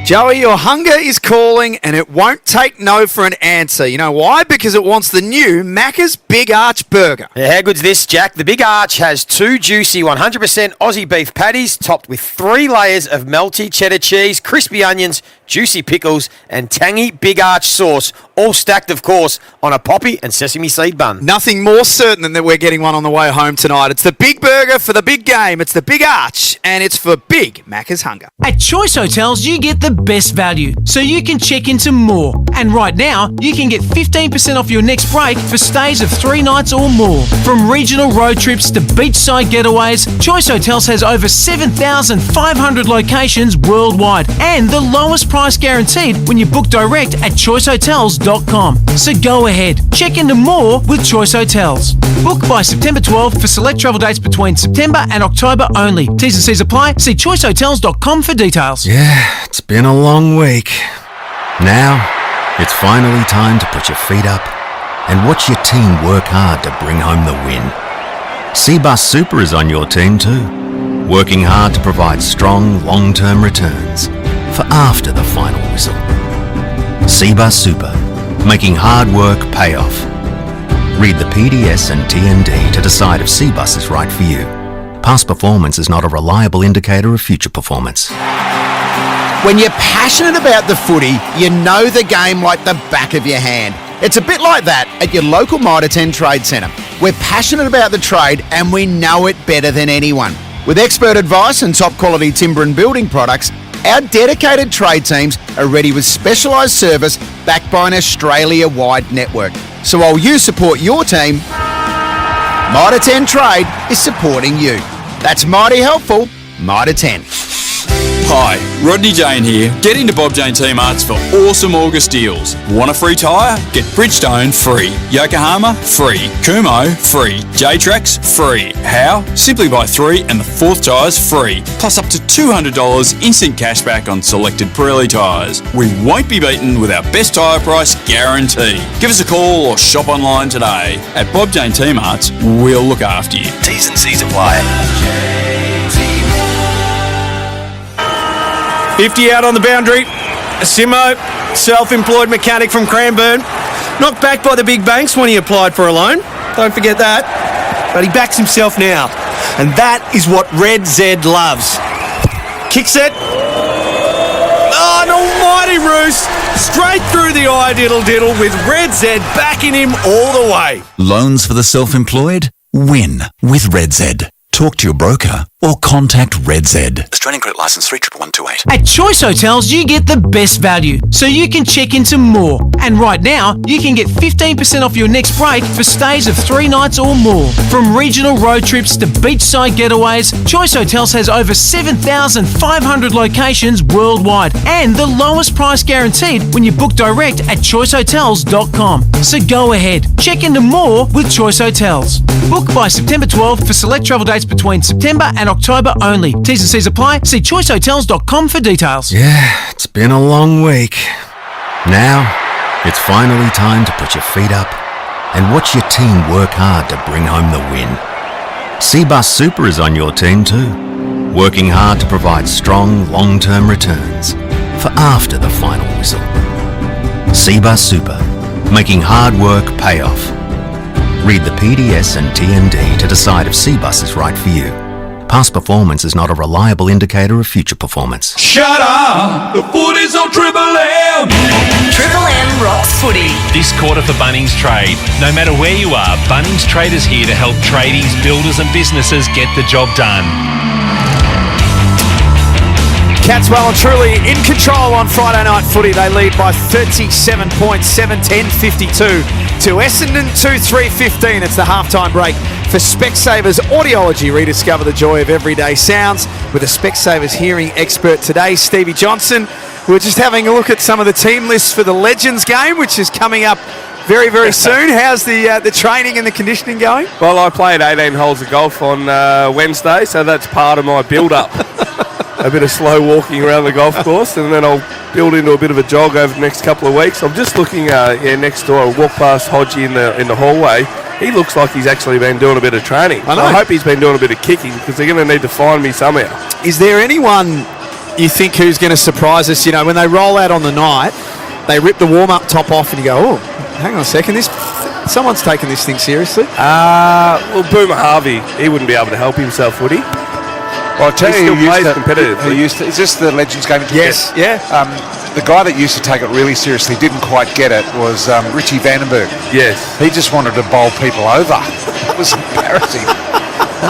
Joey, your hunger is calling and it won't take no for an answer. You know why? Because it wants the new Macca's Big Arch Burger. Yeah, how good's this, Jack? The Big Arch has 2 juicy 100% Aussie beef patties topped with 3 layers of melty cheddar cheese, crispy onions, juicy pickles, and tangy Big Arch sauce, all stacked, of course, on a poppy and sesame seed bun. Nothing more certain than that we're getting one on the way home tonight. It's the big burger for the big game. It's the Big Arch, and it's for big Macca's hunger. At Choice Hotels, you get the best value, so you can check into more. And right now, you can get 15% off your next break for stays of 3 nights or more. From regional road trips to beachside getaways, Choice Hotels has over 7,500 locations worldwide and the lowest price guaranteed when you book direct at choicehotels.com. So go ahead, check into more with Choice Hotels. Book by September 12 for select travel dates between September and October only. T's and C's apply. See choicehotels.com for details. Yeah, it's been a long week. Now, it's finally time to put your feet up and watch your team work hard to bring home the win. Cbus Super is on your team too, working hard to provide strong long-term returns for after the final whistle. Cbus Super, making hard work pay off. Read the PDS and TND to decide if Cbus is right for you. Past performance is not a reliable indicator of future performance. When you're passionate about the footy, you know the game like the back of your hand. It's a bit like that at your local Mitre 10 Trade Centre. We're passionate about the trade and we know it better than anyone. With expert advice and top quality timber and building products, Our dedicated trade teams are ready with specialised service backed by an Australia-wide network. So while you support your team, Mitre 10 Trade is supporting you. That's mighty helpful, Mitre 10. Hi, Rodney Jane here. Get into Bob Jane Team Arts for awesome August deals. Want a free tyre? Get Bridgestone free. Yokohama free. Kumo free. J-Trax free. How? Simply buy 3 and the 4th tyre's free. Plus up to $200 instant cash back on selected Pirelli tyres. We won't be beaten with our best tyre price guarantee. Give us a call or shop online today. At Bob Jane Team Arts, we'll look after you. T's and C's apply. 50 out on the boundary. Simo, self-employed mechanic from Cranbourne. Knocked back by the big banks when he applied for a loan. Don't forget that. But he backs himself now. And that is what Red Z loves. Kicks it. Oh, an almighty roost. Straight through the eye diddle with Red Z backing him all the way. Loans for the self-employed? Win with Red Z. Talk to your broker or contact Red Z. Australian Credit Licence 311128. At Choice Hotels, you get the best value, so you can check into more. And right now, you can get 15% off your next break for stays of 3 nights or more. From regional road trips to beachside getaways, Choice Hotels has over 7,500 locations worldwide and the lowest price guaranteed when you book direct at choicehotels.com. So go ahead, check into more with Choice Hotels. Book by September 12 for select travel dates between September and October only. T's and C's apply. See choicehotels.com for details. Yeah, it's been a long week. Now, it's finally time to put your feet up and watch your team work hard to bring home the win. Seabus Super is on your team too, working hard to provide strong, long-term returns for after the final whistle. Seabus Super, making hard work pay off. Read the PDS and TMD to decide if Seabus is right for you. Past performance is not a reliable indicator of future performance. Shut up! The footy's on Triple M! Triple M rocks footy. This quarter for Bunnings Trade. No matter where you are, Bunnings Trade is here to help tradies, builders and businesses get the job done. Cats well and truly in control on Friday night footy. They lead by 37 points, 7-10-52 to Essendon 2-3-15. It's the halftime break for Specsavers Audiology. Rediscover the joy of everyday sounds with a Specsavers hearing expert today, Stevie Johnson. We're just having a look at some of the team lists for the Legends game, which is coming up very, very soon. How's the training and the conditioning going? Well, I played 18 holes of golf on Wednesday, so that's part of my build-up. A bit of slow walking around the golf course, and then I'll build into a bit of a jog over the next couple of weeks. I'm just looking next door. I walk past Hodgie in the hallway. He looks like he's actually been doing a bit of training. I hope he's been doing a bit of kicking, because they're going to need to find me somehow. Is there anyone you think who's going to surprise us? You know, when they roll out on the night, they rip the warm-up top off and you go, oh, hang on a second, someone's taking this thing seriously? Well, Boomer Harvey, he wouldn't be able to help himself, would he? Well, I'll tell you, he still plays competitively. Is this the Legends game? Yes, yeah. The guy that used to take it really seriously, didn't quite get it, was Richie Vandenberg. Yes. He just wanted to bowl people over. It was embarrassing.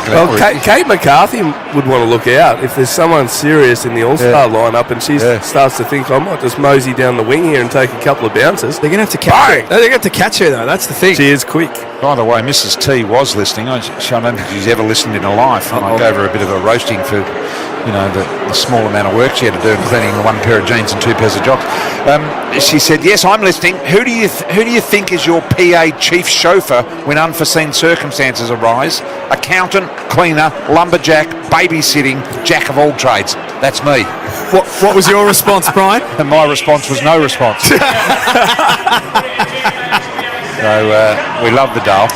Well, Kate McCarthy would want to look out if there's someone serious in the All-Star lineup and she starts to think, I might just mosey down the wing here and take a couple of bounces. They're going to have to catch her. They're going to have to catch her, though. That's the thing. She is quick. By the way, Mrs. T was listening. I don't think she's ever listened in her life. I gave her a bit of a roasting for, the small amount of work she had to do, including one pair of jeans and 2 pairs of jocks. She said, "Yes, I'm listening. Who do you think is your PA chief chauffeur when unforeseen circumstances arise? Accountant, cleaner, lumberjack, babysitting, jack of all trades. That's me." What was your response, Brian? And my response was no response. So we love the Dale.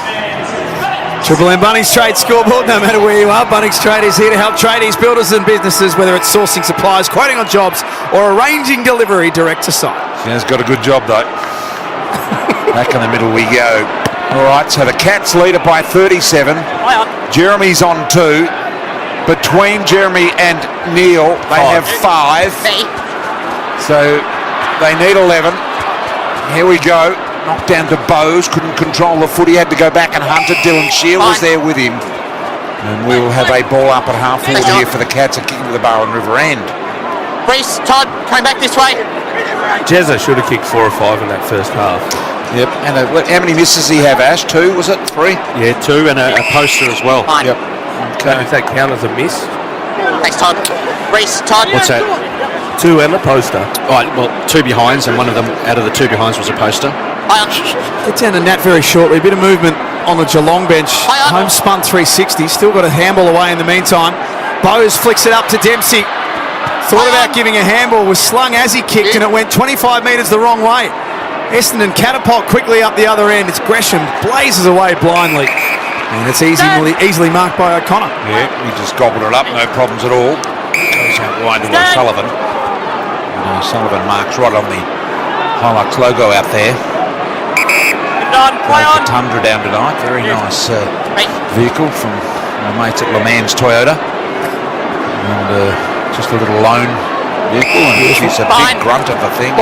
Triple M Bunnings Trade scoreboard, no matter where you are. Bunnings Trade is here to help tradies, builders and businesses, whether it's sourcing supplies, quoting on jobs or arranging delivery direct to site. She has got a good job though. Back in the middle we go. All right, so the Cats lead it by 37. Jeremy's on 2. Between Jeremy and Neil, they have 5. So they need 11. Here we go. Knocked down to Bowes, couldn't control the footy, had to go back and hunt it. Dylan Shield was there with him. And we will have a ball up at half forward here for the Cats, a kick to the Barwon River end. Reese, Todd, coming back this way. Jezza should have kicked 4 or 5 in that first half. Yep. And how many misses did he have, Ash? 2, was it? 3? Yeah, 2 and a poster as well. Fine. Yep. Okay. Does that count as a miss? Thanks, Todd. Reese, Todd. What's that? 2 and a poster. Right, well, 2 behinds, and one of them out of the 2 behinds was a poster. Get down to Nat very shortly. A bit of movement on the Geelong bench. Homespun 360. Still got a handball away in the meantime. Bowes flicks it up to Dempsey. Thought about giving a handball. Was slung as he kicked, and it went 25 metres the wrong way. Essendon catapult quickly up the other end. It's Gresham blazes away blindly. And it's easily marked by O'Connor. Yeah, he just gobbled it up, no problems at all. Goes out wide to O'Sullivan. And O'Sullivan marks right on the Hilux logo out there. Play on. Tundra down tonight. Very nice vehicle from my mates at Le Mans Toyota. And just a little loan vehicle. And she's a big grunt of a thing.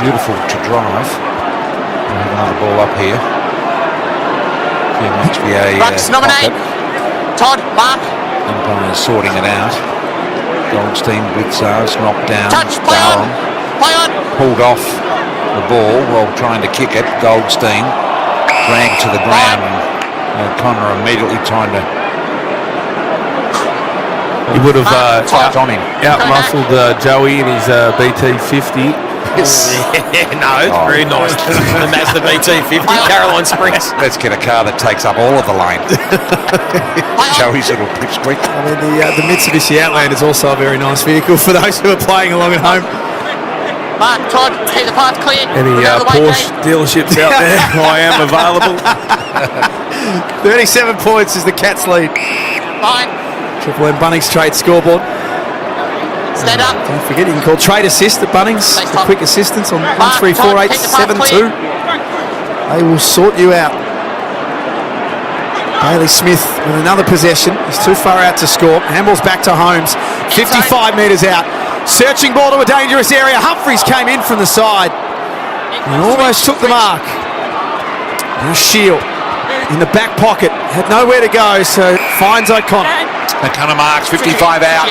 Beautiful to drive. We have another ball up here. Must be a Bucks nominate. Todd, Mark. Umpire's sorting it out. Goldstein, Blitzars knocked down. Touch, play on. Play on. Pulled off the ball while trying to kick it. Goldstein dragged to the ground. And O'Connor immediately trying to. He would have out-muscled Joey in his BT50. No, it's very nice. The Mazda BT50, Caroline Springs. Let's get a car that takes up all of the lane. Joey's little pipsqueak. I mean, the Mitsubishi Outlander is also a very nice vehicle for those who are playing along at home. Mark, Todd, keep the path clear. Any Porsche dealerships out there? I am available. 37 points is the Cats lead. Fine. Triple M Bunnings Trade scoreboard. Stand up. Don't forget, you can call Trade Assist at Bunnings for quick assistance on 134872. They will sort you out. Bailey Smith with another possession. He's too far out to score. Handball's back to Holmes. 55 metres out. Searching ball to a dangerous area. Humphries came in from the side and almost took the mark. Now Shield in the back pocket. Had nowhere to go, so finds O'Connor. O'Connor marks 55 out.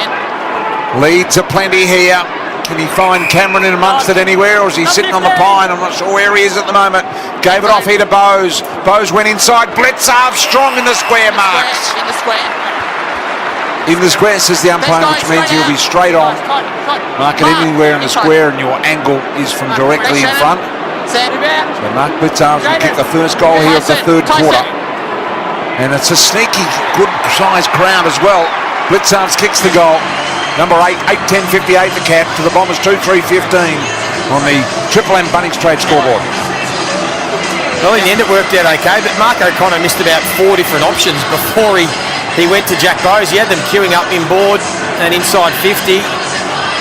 Leads are plenty here. Can he find Cameron in amongst it anywhere, or is he sitting on the pine? I'm not sure where he is at the moment. Gave it off here to Bowes. Bowes went inside. Blitzarve strong in the square, marks. In the square. In the square, says the umpire, which means he'll be straight on. Mark it anywhere in the square, and your angle is from directly in front. So Mark Blitzarve will kick the first goal here of the third quarter. And it's a sneaky, good-sized crowd as well. Blitzarve kicks the goal. Number 8, 8-10-58 the cap to the Bombers 2-3-15 on the Triple M Bunnings Trade scoreboard. Well, in the end it worked out okay, but Mark O'Connor missed about 4 different options before he went to Jack Bowes. He had them queuing up inboard and inside 50.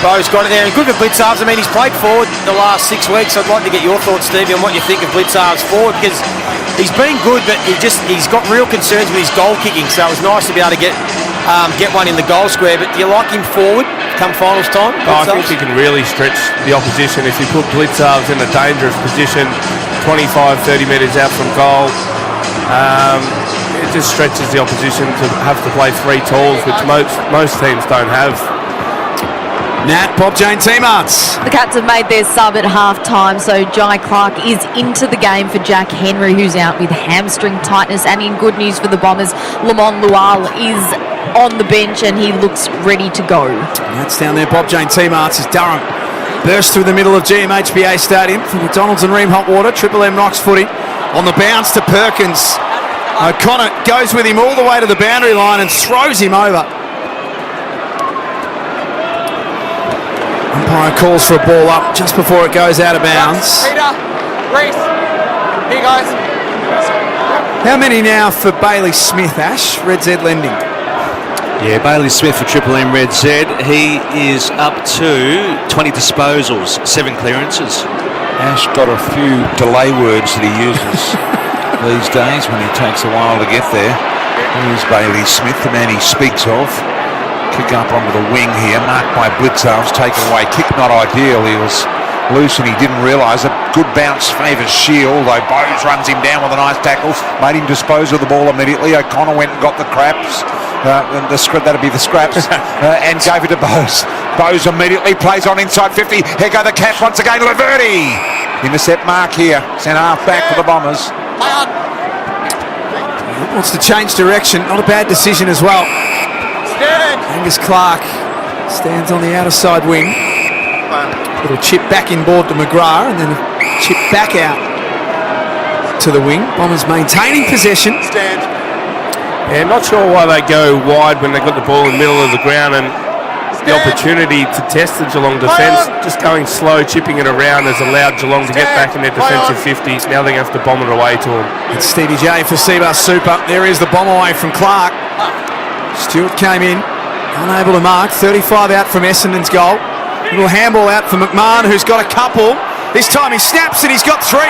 Bowes got it there, and good for Blitzarves. I mean, he's played forward the last 6 weeks. I'd like to get your thoughts, Stevie, on what you think of Blitzarves forward, because he's been good, but he's got real concerns with his goal kicking, so it was nice to be able to get one in the goal square. But do you like him forward come finals time? I think he can really stretch the opposition if you put Blitzarves in a dangerous position 25-30 metres out from goal. It just stretches the opposition to have to play 3 talls, which most teams don't have. Nat, Bob Jane Team Arts. The Cats have made their sub at half-time, so Jai Clark is into the game for Jack Henry, who's out with hamstring tightness. And in good news for the Bombers, Lamont Lual is on the bench and he looks ready to go. That's down there, Bob Jane Team Arts, as Durham bursts through the middle of GMHBA Stadium for McDonald's and Ream Hot Water. Triple M Rocks footy on the bounce to Perkins. O'Connor goes with him all the way to the boundary line and throws him over. Umpire calls for a ball up just before it goes out of bounds. Peter, Reese, here guys. How many now for Bailey Smith, Ash? Red Z lending. Yeah, Bailey Smith for Triple M Red Z. He is up to 20 disposals, 7 clearances. Ash got a few delay words that he uses these days when he takes a while to get there. Here's Bailey Smith, the man he speaks of. Kick up onto the wing here, marked by Blitzarves, taken away. Kick not ideal. He was loose and he didn't realise a good bounce favours Shield, though Bowes runs him down with a nice tackle, made him dispose of the ball immediately. O'Connor went and got the craps. That'll be the scraps. And gave it to Bose. Bose immediately plays on inside 50. Here go the Cats once again. Laverty. Intercept mark here. Centre half back for the Bombers. Wants to change direction. Not a bad decision as well. Angus Clark stands on the outer side wing. Little chip back inboard to McGrath and then a chip back out to the wing. Bombers maintaining possession. Yeah, not sure why they go wide when they've got the ball in the middle of the ground and the opportunity to test the Geelong defence. Just going slow, chipping it around has allowed Geelong to get back in their defensive 50s. Now they're going to have to bomb it away to them. It's Stevie J for Seabus Super. There is the bomb away from Clark. Stewart came in, unable to mark. 35 out from Essendon's goal. Little handball out for McMahon, who's got a couple. This time he snaps and he's got 3.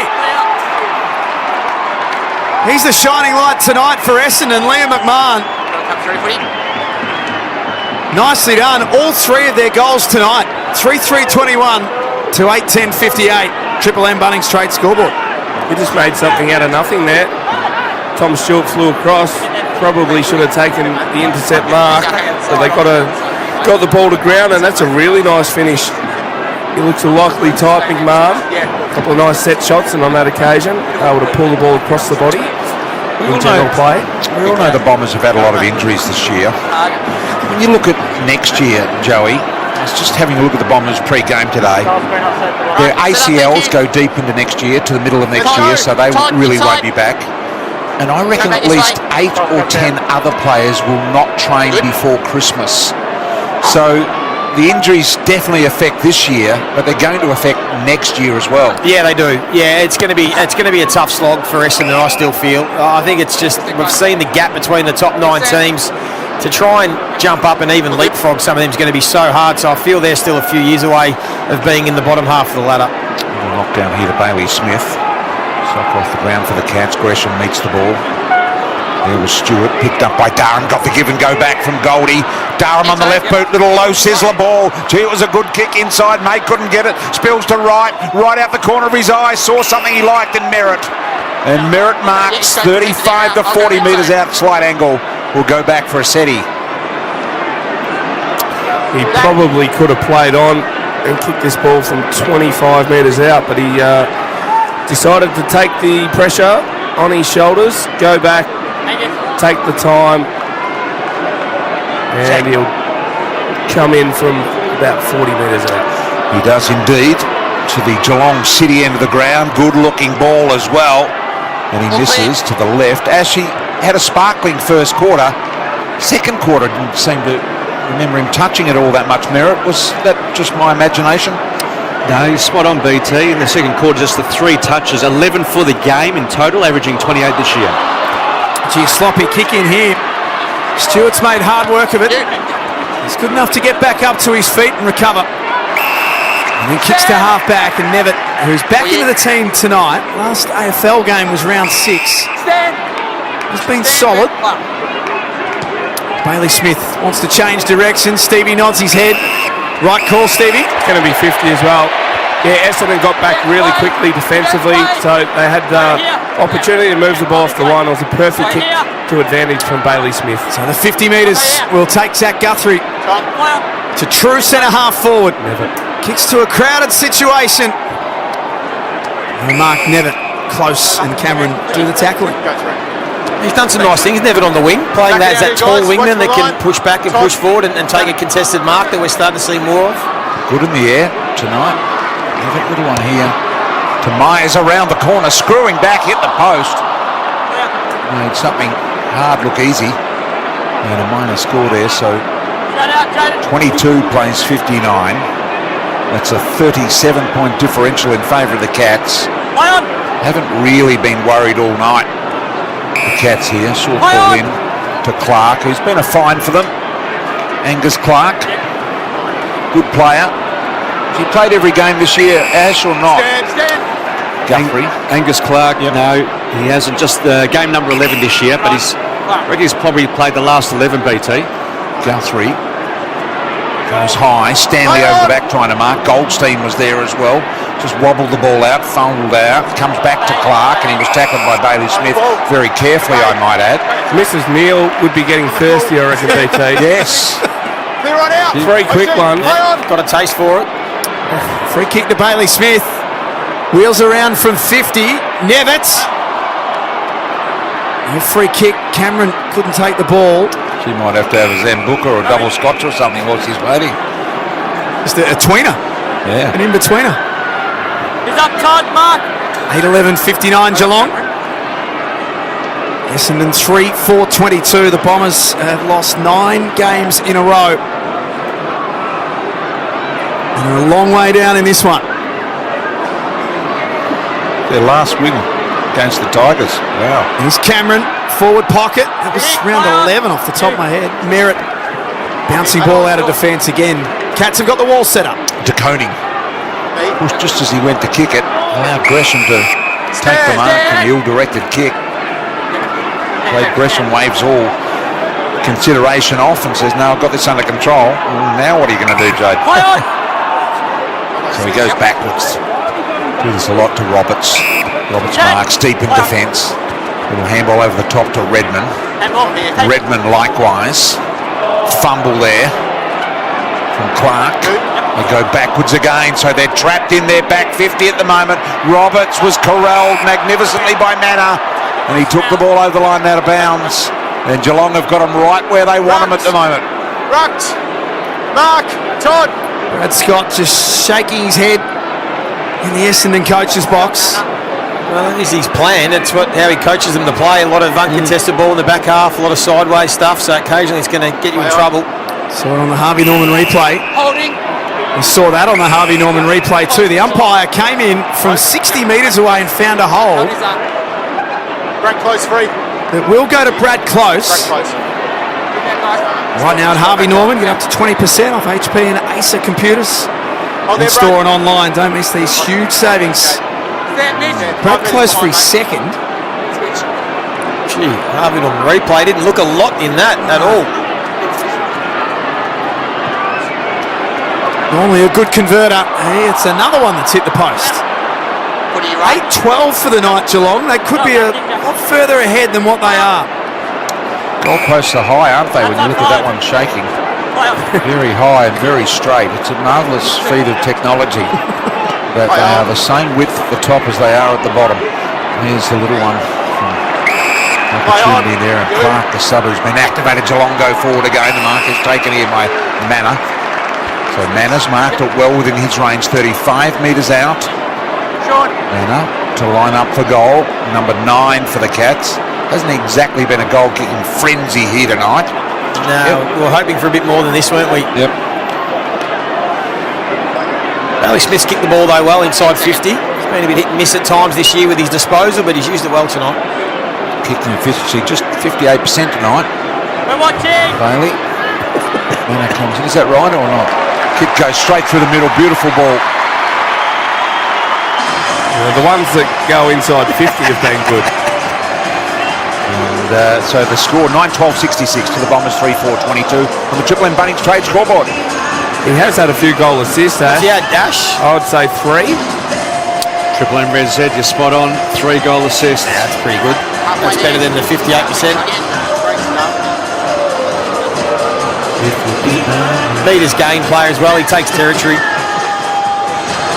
He's the shining light tonight for Essendon, Liam McMahon. Nicely done. All 3 of their goals tonight. 3-3-21 to 8-10-58. Triple M Bunnings Trade scoreboard. He just made something out of nothing there. Tom Stewart flew across. Probably should have taken the intercept mark. So they got the ball to ground, and that's a really nice finish. He looks a likely type, McMahon. A couple of nice set shots, and on that occasion, able to pull the ball across the body. In general play. We all know the Bombers have had a lot of injuries this year. When you look at next year, Joey, I was just having a look at the Bombers pre-game today. Their ACLs go deep into next year, to the middle of next year, so they really won't be back. And I reckon at least 8 or 10 other players will not train before Christmas. So the injuries definitely affect this year, but they're going to affect next year as well. Yeah, they do. Yeah, it's going to be a tough slog for Essendon, I still feel. I think it's just, we've seen the gap between the top 9 teams. To try and jump up and even leapfrog some of them is going to be so hard, so I feel they're still a few years away of being in the bottom half of the ladder. Knockdown here to Bailey Smith. Sock off the ground for the Cats. Gresham meets the ball. There was Stewart, picked up by Durham, got the give and go back from Goldie. Durham on the left boot, little low sizzler ball. Gee, it was a good kick inside. May couldn't get it. Spills to right out the corner of his eye. Saw something he liked in Merritt. And Merritt marks 35 to 40 metres out, slight angle. Will go back for a SETI. He probably could have played on and kicked this ball from 25 metres out, but he decided to take the pressure on his shoulders, go back, take the time, and he'll come in from about 40 metres out. He does indeed, to the Geelong City end of the ground. Good looking ball as well, and he misses to the left. Ashley had a sparkling first quarter. Second quarter didn't seem to remember him touching it all that much. Merritt, was that just my imagination? No, he's spot on, BT. In the second quarter, just the 3 touches, 11 for the game in total, averaging 28 this year. Gee, sloppy kick in here. Stewart's made hard work of it. He's good enough to get back up to his feet and recover. And he kicks to half back, and Nevitt, who's back into the team tonight. Last AFL game was round 6. He's been solid. Bailey Smith wants to change direction. Stevie nods his head. Right call, Stevie. It's going to be 50 as well. Yeah, Essendon got back really quickly defensively, so they had the opportunity to move the ball off the line. It was a perfect kick to advantage from Bailey Smith. So the 50 metres will take Zach Guthrie to true centre half forward. Nevitt kicks to a crowded situation. And Mark Nevitt close, and Cameron do the tackling. He's done some nice things, Nevitt on the wing, playing that as that tall wingman that can push back and push forward and take a contested mark that we're starting to see more of. Good in the air tonight. Nevitt, little one here. To Myers around the corner, screwing back, hit the post. Made something hard look easy. And a minor score there, so 22 plays 59. That's a 37-point differential in favour of the Cats. Haven't really been worried all night. The Cats here, short ball in to Clark, who's been a find for them. Angus Clark, good player. Has he played every game this year, Ash, or not? Guthrie. Angus Clark, no, he hasn't. Just game number 11 this year, but I reckon he's probably played the last 11, BT. Guthrie goes high, Stanley over the back trying to mark. Goldstein was there as well. just wobbled the ball out, fumbled out, comes back to Clark, and he was tackled by Bailey Smith very carefully, I might add. Mrs. Neal would be getting thirsty, I reckon, BT. Yes. Clear right out. Three quick ones. Got a taste for it. Free kick to Bailey Smith. Wheels around from 50. Nevitz. A free kick. Cameron couldn't take the ball. She might have to have a Zambuca or a double scotch or something whilst he's waiting. Just a tweener. Yeah. An in-betweener. He's up, Todd, Mark. 8:11:59 Geelong. Essendon 3-4-22. The Bombers have lost 9 games in a row. And they're a long way down in this one. Their last win against the Tigers. Wow. Here's Cameron, forward pocket. That was round 11 off the top of my head. Merritt, bouncing ball out of defence again. Cats have got the wall set up. De Koning. Just as he went to kick it, allowed Gresham to take the mark from the ill-directed kick. Played Gresham waves all consideration off and says, no, I've got this under control. Well, now what are you going to do, Jade? So he goes backwards. Do this a lot to Roberts. Roberts marks deep in defence. Little handball over the top to Redman. Redman likewise. Fumble there from Clark. They go backwards again, so they're trapped in their back 50 at the moment. Roberts was corralled magnificently by Manor, and he took the ball over the line out of bounds. And Geelong have got him right where they want him at the moment. Rucked. Mark. Todd. Brad Scott just shaking his head in the Essendon coach's box. Well, that is his plan. It's how he coaches them to play. A lot of uncontested ball in the back half, a lot of sideways stuff, so occasionally it's going to get you in trouble. Saw it on the Harvey Norman replay. Holding. We saw that on the Harvey Norman replay too. The umpire came in from 60 metres away and found a hole. Brad Close free. That will go to Brad Close. Brad Close. Right now at Harvey Norman, get up to 20% off HP and Acer computers. And store and online. Don't miss these huge savings. Brad Close for his second. Gee, Harvey Norman replay didn't look a lot in that at all. Normally a good converter. Hey, it's another one that's hit the post. 8-12 for the night, Geelong. They could be a lot further ahead than what they are. Goalposts are high, aren't they, when you look at that one shaking? Very high and very straight. It's a marvellous feat of technology that they are the same width at the top as they are at the bottom. Here's the little one from opportunity there, and Clark, the sub, who's been activated. Geelong go forward again. The mark is taken here by Manor. So Manor's marked it well within his range, 35 metres out. Manor to line up for goal, number 9 for the Cats. Hasn't exactly been a goal-kicking frenzy here tonight. No, we were hoping for a bit more than this, weren't we? Yep. Bailey Smith's kicked the ball though well inside 50. He's been a bit hit and miss at times this year with his disposal, but he's used it well tonight. Kicking efficiency just 58% tonight. We're watching. Bailey. Manor comes in. Is that right or not? Kick goes straight through the middle. Beautiful ball. The ones that go inside 50 have been good. And so the score 9-12-66 to the Bombers 3-4-22 on the Triple M Bunnings Trade scoreboard. He has had a few goal assists, Ash. Yeah, Dash. I would say 3. Triple M Red Z, you're spot on. 3 goal assists. Yeah, that's pretty good. That's better than the 58%. Leader's game player as well. He takes territory.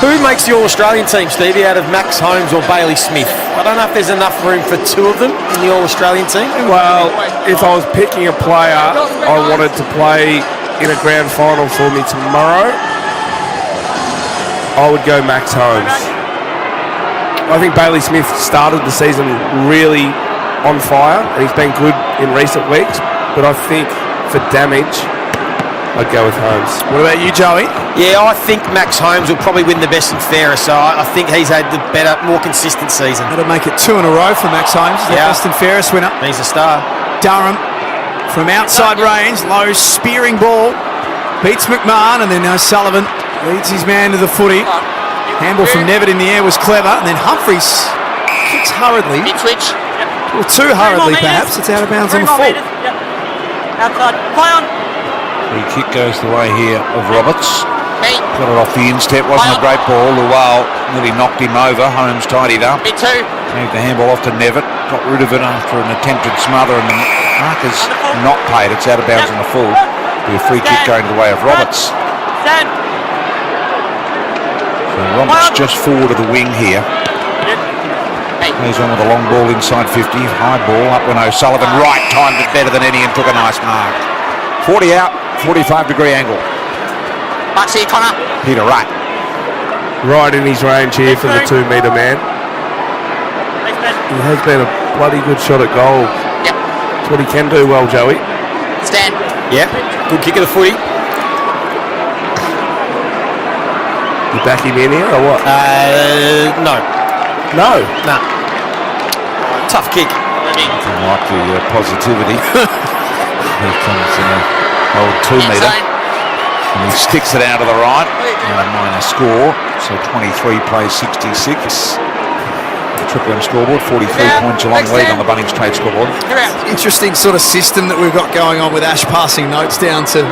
Who makes the All-Australian team, Stevie, out of Max Holmes or Bailey Smith? I don't know if there's enough room for 2 of them in the All-Australian team. Well, if I was picking a player I wanted to play in a grand final for me tomorrow, I would go Max Holmes. I think Bailey Smith started the season really on fire, and he's been good in recent weeks, but I think for damage, I'd go with Holmes. What about you, Joey? Yeah, I think Max Holmes will probably win the best and fairest, so I think he's had the better, more consistent season. That'll make it 2 in a row for Max Holmes, the best and fairest winner. He's a star. Durham from outside range, low spearing ball, beats McMahon, and then Sullivan leads his man to the footy. Handball from Nevitt in the air was clever, and then Humphries kicks hurriedly. Switch. Well, too hurriedly perhaps. It's out of bounds on the full. Outside. Play on. The kick goes the way here of Roberts. Got it off the instep. Wasn't a great ball. Lual nearly knocked him over. Holmes tidied up. Me too. Moved the handball off to Nevitt. Got rid of it after an attempted smother, and the marker's not paid. It's out of bounds on the full. Be a free kick going the way of Roberts. Stand. So Roberts just forward of the wing here. He's on with a long ball inside 50. High ball up when O'Sullivan right timed it better than any and took a nice mark. 40 out, 45-degree angle. Bucks here, Connor. Peter right. Right in his range here for the 2-metre man. He has been a bloody good shot at goal. Yep. That's what he can do well, Joey. Stand. Yep. Good kick of the footy. You back him in here or what? No. No. Nah. Tough kick. Nothing like the positivity. Here comes old 2-metre. And he sticks it out to the right. And a minor score. So 23 plays 66. The Triple M scoreboard, 43 points, Geelong lead on the Bunnings Trade scoreboard. Interesting sort of system that we've got going on with Ash passing notes down to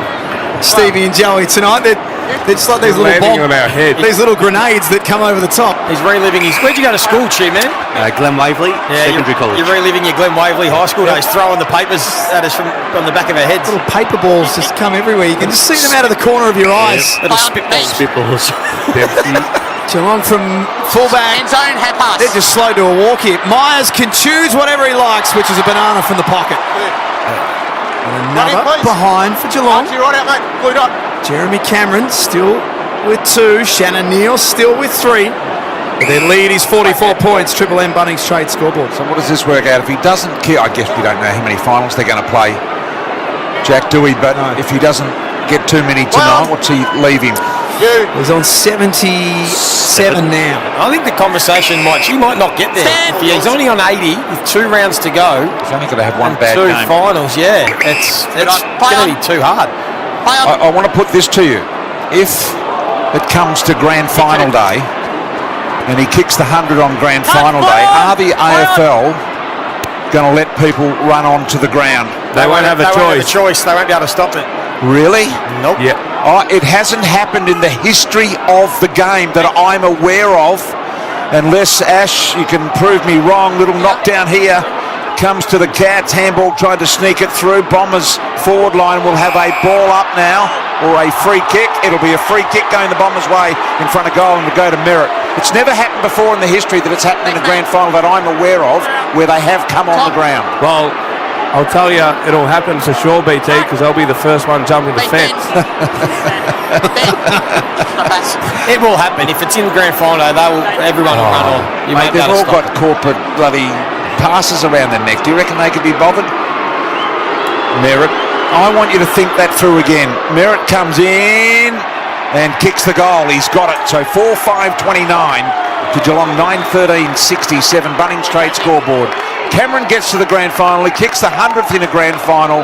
Stevie and Joey tonight. It's like these little on our head. These little grenades that come over the top. He's reliving his... Where'd you go to school, Chew, man? Glen Waverley, secondary college. You're reliving your Glen Waverley high school days, throwing the papers at us from the back of our heads. Little paper balls just come everywhere. You can just see them out of the corner of your eyes. Little spitballs. Geelong from fullback. End zone, hat pass. They're just slow to a walk here. Myers can choose whatever he likes, which is a banana from the pocket. And another behind for Geelong. Right out, mate. Blue dot. Jeremy Cameron still with 2. Shannon Neal still with 3. But their lead is 44 points. Triple M Bunnings Trade scoreboard. So what does this work out? If he doesn't kick, I guess we don't know how many finals they're going to play, Jack, do we? But if he doesn't get too many tonight, what's he leaving? He's on 77 now. I think the conversation he might not get there. He's only on 80 with 2 rounds to go. He's only going to have one bad 2 game. finals, yeah. It's going to be too hard. I want to put this to you. If it comes to grand final day and he kicks the 100 on grand final day, are the AFL going to let people run onto the ground? They won't have a choice. They won't be able to stop it. Really? Nope. Yeah. It hasn't happened in the history of the game that I'm aware of. Unless, Ash, you can prove me wrong. Little knockdown here. Comes to the Cats. Handball tried to sneak it through. Bombers forward line will have a ball up now, or a free kick. It'll be a free kick going the Bombers' way in front of goal and to go to Merritt. It's never happened before in the history that it's happened in a grand final that I'm aware of where they have come on the ground. Well, I'll tell you, it'll happen for sure, BT, because I'll be the first one jumping the fence. It will happen. If it's in the grand final, everyone will run on. They've all got corporate bloody passes around their neck. Do you reckon they could be bothered? Merritt. I want you to think that through again. Merritt comes in and kicks the goal. He's got it. So 4-5-29 to Geelong 9-13-67. Bunnings Trade scoreboard. Cameron gets to the grand final. He kicks the 100th in a grand final.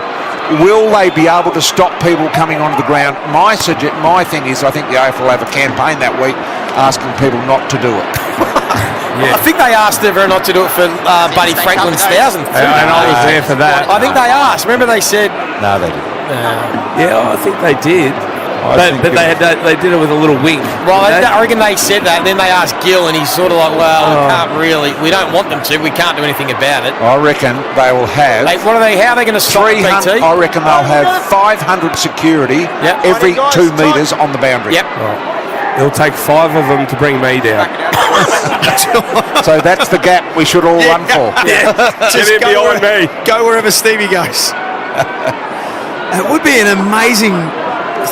Will they be able to stop people coming onto the ground? My thing is, I think the AFL have a campaign that week asking people not to do it. I think they asked everyone not to do it for Buddy Franklin's 1,000th. And I was there for that. I think they asked. Remember they said... No, they didn't. Yeah, I think they did. But they did it with a little wink. Well, I reckon they said that, and then they asked Gill, and he's sort of like, well, we can't really... We don't want them to. We can't do anything about it. I reckon they will have... How are they going to stop it, BT? I reckon they'll have 500 security every 2 metres on the boundary. Yep. Right. It'll take 5 of them to bring me down. So that's the gap we should all run for. Yeah. Just get in behind me. Go wherever Stevie goes. It would be an amazing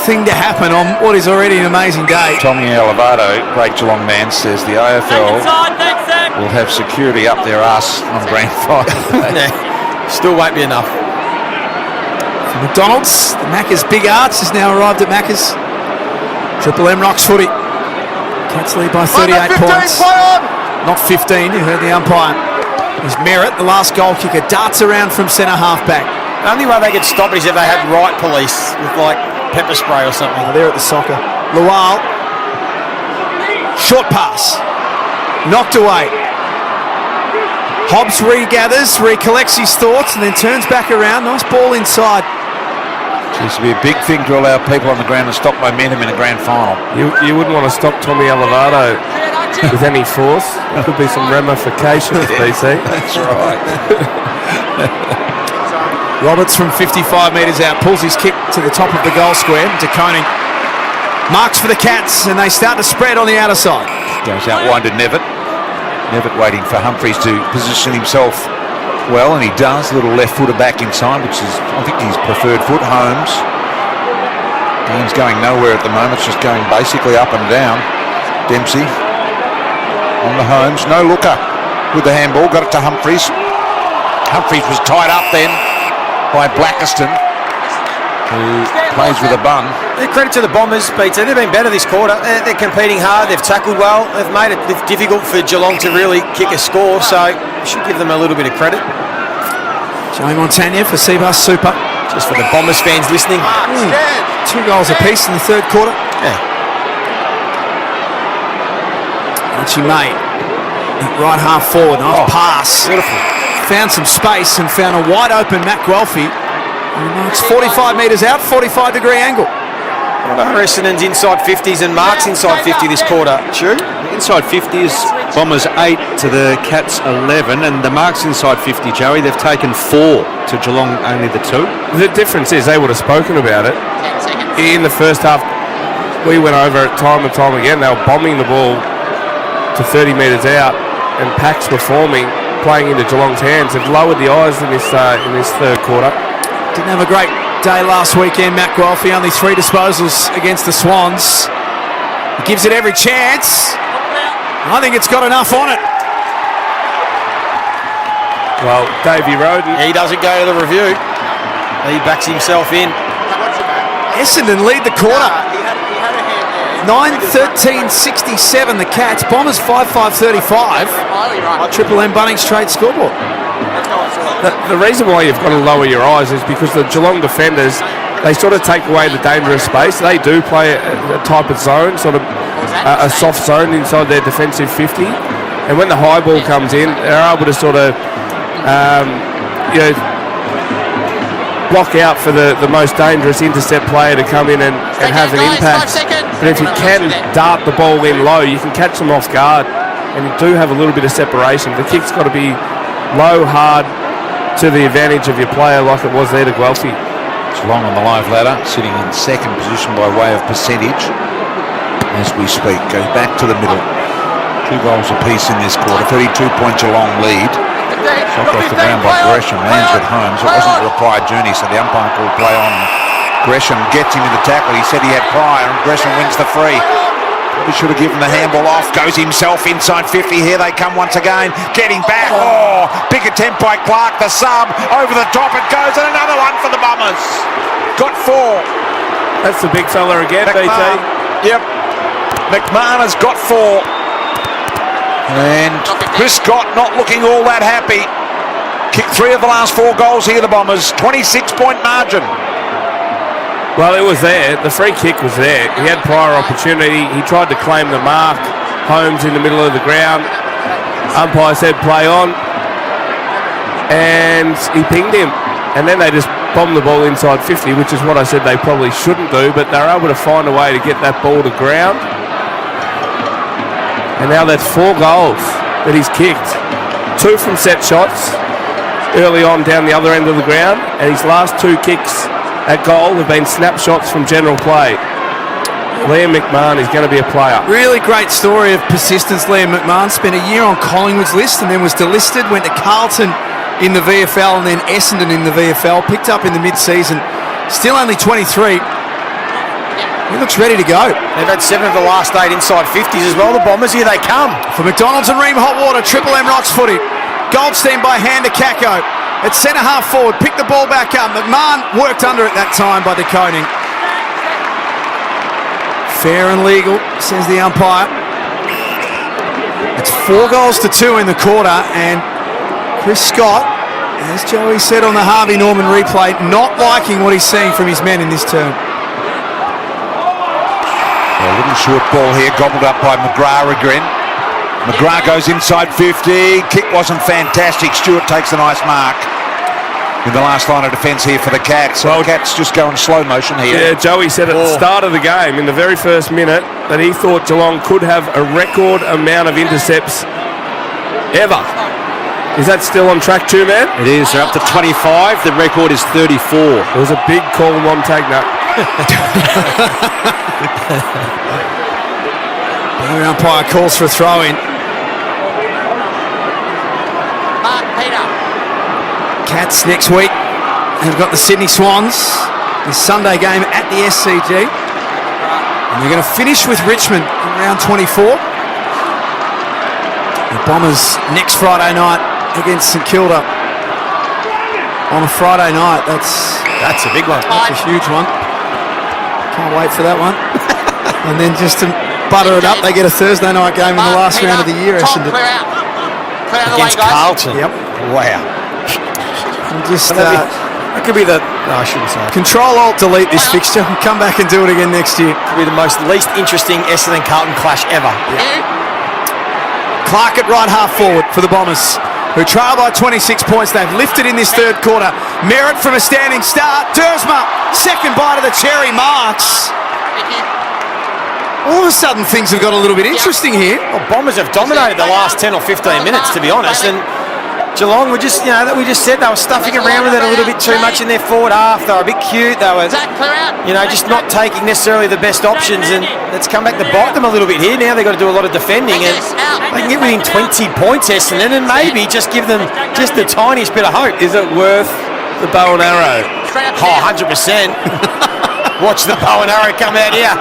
thing to happen on what is already an amazing day. Tommy Alavato, great Geelong man, says the AFL will have security up their arse on grand final. Still won't be enough. From McDonald's, the Macca's Big Arts has now arrived at Macca's. Triple M rocks footy. Cats lead by 38 points. Not 15, you heard the umpire. There's Merritt, the last goal kicker, darts around from centre half-back. The only way they get stopped is if they have right police with like pepper spray or something. They're at the soccer. Lual. Short pass. Knocked away. Hobbs regathers, recollects his thoughts, and then turns back around. Nice ball inside. Seems to be a big thing to allow people on the ground to stop momentum in a grand final. You wouldn't want to stop Tommy Alvarado with any force. There could be some ramifications, BC. That's right. Roberts from 55 metres out pulls his kick to the top of the goal square. De Koning marks for the Cats, and they start to spread on the outer side. Goes out wide to Nevitt. Nevitt waiting for Humphries to position himself well, and he does. Little left footer back inside, which is, I think, his preferred foot. Holmes. Game's going nowhere at the moment. It's just going basically up and down. Dempsey on the Holmes. No looker with the handball. Got it to Humphries. Humphries was tied up then by Blackiston, who plays with a bun. Credit to the Bombers, Peter. They've been better this quarter. They're competing hard. They've tackled well. They've made it difficult for Geelong to really kick a score, so you should give them a little bit of credit. Joey Montagna for Seabus Super. Just for the Bombers fans listening. 2 goals apiece in the third quarter. Yeah. Archie May, right half forward. Nice pass. Beautiful. Found some space and found a wide open Matt Guelphy. It's 45 metres out, 45-degree angle. Essendon's inside 50s and Mark's inside 50 this quarter. True. Inside 50s, Bombers 8 to the Cats 11, and the Marks inside 50, Joey, they've taken 4 to Geelong, only the 2. The difference is they would have spoken about it. In the first half, we went over it time and time again. They were bombing the ball to 30 metres out, and Pax performing, playing into Geelong's hands. They've lowered the eyes in this third quarter. Didn't have a great day last weekend, Matt Guelphy. Only 3 disposals against the Swans. He gives it every chance. I think it's got enough on it. Well, Davey Roden. He doesn't go to the review. He backs himself in. Essendon lead the quarter. 9-13-67 the Cats. Bombers 5-5-35. Triple M Bunnings trade scoreboard. The reason why you've got to lower your eyes is because the Geelong defenders, they sort of take away the dangerous space. They do play a type of zone, sort of a soft zone inside their defensive 50. And when the high ball comes in, they're able to sort of block out for the most dangerous intercept player to come in and have an impact. But if you can dart the ball in low, you can catch them off guard, and you do have a little bit of separation. The kick's got to be low, hard, to the advantage of your player, like it was there to Guelphy. Geelong on the live ladder, sitting in second position by way of percentage as we speak. Goes back to the middle. 2 goals apiece in this quarter. 32-point Geelong lead. Shot off the ground by Gresham. Lands at Holmes. It wasn't a required journey, so the umpire called play on. Gresham gets him in the tackle. He said he had prior, and Gresham wins the free. Probably should have given the handball off. Goes himself inside 50. Here they come once again. Getting back. Oh, big attempt by Clark. The sub over the top. It goes, and another one for the Bombers. Got 4. That's the big fella again, BT. Yep. McMahon has got 4. And Chris Scott not looking all that happy. Kicked 3 of the last 4 goals here, the Bombers. 26-point margin. Well, it was there. The free kick was there. He had prior opportunity. He tried to claim the mark. Holmes in the middle of the ground. Umpire said play on. And he pinged him. And then they just bombed the ball inside 50, which is what I said they probably shouldn't do. But they were able to find a way to get that ball to ground. And now that's 4 goals that he's kicked. 2 from set shots early on down the other end of the ground. And his last 2 kicks at goal have been snapshots from general play. Liam McMahon is going to be a player. Really great story of persistence. Liam McMahon spent a year on Collingwood's list and then was delisted, went to Carlton in the VFL and then Essendon in the VFL, picked up in the mid-season, still only 23. He looks ready to go. They've had 7 of the last 8 inside 50s as well. The Bombers, here they come. For McDonald's and Ream Hot Water, Triple M rocks footy. Goldstein by hand to Kako. At centre half forward, picked the ball back up. McMahon worked under it that time by De Koning. Fair and legal, says the umpire. It's 4 goals to 2 in the quarter, and Chris Scott, as Joey said on the Harvey Norman replay, not liking what he's seeing from his men in this term. A little short ball here, gobbled up by McGrath again. McGrath goes inside 50. Kick wasn't fantastic. Stewart takes a nice mark. in the last line of defence here for the Cats. So the Cats just go in slow motion here. Yeah, Joey said at the start of the game, in the very first minute, that he thought Geelong could have a record amount of intercepts ever. Is that still on track too, man? It is. They're up to 25. The record is 34. It was a big call, Montagna. The umpire calls for a throw-in. Cats next week have got the Sydney Swans, the Sunday game at the SCG, and they're going to finish with Richmond in round 24. The Bombers next Friday night against St Kilda on a Friday night. That's a big one. That's a huge one. Can't wait for that one. And then just to butter it up, they get a Thursday night game in the last round of the year, Essendon. Against Carlton. Yep. Wow. And just that could be the. No, I shouldn't say. Control-Alt-Delete this fixture and come back and do it again next year. Could be the most least interesting Essendon Carlton clash ever. Clark at right half forward for the Bombers, who trail by 26 points. They've lifted in this third quarter. Merritt from a standing start. Dersma, second bite of the cherry, marks. All of a sudden, things have got a little bit interesting here. Well, Bombers have dominated the last 10 or 15 minutes, to be honest, and Geelong were just, we just said they were stuffing around with it a little bit too much in their forward half. They were a bit cute. They were, just not taking necessarily the best options, and it's come back to bite them a little bit here. Now they've got to do a lot of defending, and they can get within 20 points, Essendon, and maybe just give them just the tiniest bit of hope. Is it worth the bow and arrow? Oh, 100%. Watch the bow and arrow come out here.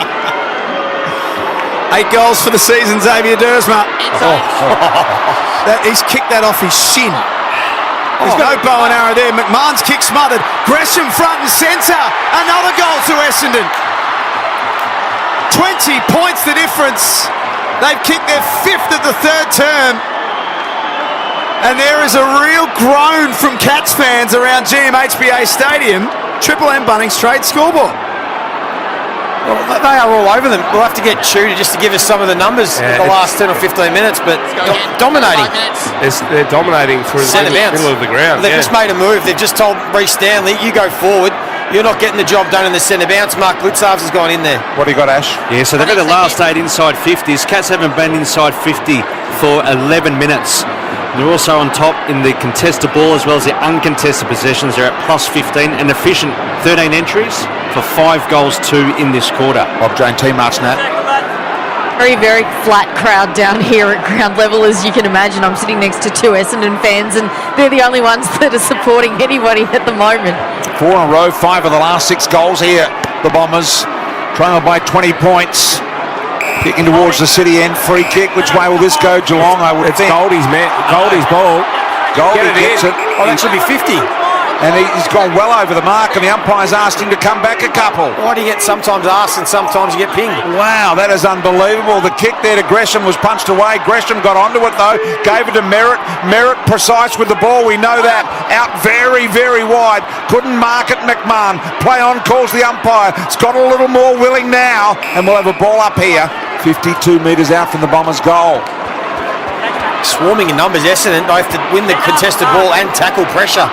8 goals for the season, Xavier Dersma. He's kicked that off his shin. There's no bow and arrow there. McMahon's kick smothered. Gresham front and centre. Another goal to Essendon. 20 points the difference. They've kicked their 5th of the third term. And there is a real groan from Cats fans around GMHBA Stadium. Triple M Bunnings Trade scoreboard. Well, they are all over them. We'll have to get Tudor just to give us some of the numbers in the last 10 or 15 minutes, but dominating. They're dominating through the middle of the ground. They've just made a move. They've just told Reece Stanley, you go forward. You're not getting the job done in the centre bounce. Mark Blitzarves has gone in there. What do you got, Ash? Yeah, so they've had the last 8 inside 50s. Cats haven't been inside 50 for 11 minutes. They're also on top in the contested ball as well as the uncontested possessions. They're at plus 15 and efficient. 13 entries for 5 goals, 2 in this quarter. Bob Jane team march, Nat. Very, very flat crowd down here at ground level, as you can imagine. I'm sitting next to 2 Essendon fans, and they're the only ones that are supporting anybody at the moment. 4 in a row, 5 of the last 6 goals here. The Bombers trail by 20 points. Kicking towards the city end, free kick. Which way will this go? Geelong, I would think. Goldie's ball. Goldie gets it. Oh, that should be 50. And he's gone well over the mark, and the umpire's asked him to come back a couple. Why do you get sometimes asked and sometimes you get pinged? Wow, that is unbelievable. The kick there to Gresham was punched away. Gresham got onto it, though. Gave it to Merritt. Merritt precise with the ball. We know that. Out very, very wide. Couldn't mark it, McMahon. Play on, calls the umpire. It's got a little more willing now, and we'll have a ball up here. 52 metres out from the Bombers' goal. Swarming in numbers, Essendon both to win the contested ball and tackle pressure.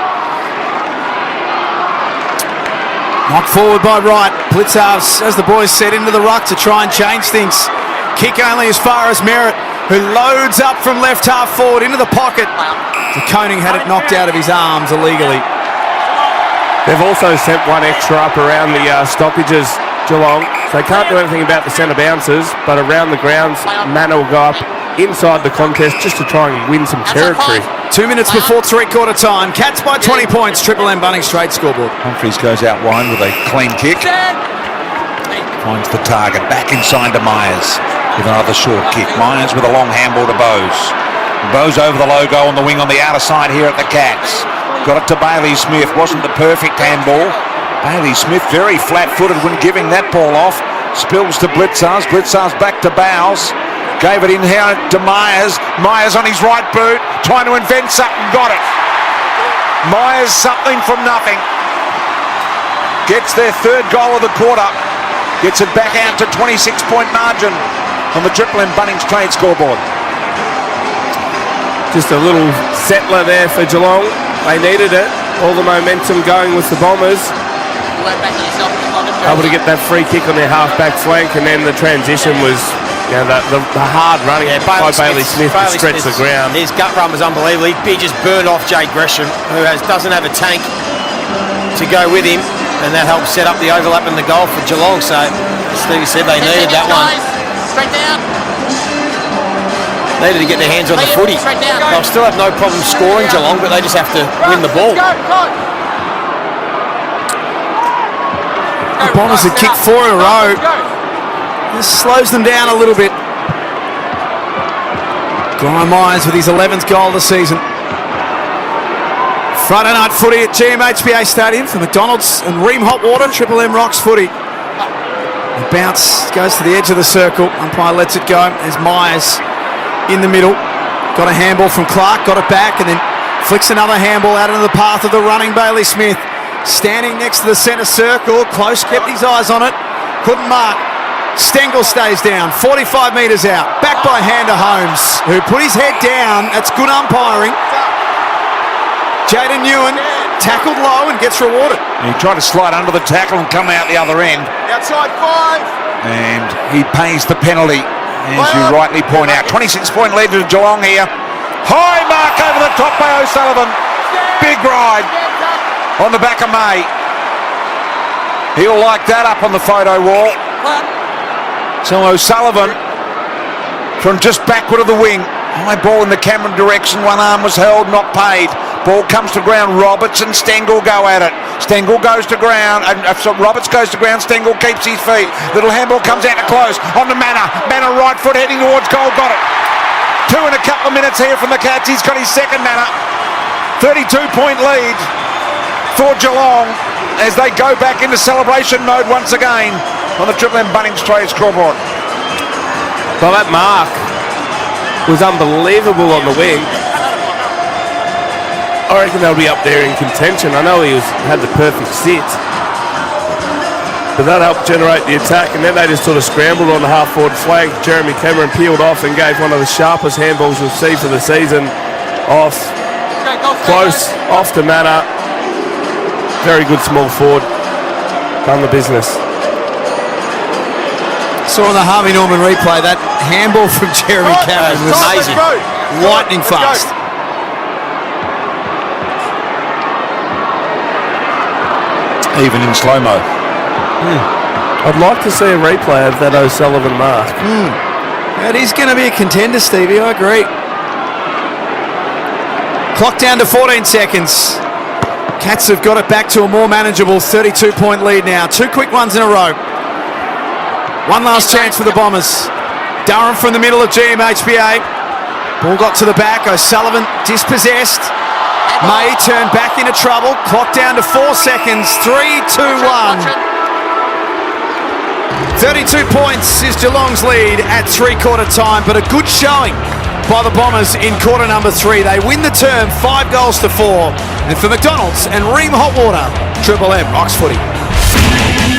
Knocked forward by Wright. Blitzarves, as the boys said, into the ruck to try and change things. Kick only as far as Merritt, who loads up from left half forward into the pocket. De Koning had it knocked out of his arms illegally. They've also sent one extra up around the stoppages, Geelong. So they can't do anything about the centre bounces, but around the grounds, Manor will go up inside the contest just to try and win some territory. 2 minutes before three-quarter time. Cats by 20 points. Triple M Bunnings Trade scoreboard. Humphries goes out wide with a clean kick. Finds the target. Back inside to Myers with another short kick. Myers with a long handball to Bowes. Bowes over the logo on the wing on the outer side here at the Cats. Got it to Bailey Smith. Wasn't the perfect handball. Bailey Smith very flat-footed when giving that ball off. Spills to Blitzarves. Blitzarves back to Bowes. Gave it in here to Myers. Myers on his right boot. Trying to invent something. Got it. Myers something from nothing. Gets their 3rd goal of the quarter. Gets it back out to 26-point margin on the Triple M Bunnings Trade scoreboard. Just a little settler there for Geelong. They needed it. all the momentum going with the Bombers. Able to get that free kick on their half-back flank, and then the transition was, the hard running by Bailey Smith to stretch the ground. His gut run was unbelievable. He just burned off Jade Gresham, who doesn't have a tank to go with him, and that helped set up the overlap in the goal for Geelong. So, as Stevie said, they needed that one. Straight down. Needed to get their hands on the footy. They'll still have no problem scoring Geelong, but they just have to win the ball. The Bombers had kicked 4 in a row. This slows them down a little bit. Graham Myers with his 11th goal of the season. Friday night footy at GMHBA Stadium for McDonald's and Ream Hot Water, Triple M Rocks footy. The bounce goes to the edge of the circle. Umpire lets it go. There's Myers in the middle. Got a handball from Clark, got it back, and then flicks another handball out into the path of the running Bailey Smith. Standing next to the centre circle, close, kept his eyes on it, couldn't mark. Stengel stays down, 45 metres out, back by Hander Holmes, who put his head down. That's good umpiring. Jaden Ewan tackled low and gets rewarded. He tried to slide under the tackle and come out the other end. Outside 5. And he pays the penalty, as you rightly point out. 26-point lead to Geelong here. High mark over the top by O'Sullivan. Big ride on the back of May. He'll like that up on the photo wall. So O'Sullivan from just backward of the wing. High ball in the Cameron direction. One arm was held, not paid. Ball comes to ground. Roberts and Stengel go at it. Stengel goes to ground. Roberts goes to ground. Stengel keeps his feet. Little handball comes out to close. On to Manor. Manor right foot heading towards goal. Got it. 2 in a couple of minutes here from the Cats. He's got his second Manor. 32-point lead for Geelong as they go back into celebration mode once again on the Triple M Bunnings Trade scoreboard. Well, that mark was unbelievable on the wing. I reckon they'll be up there in contention. I know he had the perfect sit, but that helped generate the attack, and then they just sort of scrambled on the half-forward flank. Jeremy Cameron peeled off and gave one of the sharpest handballs you'll see for the season off. Close, off to Manor. Very good small forward. Done the business. Saw on the Harvey Norman replay that handball from Jeremy Cameron was amazing. Lightning fast. Even in slow-mo. I'd like to see a replay of that O'Sullivan mark. That is going to be a contender, Stevie, I agree. Clock down to 14 seconds. Cats have got it back to a more manageable 32-point lead now. 2 quick ones in a row. One last chance for the Bombers. Durham from the middle of GMHBA. Ball got to the back. O'Sullivan dispossessed. May turned back into trouble. Clock down to 4 seconds. 3, 2, 1. 32 points is Geelong's lead at three-quarter time, but a good showing by the Bombers in quarter number 3. They win the term 5 goals to 4. And for McDonald's and Ream Hot Water, Triple M Rocks footy.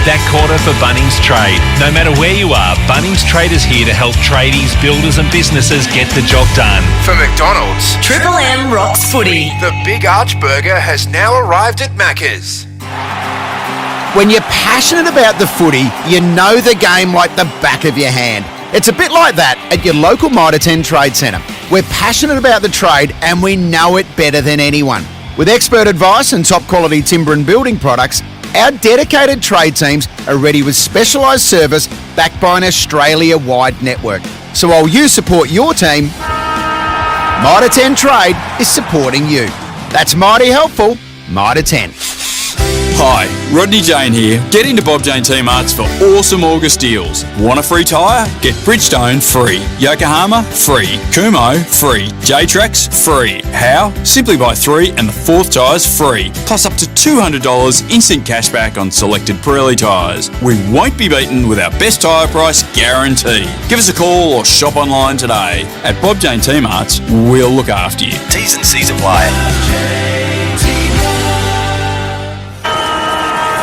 That quarter for Bunnings Trade. No matter where you are, Bunnings Trade is here to help tradies, builders and businesses get the job done. For McDonald's, Triple M Rocks footy. the Big Arch Burger has now arrived at Macca's. When you're passionate about the footy, you know the game like the back of your hand. It's a bit like that at your local Mitre 10 Trade Centre. We're passionate about the trade and we know it better than anyone. With expert advice and top quality timber and building products, our dedicated trade teams are ready with specialised service backed by an Australia-wide network. So while you support your team, Mitre 10 Trade is supporting you. That's mighty helpful, Mitre 10. Hi, Rodney Jane here. Get into Bob Jane T-Marts for awesome August deals. Want a free tyre? Get Bridgestone free. Yokohama free. Kumo free. J-Trax free. How? Simply buy 3 and the 4th tyre's free. Plus up to $200 instant cashback on selected Pirelli tyres. We won't be beaten with our best tyre price guarantee. Give us a call or shop online today. At Bob Jane T-Marts, we'll look after you. T's and C's apply.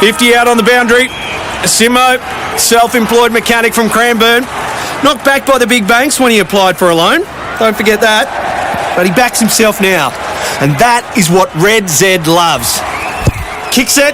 50 out on the boundary. Simo, self-employed mechanic from Cranbourne. Knocked back by the big banks when he applied for a loan. Don't forget that. But he backs himself now. And that is what Red Z loves. Kick set.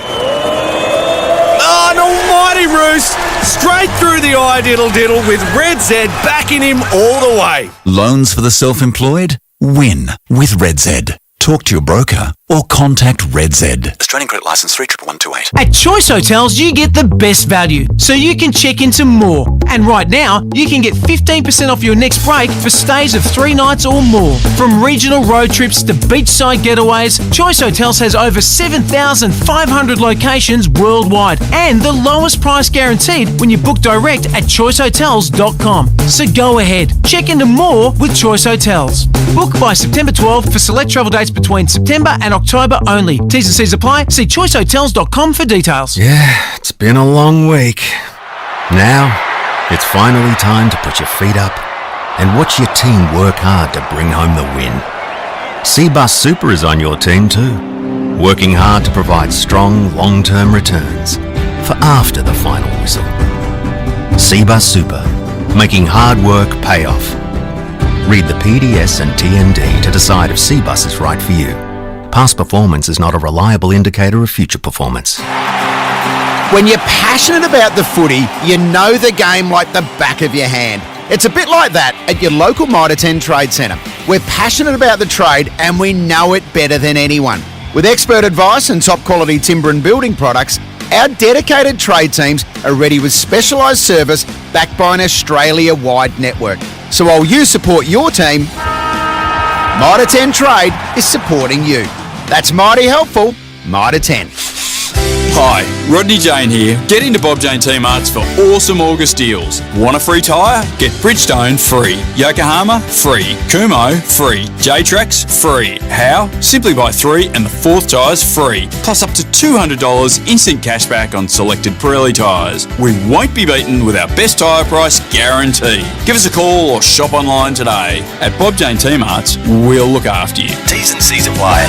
Oh, an almighty roost. Straight through the eye diddle with Red Z backing him all the way. Loans for the self-employed? Win with Red Z. Talk to your broker or contact Red Z. Australian Credit Licence 311128. At Choice Hotels, you get the best value, so you can check into more. And right now, you can get 15% off your next break for stays of 3 nights or more. From regional road trips to beachside getaways, Choice Hotels has over 7,500 locations worldwide and the lowest price guaranteed when you book direct at choicehotels.com. So go ahead, check into more with Choice Hotels. Book by September 12 for select travel dates between September and October only. T's and C's apply. See choicehotels.com for details. Yeah, it's been a long week. Now, it's finally time to put your feet up and watch your team work hard to bring home the win. Seabus Super is on your team too, working hard to provide strong long-term returns for after the final whistle. Seabus Super, making hard work pay off. Read the PDS and TND to decide if Seabus is right for you. Past performance is not a reliable indicator of future performance. When you're passionate about the footy, you know the game like the back of your hand. It's a bit like that at your local Mitre 10 Trade Centre. We're passionate about the trade and we know it better than anyone. With expert advice and top quality timber and building products, our dedicated trade teams are ready with specialised service backed by an Australia-wide network. So while you support your team, Mitre 10 Trade is supporting you. That's mighty helpful, Mitre 10. Hi, Rodney Jane here. Get into Bob Jane T-Marts for awesome August deals. Want a free tyre? Get Bridgestone free. Yokohama free. Kumo free. J-Trax free. How? Simply buy 3 and the 4th tyre's free. Plus up to $200 instant cashback on selected Pirelli tyres. We won't be beaten with our best tyre price guarantee. Give us a call or shop online today. At Bob Jane T-Marts, we'll look after you. T's and C's apply.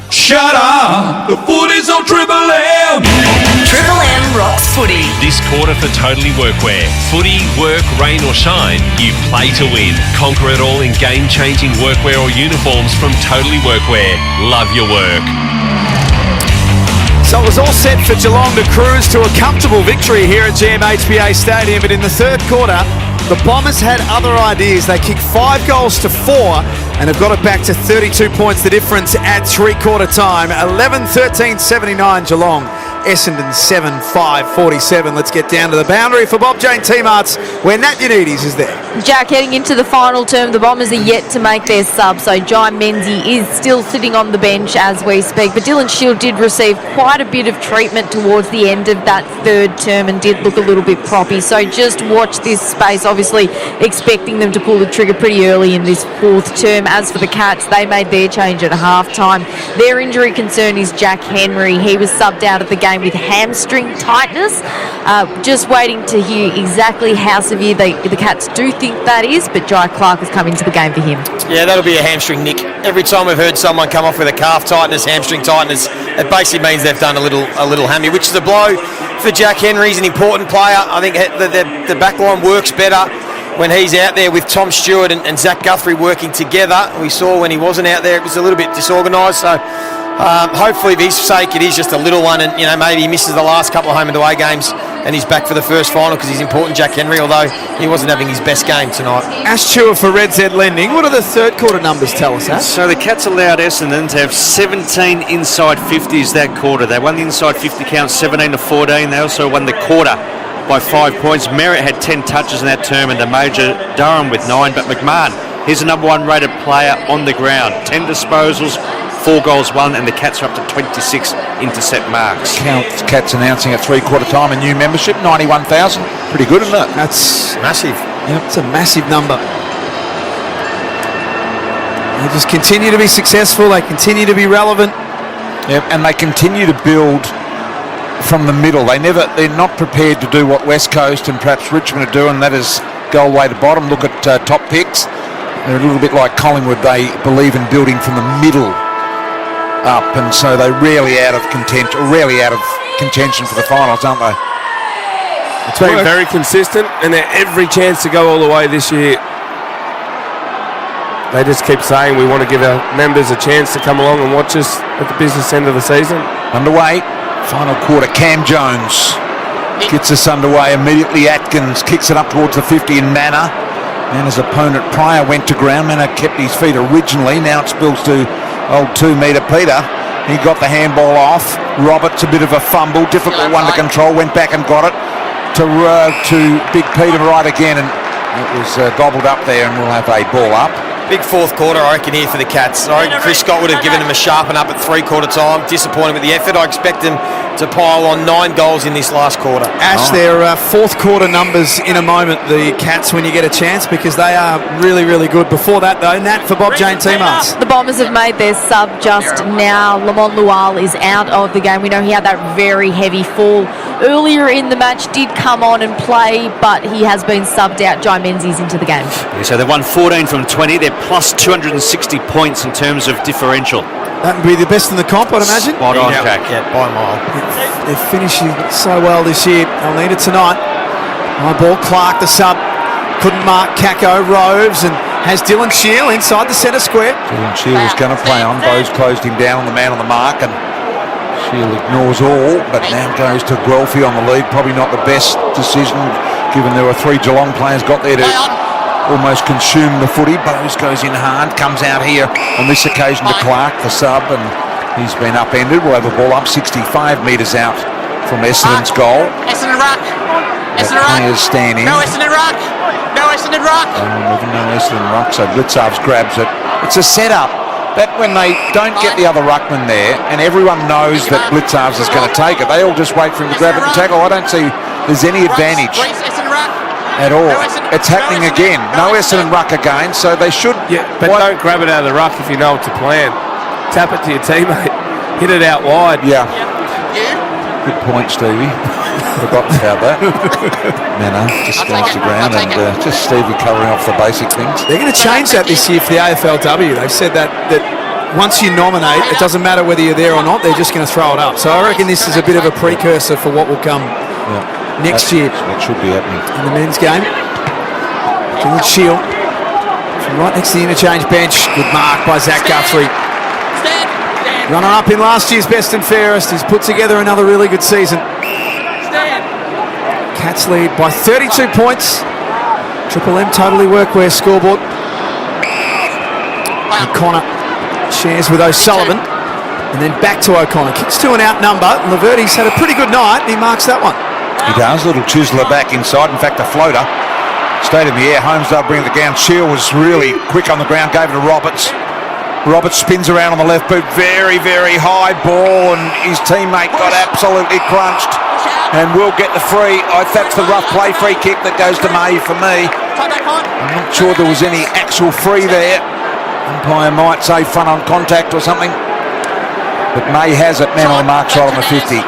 Shut up! The footy's on Triple M! Triple M rocks footy. This quarter for Totally Workwear. Footy, work, rain or shine, you play to win. Conquer it all in game-changing workwear or uniforms from Totally Workwear. Love your work. So it was all set for Geelong to cruise to a comfortable victory here at GMHBA Stadium, but in the third quarter, the Bombers had other ideas. They kicked 5 goals to 4 and have got it back to 32 points the difference at three-quarter time. 11-13-79 Geelong. Essendon 7-5-47. Let's get down to the boundary for Bob Jane T-Marts, where Nat Unides is there. Jack, heading into the final term, the Bombers are yet to make their sub, so Jai Menzies is still sitting on the bench as we speak, but Dylan Shield did receive quite a bit of treatment towards the end of that third term and did look a little bit proppy, so just watch this space, obviously expecting them to pull the trigger pretty early in this fourth term. As for the Cats, they made their change at half-time. Their injury concern is Jack Henry. He was subbed out of the game with hamstring tightness. Just waiting to hear exactly how severe the Cats do think that is, but Jai Clark has come into the game for him. Yeah, that'll be a hamstring nick. Every time we've heard someone come off with a calf tightness, hamstring tightness, it basically means they've done a little hammy, which is a blow for Jack Henry. He's an important player. I think the back line works better when he's out there with Tom Stewart and Zach Guthrie working together. We saw when he wasn't out there, it was a little bit disorganised, so hopefully for his sake it is just a little one, and maybe he misses the last couple of home and away games and he's back for the first final because he's important, Jack Henry, although he wasn't having his best game tonight. Ash Chua for Red Z Lending. What do the third quarter numbers tell us, Ash? So the Cats allowed Essendon to have 17 inside 50s that quarter. They won the inside 50 count 17-14. They also won the quarter by 5 points. Merritt had 10 touches in that term and the Major Durham with 9, but McMahon, he's the number 1 rated player on the ground. 10 disposals, 4 goals won, and the Cats are up to 26 intercept marks. Cats announcing at three-quarter time a new membership, 91,000. Pretty good, isn't it? That's massive. Yep, it's a massive number. They just continue to be successful. They continue to be relevant. Yep, and they continue to build from the middle. They're not prepared to do what West Coast and perhaps Richmond are doing, that is go all the way to bottom. Look at top picks. They're a little bit like Collingwood. They believe in building from the middle up, and so they're rarely out of contention for the finals, aren't they? It's been very consistent, and they're every chance to go all the way this year. they just keep saying we want to give our members a chance to come along and watch us at the business end of the season. Underway, final quarter. Cam Jones gets us underway immediately. Atkins kicks it up towards the 50 in Manor. And his opponent Pryor went to ground. Manor kept his feet originally. Now it spills to old 2-metre Peter. He got the handball off. Roberts, a bit of a fumble. Difficult one to control. Went back and got it to Big Peter right again. And it was gobbled up there, and we'll have a ball up. Big fourth quarter, I reckon, here for the Cats. I reckon Chris Scott would have given them a sharpen up at three-quarter time. Disappointed with the effort. I expect them to pile on 9 goals in this last quarter. Ash, their fourth quarter numbers in a moment, the Cats, when you get a chance, because they are really, really good. Before that, though, Nat for Bob Jane team arts. The Bombers have made their sub just now. Lamont Lual is out of the game. We know he had that very heavy fall earlier in the match, did come on and play, but he has been subbed out. Jai Menzies into the game. Yeah, so they've won 14 from 20. They're plus 260 points in terms of differential. That would be the best in the comp, I'd imagine. Spot on, Jack. Yeah, by a mile. They're finishing so well this year. They'll need it tonight. High ball, Clark, the sub. Couldn't mark Kako, Roves, and has Dylan Shield inside the centre square. Dylan Shield was going to play on. Bose closed him down on the man on the mark, and Shield ignores all, but now goes to Guelphy on the lead. Probably not the best decision, given there were 3 Geelong players got there to almost consume the footy. Bose goes in hard, comes out here on this occasion to Clark, the sub, and he's been upended. We'll have a ball up 65 metres out from Essendon's goal. Essendon ruck. Essendon Players stand in. No Essendon ruck. No Essendon ruck. No Essendon ruck, so Blitzarves grabs it. It's a setup that when they don't get the other ruckman there, and everyone knows that Blitzarves is going to take it, they all just wait for him to grab it and tackle. I don't see there's any advantage at all. It's happening again. No Essendon ruck again, so they should. Yeah, but don't grab it out of the ruck if you know what to plan. Tap it to your teammate. Hit it out wide. Yeah. Good point, Stevie. Forgotten about that. Manor just goes to ground, and just Stevie covering off the basic things. They're going to change that this year for the AFLW. They've said that once you nominate, it doesn't matter whether you're there or not, they're just going to throw it up. So I reckon this is a bit of a precursor for what will come next year. What should be happening in the men's game. Dylan Shield from right next to the interchange bench. Good mark by Zach Guthrie. Runner up in last year's best and fairest. He's put together another really good season. Cats lead by 32 points. Triple M Totally Workwear scoreboard. O'Connor shares with O'Sullivan, and then back to O'Connor. Kicks to an outnumber. Laverty's had a pretty good night, and he marks that one. He does. Little chiseler back inside. In fact, a floater. Stayed in the air. Holmesdale bring it down. Shield was really quick on the ground. Gave it to Roberts. Roberts spins around on the left boot. Very, very high ball, and his teammate got absolutely crunched. And will get the free. That's the rough play free kick that goes to May for me. I'm not sure there was any actual free there. Umpire might say fun on contact or something. But May has it. Man on the mark, shot on the 50.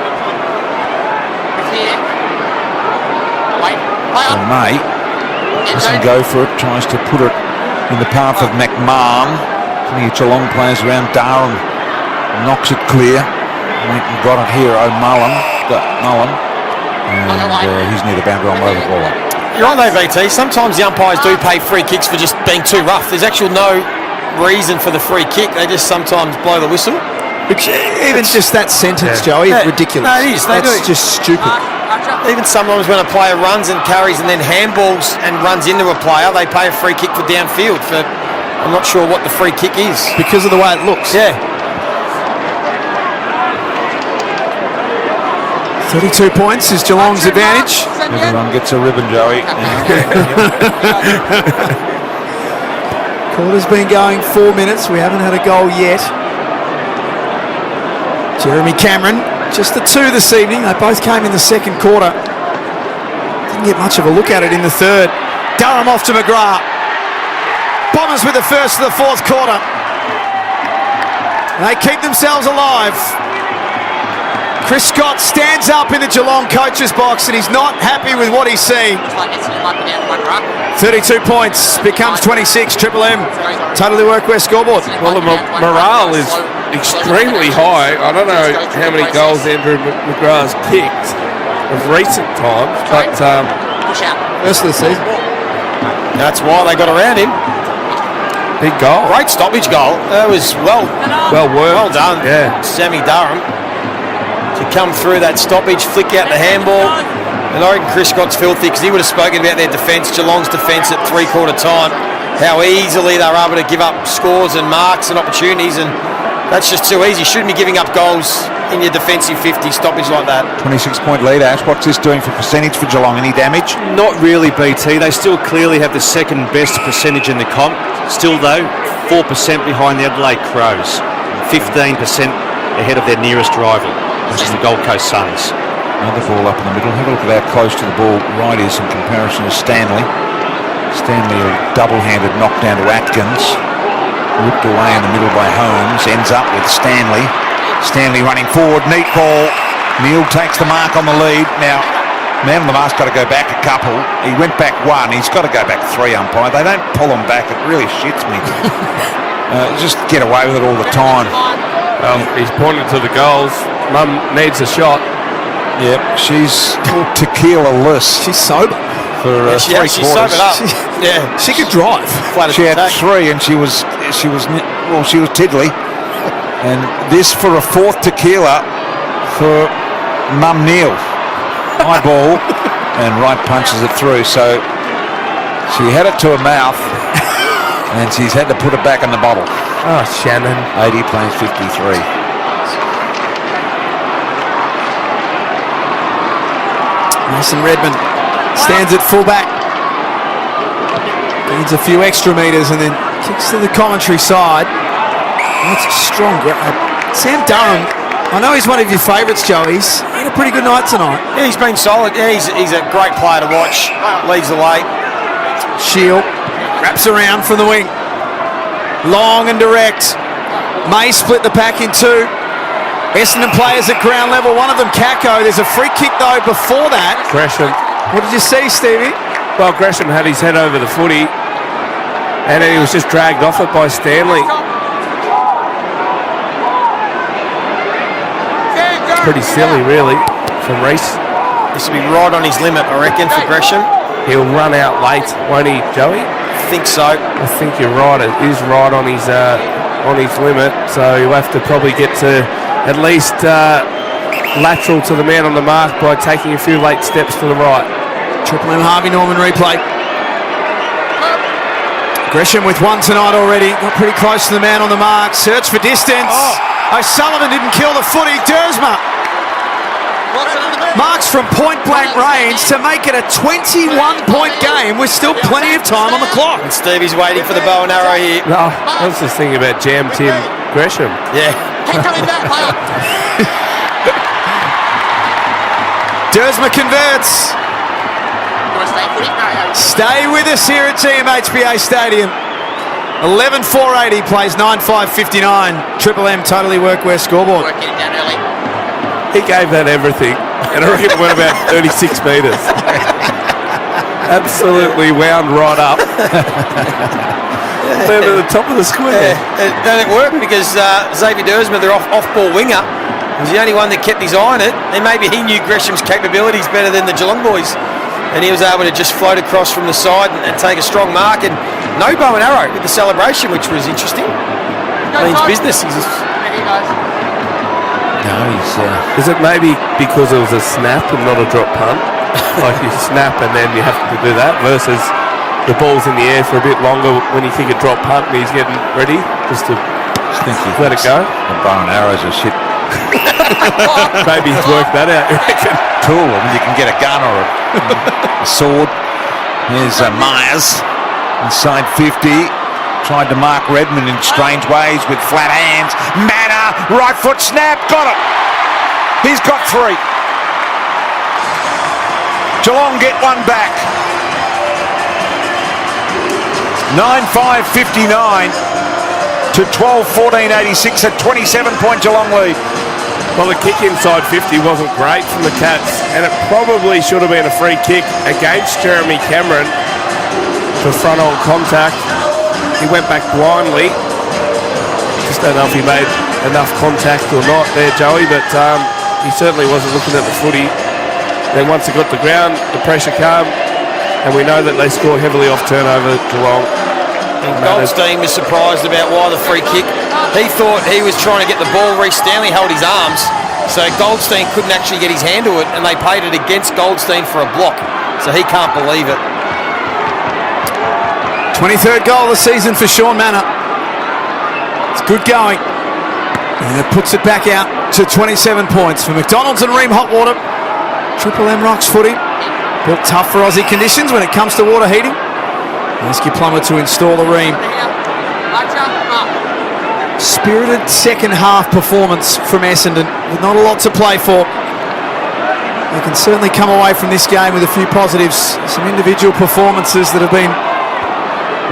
And May doesn't go for it. Tries to put it in the path of McMahon. Plenty of Geelong players around. Darren knocks it clear. Went and got it here. O'Mullen. And he's near the boundary on the ball up. You're right though, VT. Sometimes the umpires do pay free kicks for just being too rough. There's actually no reason for the free kick. They just sometimes blow the whistle. Which, even just that sentence, Joey, is ridiculous. No, it is. It's just stupid. Even sometimes when a player runs and carries and then handballs and runs into a player, they pay a free kick for downfield. I'm not sure what the free kick is. Because of the way it looks. Yeah. 32 points is Geelong's advantage. Everyone gets a ribbon, Joey. Quarter's been going 4 minutes. We haven't had a goal yet. Jeremy Cameron, just the 2 this evening. They both came in the second quarter. Didn't get much of a look at it in the third. Durham off to McGrath. Bombers with the first of the fourth quarter. They keep themselves alive. Chris Scott stands up in the Geelong coach's box, and he's not happy with what he's seeing. 32 points becomes 26. Triple M Totally Workwear scoreboard. Well, the morale is extremely high. I don't know how many goals Andrew McGrath's kicked of recent times, but first of the season. That's why they got around him. Big goal. Great stoppage goal. That was well worked. Well done. Yeah. Sammy Durham to come through that stoppage, flick out the handball. And I reckon Chris Scott's filthy because he would have spoken about their defence, Geelong's defence at three-quarter time, how easily they were able to give up scores and marks and opportunities, and that's just too easy. You shouldn't be giving up goals in your defensive 50 stoppage like that. 26-point lead, Ash. What's this doing for percentage for Geelong? Any damage? Not really, BT. They still clearly have the second best percentage in the comp. Still, though, 4% behind the Adelaide Crows, 15% ahead of their nearest rival, which is the Gold Coast Suns. Another ball up in the middle. Have a look at how close to the ball Wright is in comparison to Stanley. Stanley, a double-handed knockdown to Atkins. Ripped away in the middle by Holmes. Ends up with Stanley. Stanley running forward. Neat ball. Neil takes the mark on the lead. Now, man on the mark's got to go back a couple. He went back one. He's got to go back three, umpire. They don't pull him back. It really shits me. Just get away with it all the time. He's pointed to the goals. Mum needs a shot. Yep, she's tequila-less. She's sober. For she's sobered up. She could drive. She had three, and she was tiddly. And this for a fourth tequila for Mum Neil. High ball, and Wright punches it through. So she had it to her mouth, and she's had to put it back in the bottle. Oh, Shannon. 80 plays 53. Mason Redmond stands at fullback. Needs a few extra metres and then kicks to the commentary side. That's a strong grab. Sam Durham, I know he's one of your favourites, Joe. He's had a pretty good night tonight. Yeah, he's been solid. Yeah, he's a great player to watch. Leads the way. Shield wraps around from the wing. Long and direct. May split the pack in two. Essendon players at ground level, one of them Kako. There's a free kick though before that. Gresham. What did you see, Stevie? Well, Gresham had his head over the footy and then he was just dragged off it by Stanley. It's pretty silly really from Reece. This will be right on his limit, I reckon, for Gresham. He'll run out late, won't he, Joey? I think so. I think you're right. It is right on his limit, so he'll have to probably get to at least lateral to the man on the mark by taking a few late steps to the right. Triple M Harvey Norman replay. Gresham with one tonight already. Got pretty close to the man on the mark. Search for distance. O'Sullivan didn't kill the footy. Dersma marks from point-blank range to make it a 21-point game with still plenty of time on the clock. And Stevie's waiting for the bow and arrow here. No, I was just thinking about Jam Tim Gresham. Yeah. Keep coming back, player. Dersma converts. Stay with us here at GMHBA Stadium. 11-4-80 plays 9-5-59. Triple M Totally Workwear scoreboard. Working it down early. He gave that everything, and I reckon it went about 36 metres. Absolutely wound right up. Down to the top of the square. Yeah. And it worked because Xavier Dersma, their off-ball winger, was the only one that kept his eye on it, and maybe he knew Gresham's capabilities better than the Geelong boys, and he was able to just float across from the side and take a strong mark, and no bow and arrow with the celebration, which was interesting. Means business. Is it maybe because it was a snap and not a drop punt? Like you snap and then you have to do that versus the ball's in the air for a bit longer when you kick a drop punt and he's getting ready just to let it go? The bow and arrows are shit. Maybe he's worked that out. Cool. I mean, you can get a gun or a sword. Here's Myers inside 50. Tried to mark Redmond in strange ways with flat hands. Manor, right foot snap, got it. He's got three. Geelong get one back. 9-5-59 to 12-14-86, a 27-point Geelong lead. Well, the kick inside 50 wasn't great from the Cats, and it probably should have been a free kick against Jeremy Cameron for front-on contact. He went back blindly. Just don't know if he made enough contact or not there, Joey, but he certainly wasn't looking at the footy. Then once he got the ground, the pressure came, and we know that they score heavily off turnover, Geelong. And Goldstein was surprised about why the free kick. He thought he was trying to get the ball. Reece Stanley held his arms, so Goldstein couldn't actually get his hand to it, and they paid it against Goldstein for a block. So he can't believe it. 23rd goal of the season for Sean Manor. It's good going. And it puts it back out to 27 points for McDonald's and Ream Hotwater. Triple M Rocks footy. Built tough for Aussie conditions when it comes to water heating. Ask your plumber to install a Ream. Spirited second half performance from Essendon with not a lot to play for. They can certainly come away from this game with a few positives. Some individual performances that have been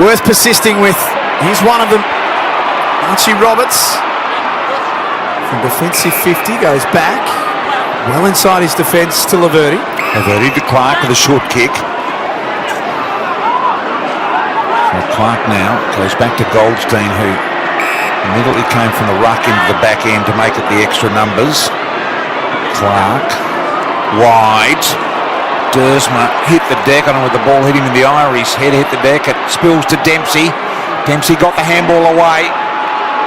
worth persisting with. Here's one of them. Archie Roberts from defensive 50 goes back. Well inside his defence to Laverty. Laverty to Clark with a short kick. So Clark now goes back to Goldstein, who immediately came from the ruck into the back end to make it the extra numbers. Clark, wide. Dersma hit the deck. I don't know whether the ball hit him in the eye or his head hit the deck. It spills to Dempsey. Dempsey got the handball away.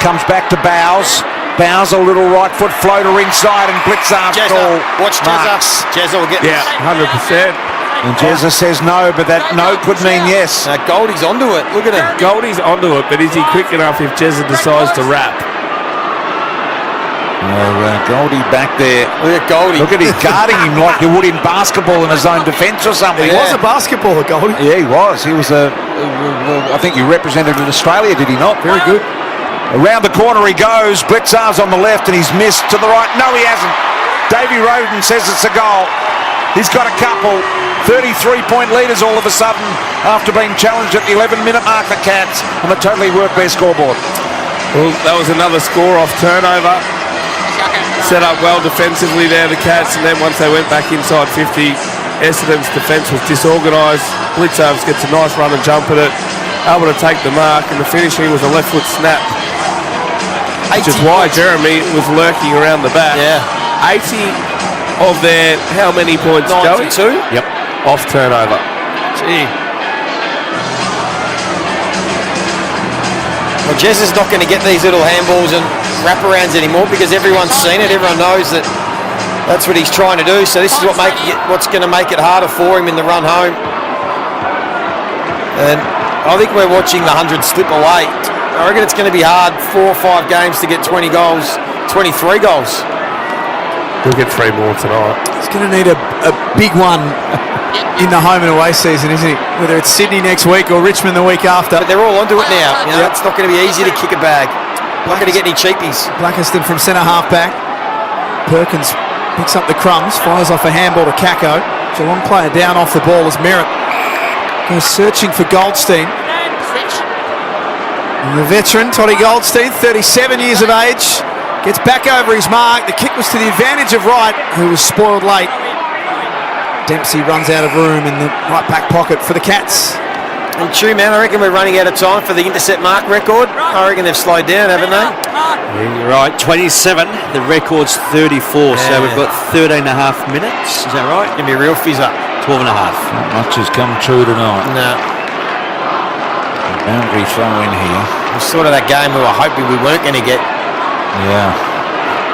Comes back to Bowes. Bowes a little right foot floater inside and Blitzar's goal. Watch Jezza. Jezza will get 100%. And Jezza says no, but that no could mean yes. Goldie's onto it. Look at him. Goldie's onto it, but is he quick enough if Jezza decides to wrap? Goldie back there. Look at Goldie. Look at him guarding him like you would in basketball in his own defence or something. He was a basketballer, Goldie. Yeah, he was. He was I think he represented Australia, did he not? Very good. Around the corner he goes. Blitzar's on the left and he's missed to the right. No, he hasn't. Davey Roden says it's a goal. He's got a couple. 33-point leaders all of a sudden after being challenged at the 11-minute mark, the Cats, on the Totally Workwear scoreboard. Well, that was another score-off turnover. Set up well defensively there, the Cats, and then once they went back inside 50, Essendon's defence was disorganised. Blitzarves gets a nice run and jump at it, able to take the mark, and the finishing was a left foot snap, which is why Jeremy was lurking around the back. Yeah. 80 of their how many points? 92. Yep. Off turnover. Gee. Well, Jez is not going to get these little handballs and wraparounds anymore because everyone's seen it. Everyone knows that that's what he's trying to do. So this is what's going to make it harder for him in the run home. And I think we're watching the 100 slip away. I reckon it's going to be hard 4 or 5 games to get 20 goals, 23 goals. He'll get 3 more tonight. He's going to need a big one in the home and away season, isn't he? Whether it's Sydney next week or Richmond the week after. But they're all onto it now. You know, it's not going to be easy to kick a bag. Not going to get any cheapies. Blackiston from centre half back. Perkins picks up the crumbs, fires off a handball to Kako. Geelong player down off the ball as Merritt goes searching for Goldstein. And the veteran, Toddy Goldstein, 37 years of age, gets back over his mark. The kick was to the advantage of Wright, who was spoiled late. Dempsey runs out of room in the right back pocket for the Cats. And true, man, I reckon we're running out of time for the intercept mark record. I reckon they've slowed down, haven't they? Yeah, you're right, 27. The record's 34, so we've got 13 and a half minutes. Is that right? Give me a real fizzer. 12 and a half. Not much has come true tonight. No. Boundary throw in here. It was sort of that game we were hoping we weren't going to get. Yeah.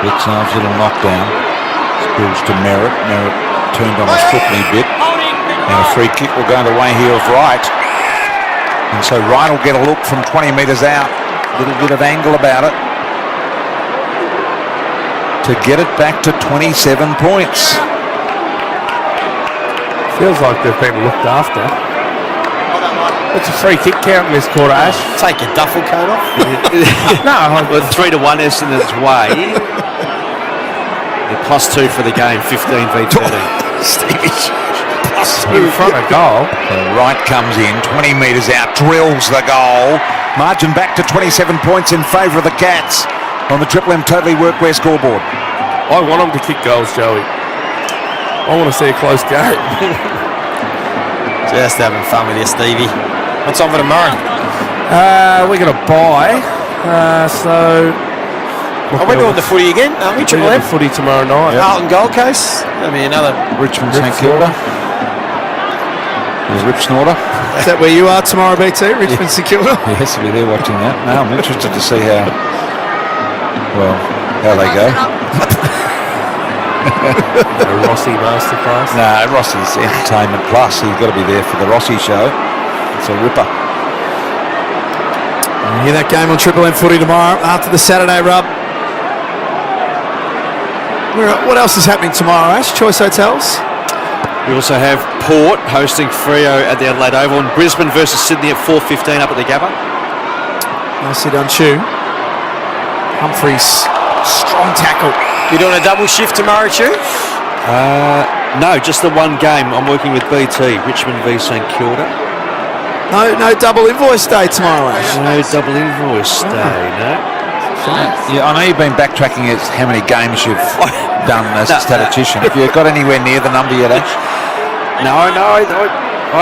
Blitzarves little knockdown. Spills to Merritt. Merritt turned on his foot a bit. And a free kick will go the way here of Wright. And so Wright will get a look from 20 metres out. A little bit of angle about it. To get it back to 27 points. Feels like they've been looked after. It's a free kick count in this quarter, Ash. Take your duffel coat off. No, well, 3-1 Essendon's way. They're +2 for the game, 15 v 13. Stevie in front of goal. Wright comes in, 20 metres out, drills the goal. Margin back to 27 points in favour of the Cats on the Triple M Totally Workwear scoreboard. I want them to kick goals, Joey. I want to see a close game. Just having fun with you, Stevie. What's on for tomorrow? We're going to buy. We're doing the footy again, aren't we? Triple M? The footy tomorrow night. Yep. Carlton Gold Coast. That'll be another. Richmond St Kilda. Rip Snorter. Is that where you are tomorrow, BT? Richmond St Kilda? Yes, I'll be there watching that. No, I'm interested to see how they go. A Rossi masterclass. No, Rossi's Entertainment Plus. You've got to be there for the Rossi show. It's a ripper. You hear that game on Triple M Footy tomorrow after the Saturday rub. What else is happening tomorrow, Ash? Choice Hotels? We also have Port hosting Freo at the Adelaide Oval, and Brisbane versus Sydney at 4:15 up at the Gabba. Nicely done, Chew. Humphries, strong tackle. You doing a double shift tomorrow, Chew? No, just the one game. I'm working with BT, Richmond v St Kilda. No double invoice day tomorrow, Ash. No double invoice day, no. Yeah, I know you've been backtracking as how many games you've done as a statistician. Have you got anywhere near the number yet, Ash? No, I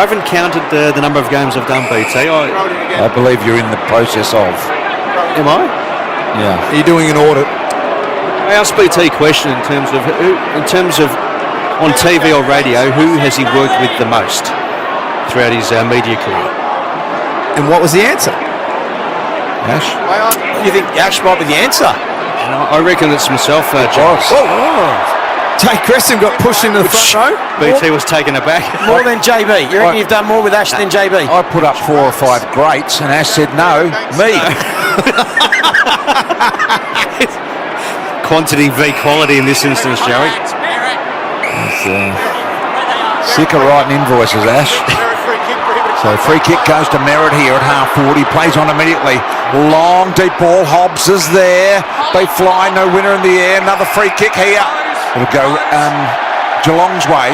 haven't counted the number of games I've done, BT. I believe you're in the process of. Am I? Yeah. Are you doing an audit? I asked BT a question in terms of on TV or radio, who has he worked with the most throughout his media career? And what was the answer? Ash? You think Ash might be the answer? I reckon it's myself, John. Jay Creston got pushed into the front row. BT was taken aback. More than JB. You reckon you've done more with Ash than JB? I put up 4 or 5 greats, and Ash said no, me. Quantity v quality in this instance, Joey. Sick of writing invoices, Ash. So free kick goes to Merritt here at half 40. Plays on immediately. Long deep ball. Hobbs is there. They fly. No winner in the air. Another free kick here. It'll go Geelong's way.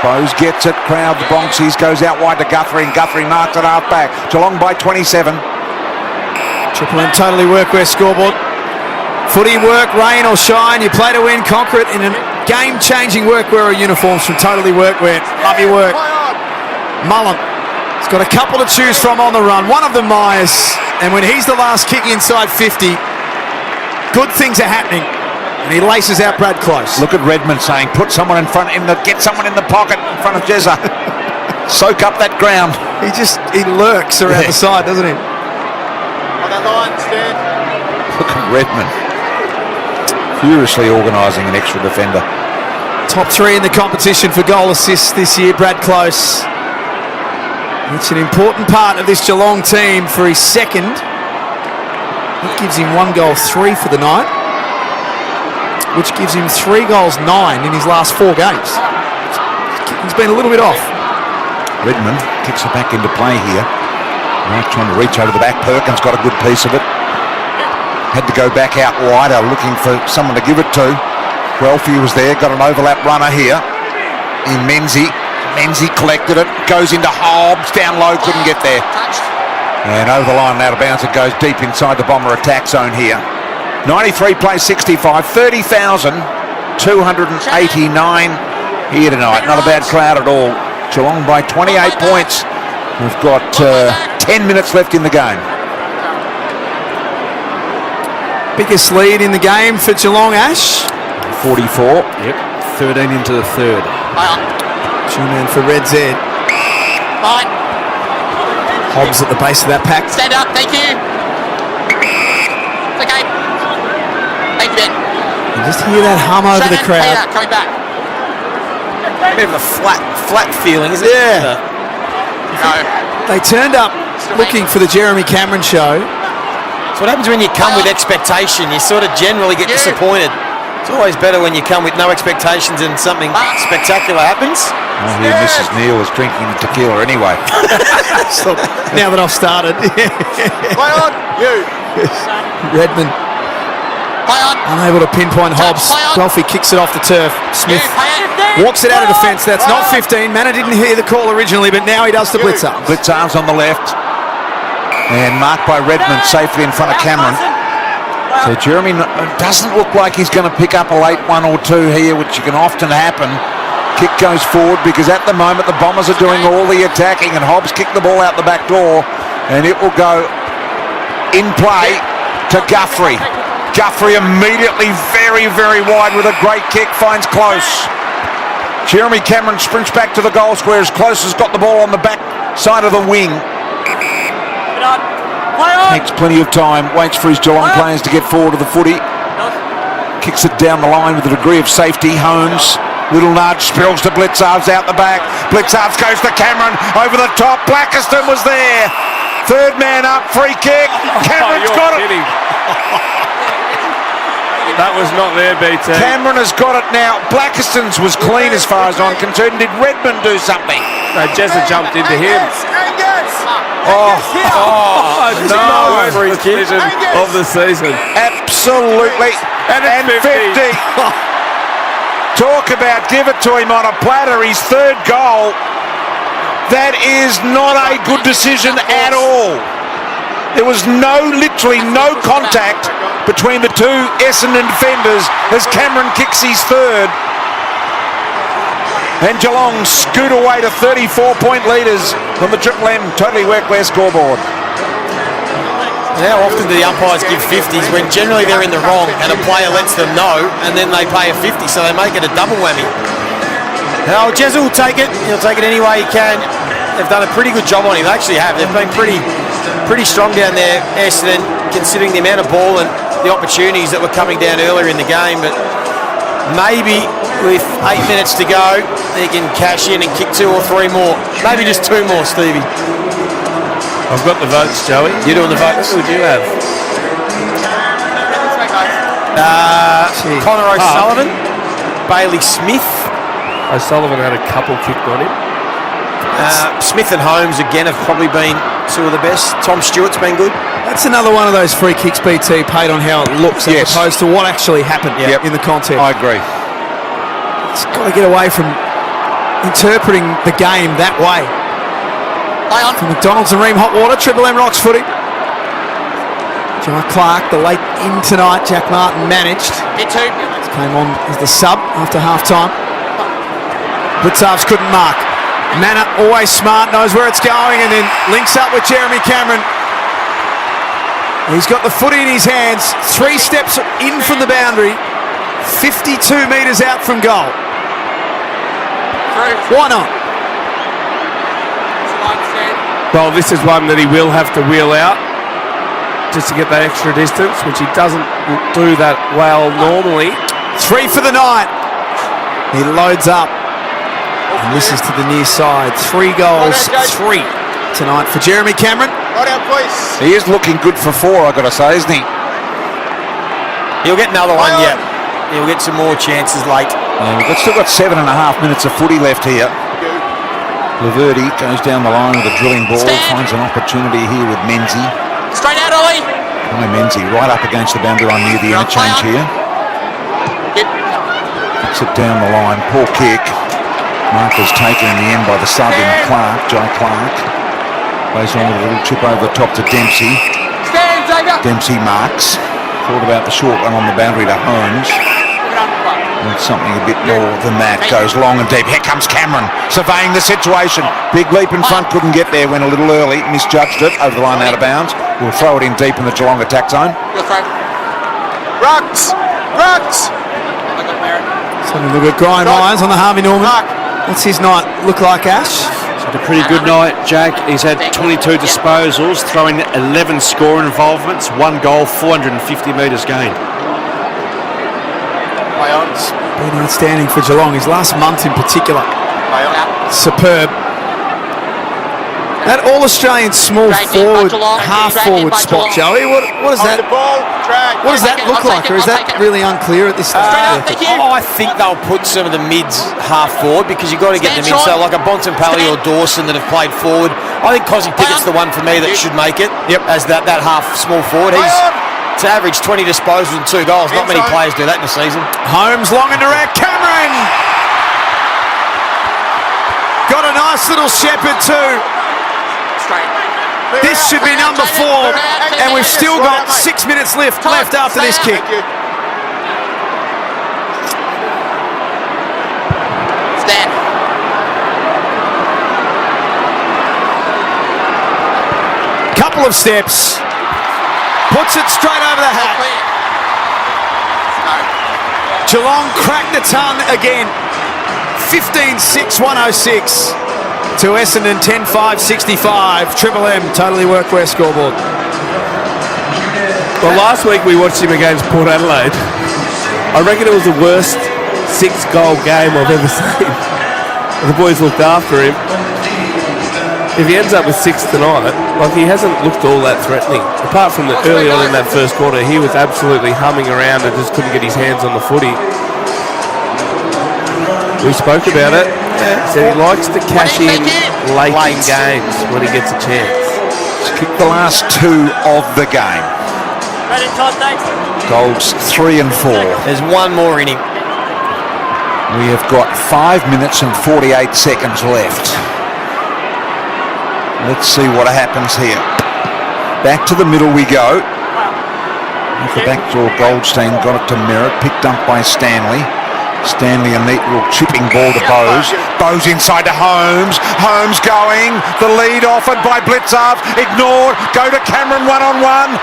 Bose gets it. Crowd the Bronxies. Goes out wide to Guthrie. And Guthrie marks it half back. Geelong by 27. Triple M Totally Workwear scoreboard. Footy work, rain or shine, you play to win, conquer it in a game-changing workwear uniforms from Totally Workwear. Love your work. Mullen has got a couple to choose from on the run. One of them Myers, and when he's the last kick inside 50, good things are happening. And he laces out Brad Close. Look at Redmond saying, put someone in front, get someone in the pocket in front of Jezza. Soak up that ground. He lurks around the side, doesn't he? On that line, Stan. Look at Redmond. Furiously organising an extra defender. Top 3 in the competition for goal assists this year, Brad Close. It's an important part of this Geelong team for his second. That gives him 1 goal, 3 for the night, which gives him 3 goals, 9 in his last 4 games. He's been a little bit off. Redmond kicks it back into play here. Mark trying to reach over the back. Perkins got a good piece of it. Had to go back out wider, looking for someone to give it to. Guelphy was there, got an overlap runner here in Menzie. Menzie collected it, goes into Hobbs, down low, couldn't get there. And over the line and out of bounds, it goes deep inside the Bomber attack zone here. 93 plays 65, 30,289 here tonight. Not a bad crowd at all. Geelong by 28 points. We've got 10 minutes left in the game. Biggest lead in the game for Geelong, Ash. 44. Yep, 13 into the third. Two-man for Red Z. Fine. Hobbs at the base of that pack. Stand up, thank you. It's okay. Thank you, Ben. You just hear that hum over the crowd. Peter, coming back. A bit of a flat feeling, isn't it? Yeah. No. They turned up looking for the Jeremy Cameron show. So what happens when you come with expectation? You sort of generally get disappointed. It's always better when you come with no expectations and something spectacular happens. I hear Mrs. Neal was drinking the tequila anyway. So, now that I've started. Play on, you. Redmond. Play on. Unable to pinpoint Hobbs. Guelphy kicks it off the turf. Smith walks it out of defence. That's not 15. Manor didn't hear the call originally, but now he does the blitz arms. Blitz arms on the left. And marked by Redmond safely in front of Cameron. So Jeremy doesn't look like he's going to pick up a late 1 or 2 here, which can often happen. Kick goes forward because at the moment the Bombers are doing all the attacking, and Hobbs kicked the ball out the back door, and it will go in play to Guthrie. Guthrie immediately very, very wide with a great kick, finds Close. Jeremy Cameron sprints back to the goal square as Close has got the ball on the back side of the wing. Takes plenty of time, waits for his Geelong players to get forward to the footy. Kicks it down the line with a degree of safety. Holmes, little nudge, spills to Blitzarves out the back. Blitzarves goes to Cameron, over the top. Blackiston was there. Third man up, free kick. Cameron's got it. That was not there, BT. Cameron has got it now. Blackiston's was clean as far as I'm concerned. Did Redmond do something? No, Jezza jumped into him. Oh, no! First decision of the season. Absolutely. And 50. Talk about give it to him on a platter. His third goal. That is not a good decision at all. There was literally no contact between the two Essendon defenders as Cameron kicks his third. And Geelong scoot away to 34-point leaders on the Triple M Totally Workwear scoreboard. How often do the umpires give 50s when generally they're in the wrong and a player lets them know and then they pay a 50, so they make it a double whammy? Now, Jezza will take it. He'll take it any way he can. They've done a pretty good job on him. They actually have. They've been pretty strong down there, Essendon, considering the amount of ball and the opportunities that were coming down earlier in the game. But maybe with 8 minutes to go, they can cash in and kick 2 or 3 more. Maybe just 2 more, Stevie. I've got the votes, Joey. You're doing the votes? Who would you have? Connor O'Sullivan, Bailey Smith. O'Sullivan had a couple kicked on him. Smith and Holmes again have probably been 2 of the best. Tom Stewart's been good. That's another one of those free kicks, BT, paid on how it looks as opposed to what actually happened in the contest. I agree. It's got to get away from interpreting the game that way. From McDonald's and Ream Hot Water, Triple M Rocks footy. Jai Clark, the late in tonight, Jack Martin managed. Came on as the sub after half-time. Blitzarves couldn't mark. Manna, always smart, knows where it's going, and then links up with Jeremy Cameron. He's got the footy in his hands, 3 steps in from the boundary, 52 metres out from goal. Why not? Well, this is one that he will have to wheel out just to get that extra distance, which he doesn't do that well normally. 3 for the night. He loads up. And this is to the near side. 3 goals, 3 tonight for Jeremy Cameron. He is looking good for 4, I've got to say, isn't he? He'll get another one, yeah. He'll get some more chances late. We've still got 7.5 minutes of footy left here. Laverty goes down the line with a drilling ball, finds an opportunity here with Menzie. Straight out, Ollie. Menzie right up against the boundary line near the interchange here. Kicks it down the line, poor kick. Marker's taken in the end by the sub in Clark, Jai Clark. Plays on with a little chip over the top to Dempsey. Dempsey marks. Thought about the short one on the boundary to Holmes. And something a bit more than that. Goes long and deep. Here comes Cameron, surveying the situation. Big leap in front, couldn't get there, went a little early, misjudged it, over the line out of bounds. We'll throw it in deep in the Geelong attack zone. Rucks! So we look at Brian Myers on the Harvey Norman. What's his night look like, Ash? Had a pretty good night, Jack. He's had 22 disposals, throwing 11 score involvements, 1 goal, 450 metres gained. Been outstanding for Geelong. His last month in particular, superb. That All-Australian small forward, half forward spot, Joey. What does that? What does that look like, or is that really unclear at this stage? I think they'll put some of the mids half forward because you've got to get them in. So like a Bontempelli or Dawson that have played forward. I think Cosy Pickett's the one for me that should make it as that half small forward. He's to average 20 disposals and 2 goals. Not many players do that in a season. Holmes long and direct. Cameron got a nice little shepherd too. This should be number 4, and we've still got 6 minutes left after this kick. Stand. Couple of steps. Puts it straight over the hat. Geelong cracked the ton again. 15-6, 106. to Essendon 10-5-65. Triple M, totally workwear scoreboard. Well, last week we watched him against Port Adelaide. I reckon it was the worst 6-goal game I've ever seen. The boys looked after him. If he ends up with 6 tonight, like, he hasn't looked all that threatening. Apart from the early on in that first quarter, he was absolutely humming around and just couldn't get his hands on the footy. We spoke about it. Said he likes to cash in late in games when he gets a chance. He's kicked the last 2 of the game. Goals 3 and 4. There's one more in him. We have got 5 minutes and 48 seconds left. Let's see what happens here. Back to the middle we go. Off the back door, Goldstein got it to Merritt, picked up by Stanley. Stanley, a neat little chipping ball to Bowes. Bowes inside to Holmes. Holmes going. The lead offered by Blitzarf. Ignored. Go to Cameron one-on-one.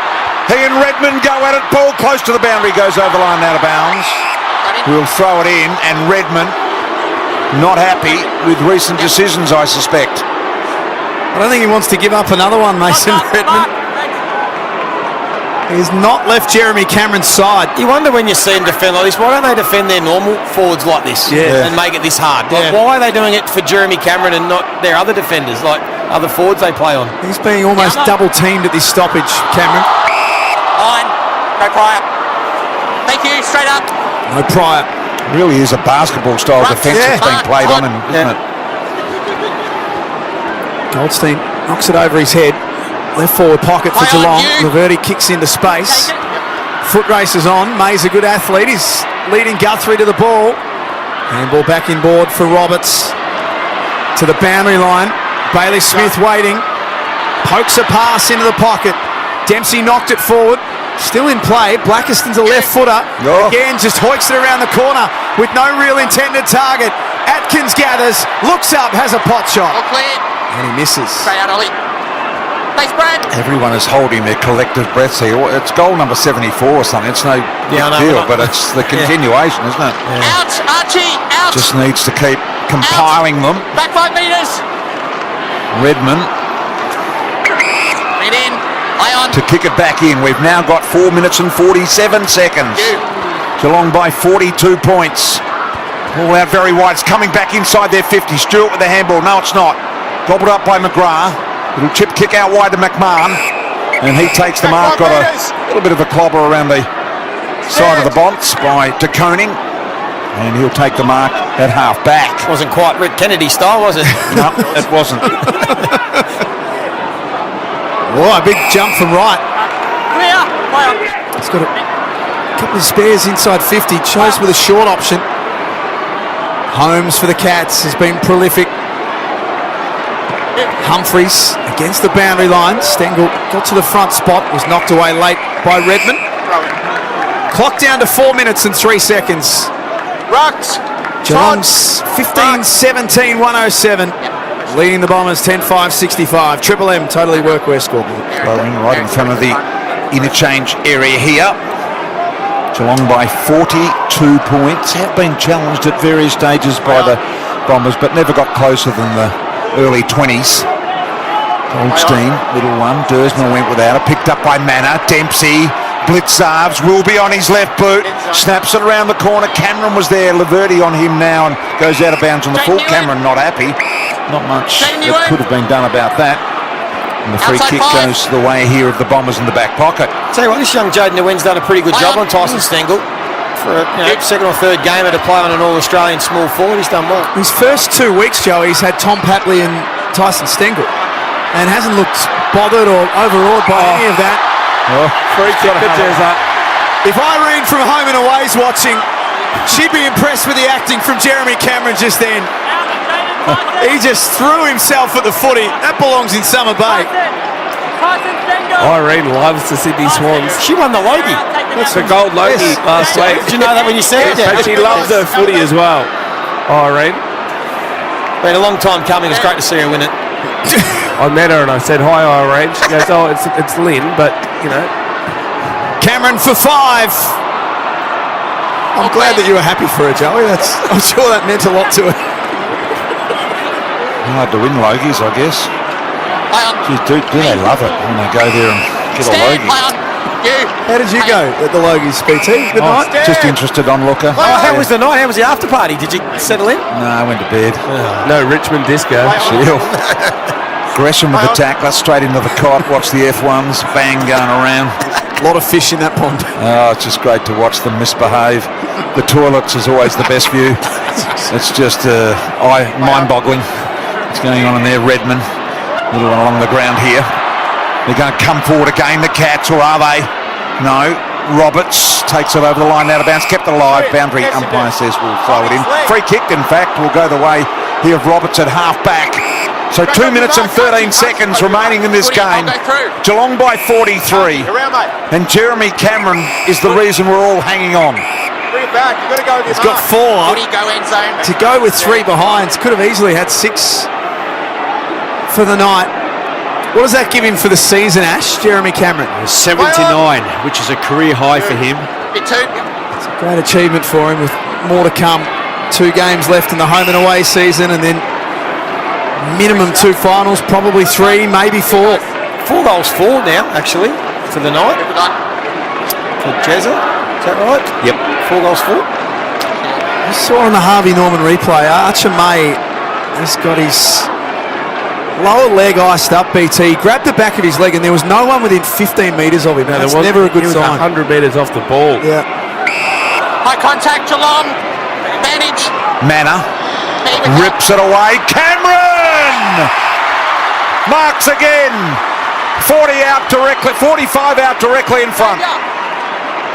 He and Redmond go at it. Ball close to the boundary. Goes over the line, out of bounds. We'll throw it in. And Redmond not happy with recent decisions, I suspect. I don't think he wants to give up another one, Mason Redmond. He's not left Jeremy Cameron's side. You wonder when you see them defend like this, why don't they defend their normal forwards like this and make it this hard? Like, why are they doing it for Jeremy Cameron and not their other defenders, like other forwards they play on? He's being almost double teamed at this stoppage, Cameron. Line. Go Pryor. Thank you. Straight up. No Pryor. Really is a basketball style defence that's being played on him, isn't it? Goldstein knocks it over his head. Left forward pocket for Geelong. Laverty kicks into space. Foot race is on. May's a good athlete. He's leading Guthrie to the ball. Handball back in board for Roberts. To the boundary line. Bailey Smith waiting. Pokes a pass into the pocket. Dempsey knocked it forward. Still in play. Blackiston's a left footer. Again, just hoiks it around the corner with no real intended target. Atkins gathers, looks up, has a pot shot. And he misses. Straight out, Ollie. Thanks, Brad. Everyone is holding their collective breaths here. It's goal number 74 or something. It's no big deal, but it's the continuation, isn't it? Ouch, Archie, ouch. Just needs to keep compiling them. Back 5 metres. Redmond Get in. Lay on. to kick it back in. We've now got 4 minutes and 47 seconds. Geelong by 42 points. All out very wide. It's coming back inside their 50. Stewart with the handball. No, it's not. Gobbled up by McGrath. Little chip kick out wide to McMahon. And he takes the mark. Got a little bit of a clobber around the side of the bonce by De Koning. And he'll take the mark at half back. Wasn't quite Rick Kennedy style, was it? No, it wasn't. Oh, a big jump from right. Clear. He's got a couple of spares inside 50. Chose with a short option. Holmes for the Cats has been prolific. Humphreys against the boundary line. Stengel got to the front spot, was knocked away late by Redmond. Clock down to 4 minutes and 3 seconds. Rucks. Geelong's 15-17, 107. Leading the Bombers 10-5-65. Triple M, totally workwear scoreboard. Rolling right in front of the interchange area here. Geelong by 42 points. Have been challenged at various stages by the Bombers, but never got closer than the early 20s. Goldstein, little one. Dersma went without it. Picked up by Manor. Dempsey. Blitzarves will be on his left boot. Snaps it around the corner. Cameron was there. Laverty on him now and goes out of bounds on the full. Cameron not happy. Not much that could have been done about that. And the free kick goes the way here of the Bombers in the back pocket. Tell you what, this young Jaden Nguyen's done a pretty good job on Tyson Stengel. For a second or third gamer to play on an All-Australian small forward, he's done well. His first 2 weeks, Joe, he's had Tom Papley and Tyson Stengel and hasn't looked bothered or overawed by any of that. Free kick for Jezza. If Irene from home and away is watching, she'd be impressed with the acting from Jeremy Cameron just then. He just threw himself at the footy. That belongs in Summer Bay. Irene loves the Sydney Swans. She won the Logie. That's the gold Logie last week. Did you know that when you said it? But she loves her footy as well. Irene. Been a long time coming. It's great to see her win it. I met her and I said, "Hi, Irene." She goes, "Oh, it's Lynn, but you know." Cameron for 5. I'm glad that you were happy for her, Joey. I'm sure that meant a lot to her. Hard to win Logies, I guess. Geez, do they love it when they go there and get a Logie. How did you go at the Logies, BT? Good night? Just interested onlooker. How was the night? How was the after party? Did you settle in? No, I went to bed. No Richmond disco. Chill. Gresham with the tackler, straight into the cot, watch the F1s, bang going around. A lot of fish in that pond. Oh, it's just great to watch them misbehave. The toilets is always the best view. It's just mind-boggling. What's going on in there, Redmond? A little one along the ground here. They're going to come forward again, the Cats, or are they? No. Roberts takes it over the line, out of bounds, kept alive. Boundary umpire says we'll throw it in. Free kick, in fact, will go the way here of Roberts at half-back. So 2 minutes and 13 seconds remaining in this game. Geelong by 43. And Jeremy Cameron is the reason we're all hanging on. He's got 4. To go with 3 behinds, could have easily had 6 for the night. What does that give him for the season, Ash, Jeremy Cameron? 79, which is a career high for him. It's a great achievement for him with more to come. 2 games left in the home and away season, and then minimum 2 finals, probably 3, maybe 4. 4 goals 4 now, actually, for the night. For Jezza, is that right? Yep. 4 goals 4. I saw on the Harvey Norman replay, Archer May has got his lower leg iced up, BT. He grabbed the back of his leg and there was no one within 15 metres of him. No, That's never a good he was sign. 100 metres off the ball. Yeah. High contact, Geelong. Advantage. Manor rips it away. Cameron marks again. 40 out directly, 45 out directly in front.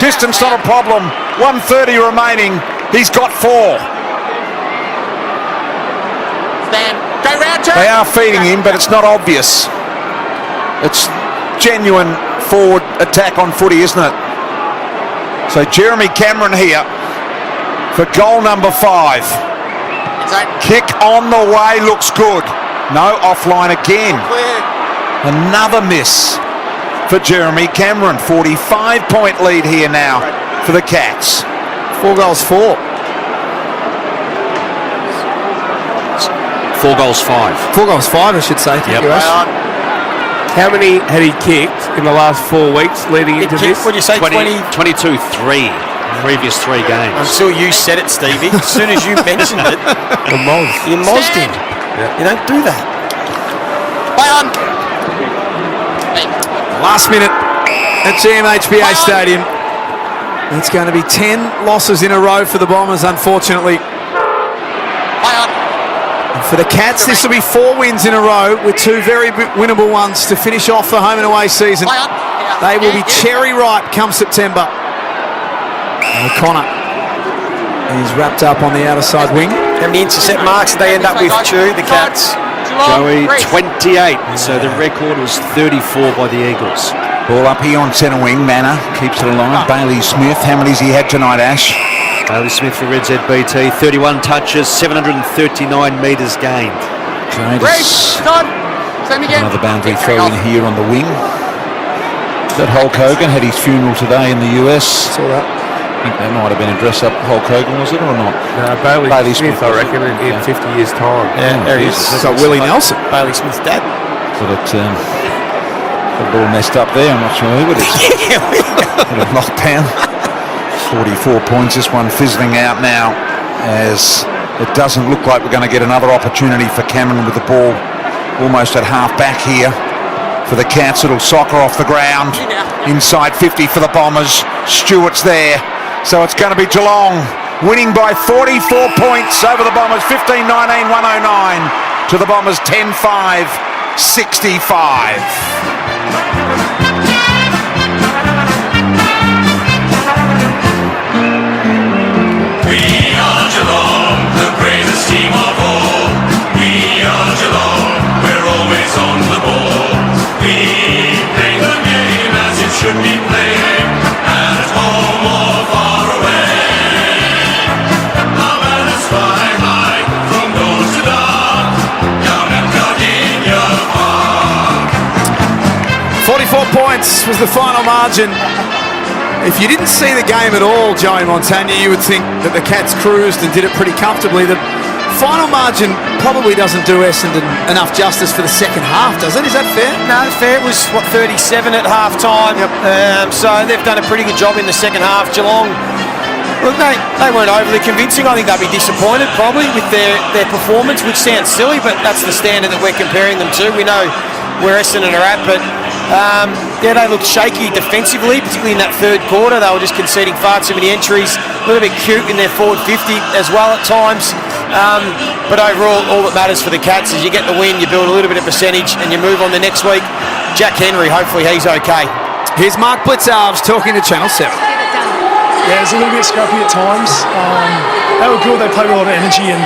Distance not a problem. 1:30 remaining. He's got 4. Go round to. They are feeding him, but it's not obvious. It's genuine forward attack on footy, isn't it? So Jeremy Cameron here for goal number 5. Kick on the way, looks good. No, offline again. Another miss for Jeremy Cameron. 45-point lead here now for the Cats. 4 goals 4. 4 goals 5. 4 goals 5, I should say. Thank you, Ash. How many had he kicked in the last 4 weeks leading into this? What did you say? 22-3. Previous 3 games. Until you said it, Stevie. As soon as you mentioned it, you mozzed him. You don't do that. Play on. Last minute at GMHBA Stadium. It's going to be 10 losses in a row for the Bombers, unfortunately. And for the Cats, this will be 4 wins in a row with 2 very winnable ones to finish off the home and away season. They will be cherry ripe come September. And O'Connor is wrapped up on the outer side wing. How many intercept marks did they end up with, Chew, the Cats? Joey, 28. So the record was 34 by the Eagles. Ball up here on centre wing. Manor keeps it alive. Bailey Smith. How many's he had tonight, Ash? Bailey Smith for Red ZBT. 31 touches, 739 metres gained. Another boundary throw in here on the wing. That Hulk Hogan had his funeral today in the US. Saw that. I think that might have been a dress-up Hulk Hogan, was it, or not? Bailey Smith, I reckon, in 50 years' time. Yeah, there he is. It's got Willie Nelson. Bailey Smith's dad. So that got a little messed up there. I'm not sure who it is. Bit of knockdown. 44 points. This one fizzling out now, as it doesn't look like we're going to get another opportunity for Cameron with the ball almost at half-back here. For the Cats, it'll soccer off the ground. Inside 50 for the Bombers. Stewart's there. So it's going to be Geelong winning by 44 points over the Bombers. 15-19, 109 to the Bombers. 10-5, 65. We are Geelong, the greatest team of all. We are Geelong, we're always on the ball. We play the game as it should be played, at home or far away. Our banners fly high from dawn to dark, down at Gardenia Park. 44 points was the final margin. If you didn't see the game at all, Joey Montagna, you would think that the Cats cruised and did it pretty comfortably. The final margin probably doesn't do Essendon enough justice for the second half, does it? Is that fair? No, fair. It was, 37 at half-time. Yep. So they've done a pretty good job in the second half. Geelong, look, they weren't overly convincing. I think they'll be disappointed probably with their performance, which sounds silly, but that's the standard that we're comparing them to. We know where Essendon are at, but they looked shaky defensively, particularly in that third quarter. They were just conceding far too many entries, a little bit cute in their forward 50 as well at times. But overall, all that matters for the Cats is you get the win, you build a little bit of percentage, and you move on the next week. Jack Henry, hopefully he's okay. Here's Mark Blitzarves talking to Channel 7. Yeah, it's a little bit scrappy at times. They were good, they played with a lot of energy and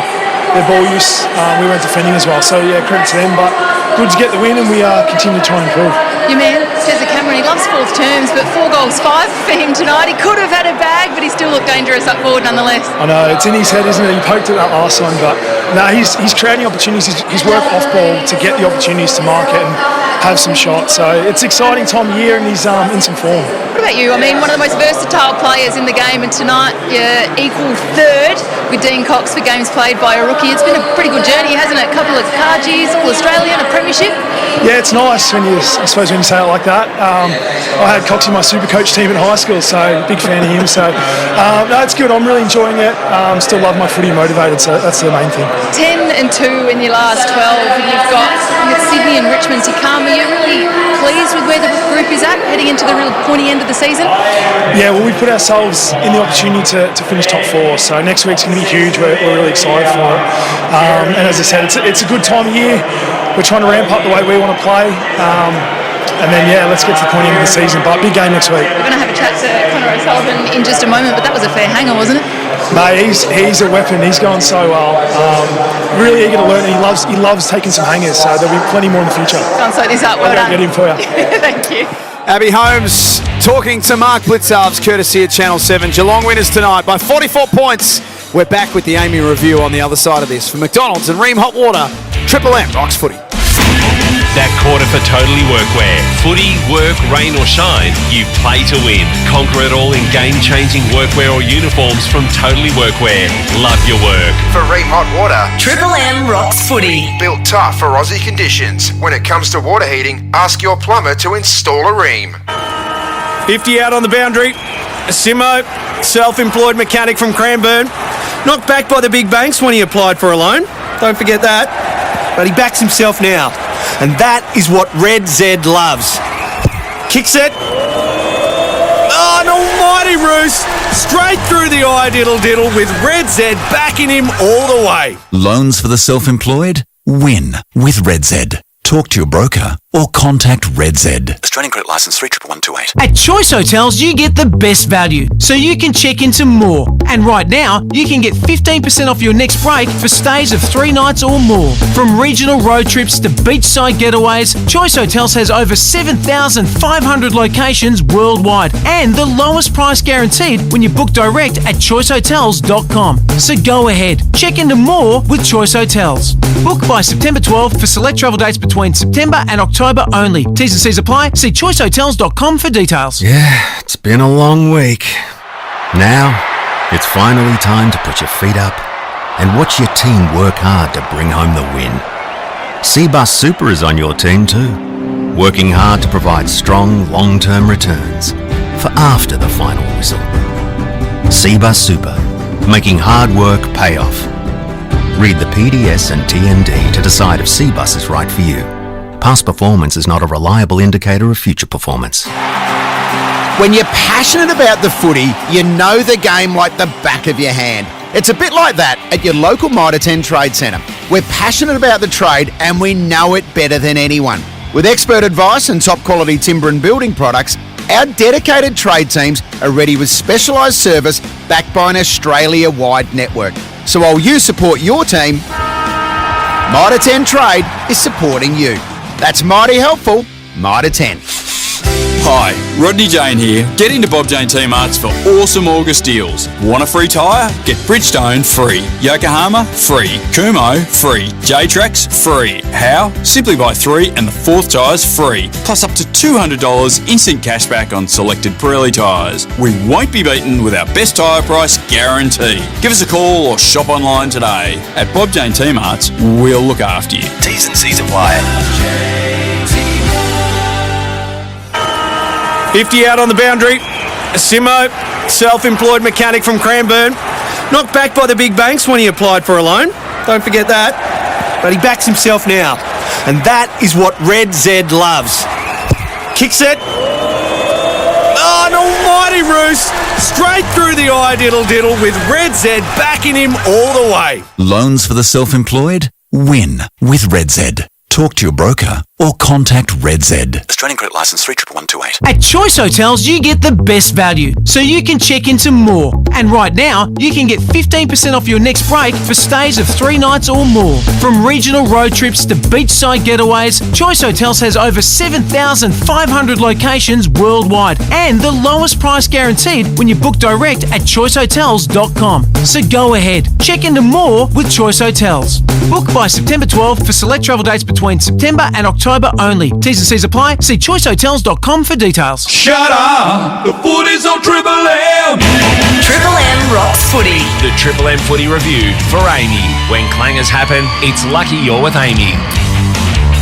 their ball use. We weren't defending as well, so yeah, credit to them. But good to get the win, and we continue to try and improve. Your man, Cesar Cameron, he loves fourth terms, but 4 goals, 5 for him tonight. He could have had a bag, but he still looked dangerous up forward nonetheless. I know, it's in his head, isn't it? He poked at that last one, but no, he's creating opportunities. He's worked off ball to get the opportunities to market and have some shots. So it's an exciting time of year, and he's in some form. What about you? I mean, one of the most versatile players in the game, and tonight you're equal third with Dean Cox for games played by a rookie. It's been a pretty good journey, hasn't it? A couple of Cargies, All-Australian, a premiership. Yeah, it's nice when you say it like that. I had Cox in my super coach team in high school, so big fan of him. So no, it's good. I'm really enjoying it. Still love my footy, motivated, so that's the main thing. 10 and 2 in your last 12, and you've got Sydney and Richmond to come. Are you really pleased with where the group is at, heading into the real pointy end of the season? Yeah, well, we've put ourselves in the opportunity to finish top 4, so next week's going to be huge. We're really excited for it. And as I said, it's a good time of year. We're trying to ramp up the way we want to play. And then, let's get to the point end of the season. But big game next week. We're going to have a chat to Connor O'Sullivan in just a moment, but that was a fair hanger, wasn't it? Mate, he's a weapon. He's going so well. Really eager to learn. He loves taking some hangers, so there'll be plenty more in the future. Go and soak this up. Well done. Get him for you. Thank you. Abby Holmes talking to Mark Blitzarves, courtesy of Channel 7. Geelong winners tonight by 44 points. We're back with the Amy review on the other side of this. From McDonald's and Ream Hot Water, Triple M rocks footy. That quarter for Totally Workwear. Footy, work, rain or shine, you play to win. Conquer it all in game-changing workwear or uniforms from Totally Workwear. Love your work. For Ream Hot Water, Triple M rocks footy. built tough for Aussie conditions. When it comes to water heating, ask your plumber to install a Ream. 50 out on the boundary. Simo, self-employed mechanic from Cranbourne. Knocked back by the big banks when he applied for a loan. Don't forget that. But he backs himself now. And that is what Red Z loves. Kicks it. Oh, an almighty roost. Straight through the eye diddle with Red Z backing him all the way. Loans for the self-employed? Win with RedZ. Talk to your broker or contact RedZ. Australian Credit Licence 311128. At Choice Hotels, you get the best value, so you can check into more. And right now, you can get 15% off your next break for stays of 3 nights or more. From regional road trips to beachside getaways, Choice Hotels has over 7,500 locations worldwide and the lowest price guaranteed when you book direct at choicehotels.com. So go ahead, check into more with Choice Hotels. Book by September 12th for select travel dates between September and October only. T's and C's apply. See choicehotels.com for details. Yeah, it's been a long week. Now, it's finally time to put your feet up and watch your team work hard to bring home the win. Seabus Super is on your team too, working hard to provide strong long-term returns for after the final whistle. Seabus Super, making hard work pay off. Read the PDS and TND to decide if Seabus is right for you. Past performance is not a reliable indicator of future performance. When you're passionate about the footy, you know the game like the back of your hand. It's a bit like that at your local Mitre 10 Trade Centre. We're passionate about the trade and we know it better than anyone. With expert advice and top quality timber and building products, our dedicated trade teams are ready with specialised service backed by an Australia-wide network. So while you support your team, Mitre 10 Trade is supporting you. That's mighty helpful, Mitre 10. Hi, Rodney Jane here. Get into Bob Jane T-Marts for awesome August deals. Want a free tyre? Get Bridgestone free. Yokohama free. Kumho free. J-Trax free. How? Simply buy 3 and the 4th tyre's free. Plus up to $200 instant cashback on selected Pirelli tyres. We won't be beaten with our best tyre price guarantee. Give us a call or shop online today. At Bob Jane T-Marts, we'll look after you. T's and C's apply. 50 out on the boundary. Simo, self-employed mechanic from Cranbourne. Knocked back by the big banks when he applied for a loan. Don't forget that. But he backs himself now. And that is what Red Z loves. Kick set. Oh, an almighty roost. Straight through the eye diddle with Red Z backing him all the way. Loans for the self-employed? Win with Red Z. Talk to your broker or contact Red Z. Australian Credit Licence 311128. At Choice Hotels, you get the best value, so you can check into more. And right now, you can get 15% off your next break for stays of 3 nights or more. From regional road trips to beachside getaways, Choice Hotels has over 7,500 locations worldwide and the lowest price guaranteed when you book direct at choicehotels.com. So go ahead, check into more with Choice Hotels. Book by September 12 for select travel dates between September and October only. T's and C's apply. See choicehotels.com for details. Shut up! The footy's on Triple M! Triple M rocks footy. The Triple M footy review for Amy. When clangers happen, it's lucky you're with Amy.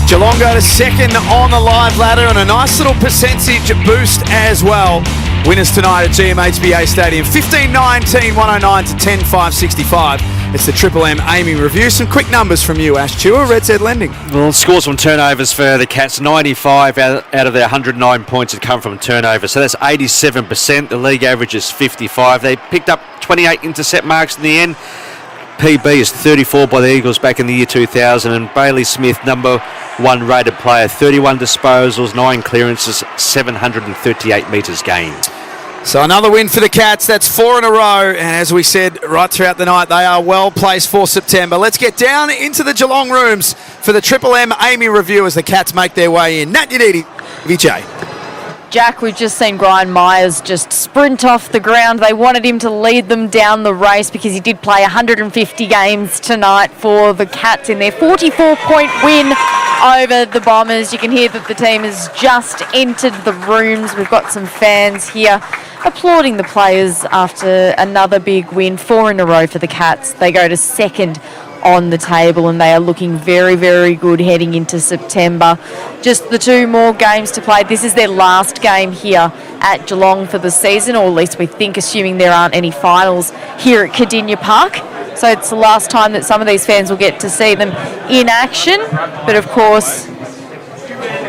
Geelong go to second on the live ladder and a nice little percentage boost as well. Winners tonight at GMHBA Stadium, 15-19, 109 to 10-5-65. It's the Triple M Amy review. Some quick numbers from you, Ash Chua, Red Z Lending. Well, scores from turnovers for the Cats. 95 out of their 109 points had come from turnovers. So that's 87%. The league average is 55. They picked up 28 intercept marks in the end. PB is 34 by the Eagles back in the year 2000. And Bailey Smith, number 1 rated player, 31 disposals, 9 clearances, 738 metres gained. So another win for the Cats. That's 4 in a row. And as we said right throughout the night, they are well placed for September. Let's get down into the Geelong rooms for the Triple M Amy review as the Cats make their way in. Nat Yadidi, Vijay. Jack, we've just seen Brian Myers just sprint off the ground. They wanted him to lead them down the race because he did play 150 games tonight for the Cats in their 44-point win over the Bombers. You can hear that the team has just entered the rooms. We've got some fans here applauding the players after another big win, 4 in a row for the Cats. They go to second on the table and they are looking very, very good heading into September. Just the 2 more games to play. This is their last game here at Geelong for the season, or at least we think, assuming there aren't any finals here at Cardinia Park. So it's the last time that some of these fans will get to see them in action. But of course,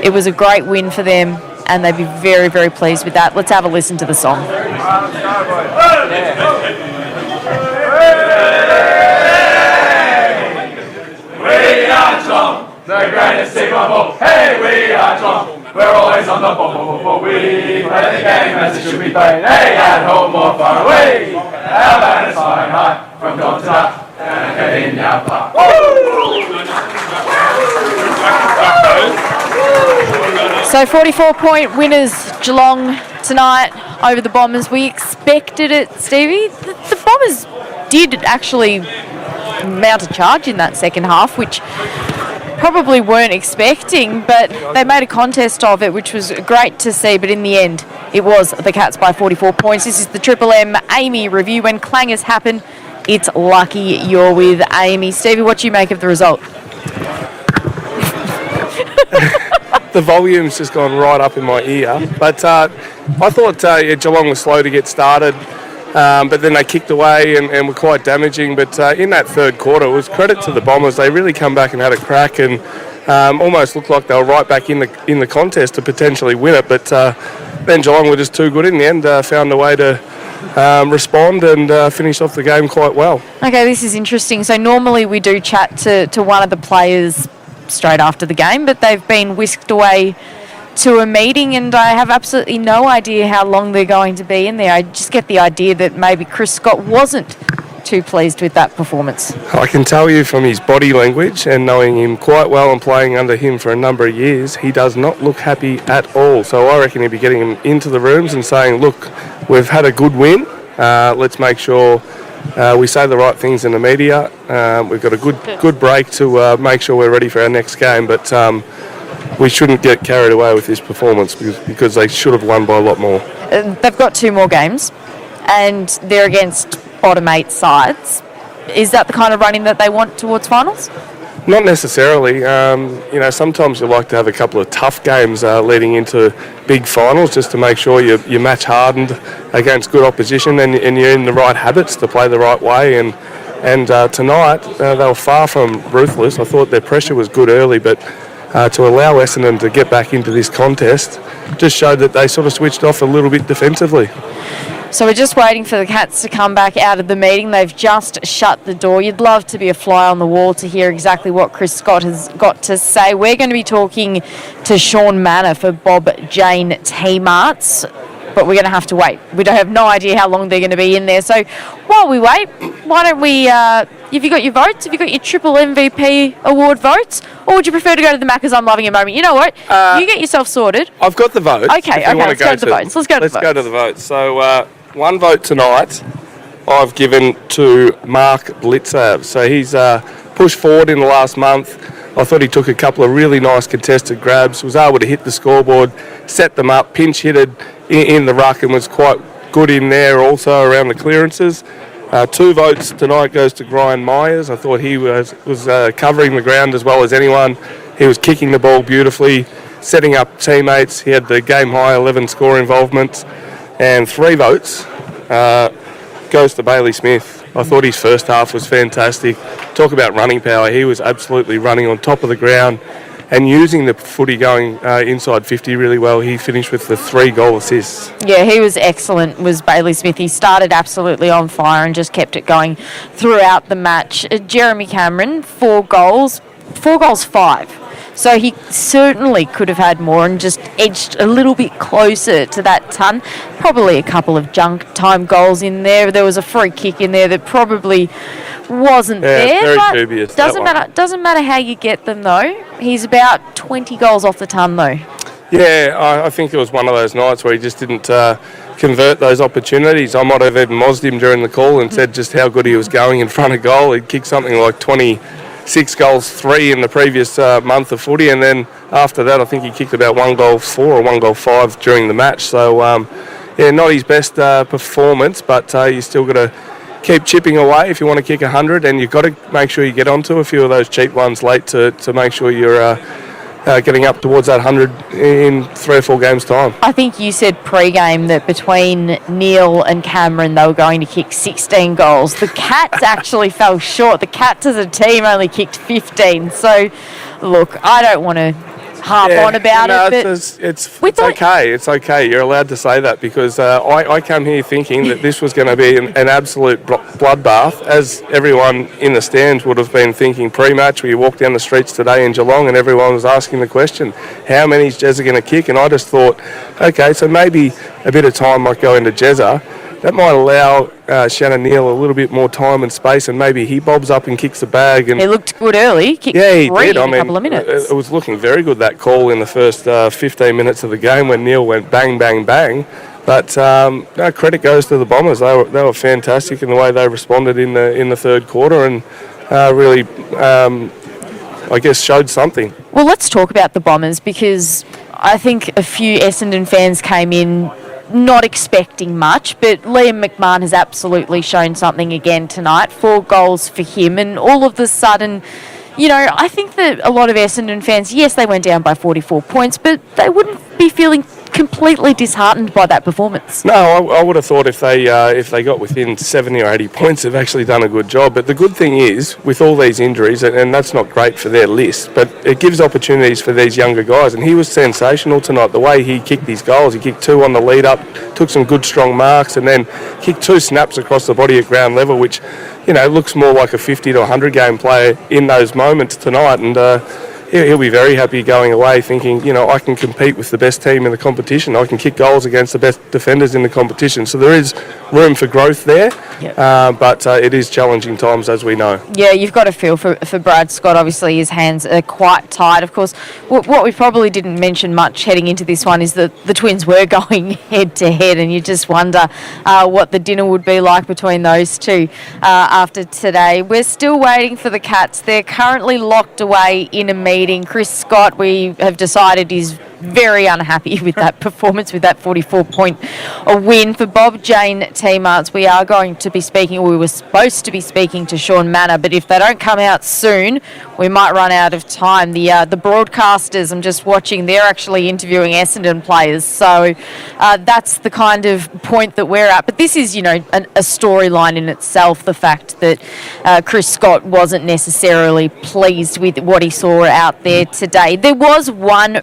it was a great win for them and they'd be very, very pleased with that. Let's have a listen to the song. We are Geelong, the greatest team of all. Hey, we are Geelong, we're always on the ball. We play the game as it should be played. Hey, at home or far away. Our banners flying high from dawn to dark and Cardinia Park. So 44-point winners Geelong tonight over the Bombers. We expected it, Stevie. The Bombers did actually mount a charge in that second half, which probably weren't expecting, but they made a contest of it, which was great to see. But in the end, it was the Cats by 44 points. This is the Triple M Amy review. When clangers happen, it's lucky you're with Amy. Stevie, what do you make of the result? The volume's just gone right up in my ear. But I thought Geelong was slow to get started, but then they kicked away and were quite damaging. But in that third quarter, it was credit to the Bombers. They really come back and had a crack and almost looked like they were right back in the contest to potentially win it. But then Geelong were just too good in the end, found a way to respond and finish off the game quite well. Okay, this is interesting. So normally we do chat to one of the players straight after the game, but they've been whisked away to a meeting and I have absolutely no idea how long they're going to be in there. I just get the idea that maybe Chris Scott wasn't too pleased with that performance. I can tell you from his body language and knowing him quite well and playing under him for a number of years, he does not look happy at all. So I reckon he'd be getting him into the rooms and saying, look, we've had a good win. Let's make sure we say the right things in the media. We've got a good break to make sure we're ready for our next game. But we shouldn't get carried away with this performance because they should have won by a lot more. They've got 2 more games and they're against bottom 8 sides. Is that the kind of running that they want towards finals? Not necessarily. Sometimes you like to have a couple of tough games leading into big finals just to make sure you're match hardened against good opposition and you're in the right habits to play the right way. And tonight they were far from ruthless. I thought their pressure was good early, but to allow Essendon to get back into this contest just showed that they sort of switched off a little bit defensively. So we're just waiting for the Cats to come back out of the meeting. They've just shut the door. You'd love to be a fly on the wall to hear exactly what Chris Scott has got to say. We're going to be talking to Sean Manor for Bob Jane T-Marts, but we're going to have to wait. We don't have no idea how long they're going to be in there. So while we wait, why don't we... have you got your votes? Have you got your triple MVP award votes? Or would you prefer to go to the Macca's I'm Loving It moment? You know what? You get yourself sorted. I've got the votes. Okay, let's go to the votes. Let's go to the votes. So... one vote tonight I've given to Mark Blitzav. So he's pushed forward in the last month. I thought he took a couple of really nice contested grabs, was able to hit the scoreboard, set them up, pinch hitted in the ruck and was quite good in there also around the clearances. 2 votes tonight goes to Brian Myers. I thought he was covering the ground as well as anyone. He was kicking the ball beautifully, setting up teammates. He had the game high 11 score involvements. And 3 votes goes to Bailey Smith. I thought his first half was fantastic. Talk about running power. He was absolutely running on top of the ground and using the footy going inside 50 really well. He finished with the 3 goal assists. Yeah, he was excellent, was Bailey Smith. He started absolutely on fire and just kept it going throughout the match. Jeremy Cameron, 4 goals, 5. So he certainly could have had more and just edged a little bit closer to that ton. Probably a couple of junk time goals in there. There was a free kick in there that probably wasn't there. Very but dubious. Doesn't matter how you get them though. He's about 20 goals off the ton though. Yeah, I think it was one of those nights where he just didn't convert those opportunities. I might have even mozzed him during the call and said just how good he was going in front of goal. He'd kicked something like 26 goals, 3 in the previous month of footy, and then after that I think he kicked about 1 goal 4 or 1 goal 5 during the match. So not his best performance, but you still got to keep chipping away if you want to kick 100, and you've got to make sure you get onto a few of those cheap ones late to make sure you're getting up towards that 100 in 3 or 4 games' time. I think you said pre-game that between Neil and Cameron they were going to kick 16 goals. The Cats actually fell short. The Cats as a team only kicked 15. So, look, I don't want to harp on about it, but it's okay. It's okay. You're allowed to say that because I came here thinking that this was going to be an absolute bloodbath, as everyone in the stands would have been thinking pre-match. We walked down the streets today in Geelong and everyone was asking the question, how many is Jezza going to kick? And I just thought, okay, so maybe a bit of time might go into Jezza. That might allow Shannon Neal a little bit more time and space, and maybe he bobs up and kicks the bag. And he looked good early. Kicked 3 in a couple of minutes. It was looking very good, that call in the first 15 minutes of the game when Neal went bang, bang, bang. But no, credit goes to the Bombers. They were fantastic in the way they responded in the third quarter and really, I guess, showed something. Well, let's talk about the Bombers because I think a few Essendon fans came in not expecting much, but Liam McMahon has absolutely shown something again tonight. 4 goals for him, and all of a sudden, you know, I think that a lot of Essendon fans, yes, they went down by 44 points, but they wouldn't be feeling completely disheartened by that performance. No, I would have thought if they got within 70 or 80 points, they've actually done a good job. But the good thing is, with all these injuries, and that's not great for their list, but it gives opportunities for these younger guys. And he was sensational tonight. The way he kicked his goals, he kicked 2 on the lead up, took some good strong marks, and then kicked 2 snaps across the body at ground level, which, you know, looks more like a 50 to 100 game player in those moments tonight. And he'll be very happy going away thinking, you know, I can compete with the best team in the competition. I can kick goals against the best defenders in the competition. So there is room for growth there, but it is challenging times, as we know. Yeah, you've got to feel for Brad Scott. Obviously, his hands are quite tied. Of course, what we probably didn't mention much heading into this one is that the Twins were going head-to-head, and you just wonder what the dinner would be like between those two after today. We're still waiting for the Cats. They're currently locked away in a meeting. Chris Scott, we have decided, is very unhappy with that performance, with that 44-point win. For Bob Jane T-Marts, we are going to be speaking, we were supposed to be speaking to Sean Manor, but if they don't come out soon, we might run out of time. The broadcasters, I'm just watching, they're actually interviewing Essendon players, so that's the kind of point that we're at. But this is, you know, a storyline in itself, the fact that Chris Scott wasn't necessarily pleased with what he saw out there today. There was one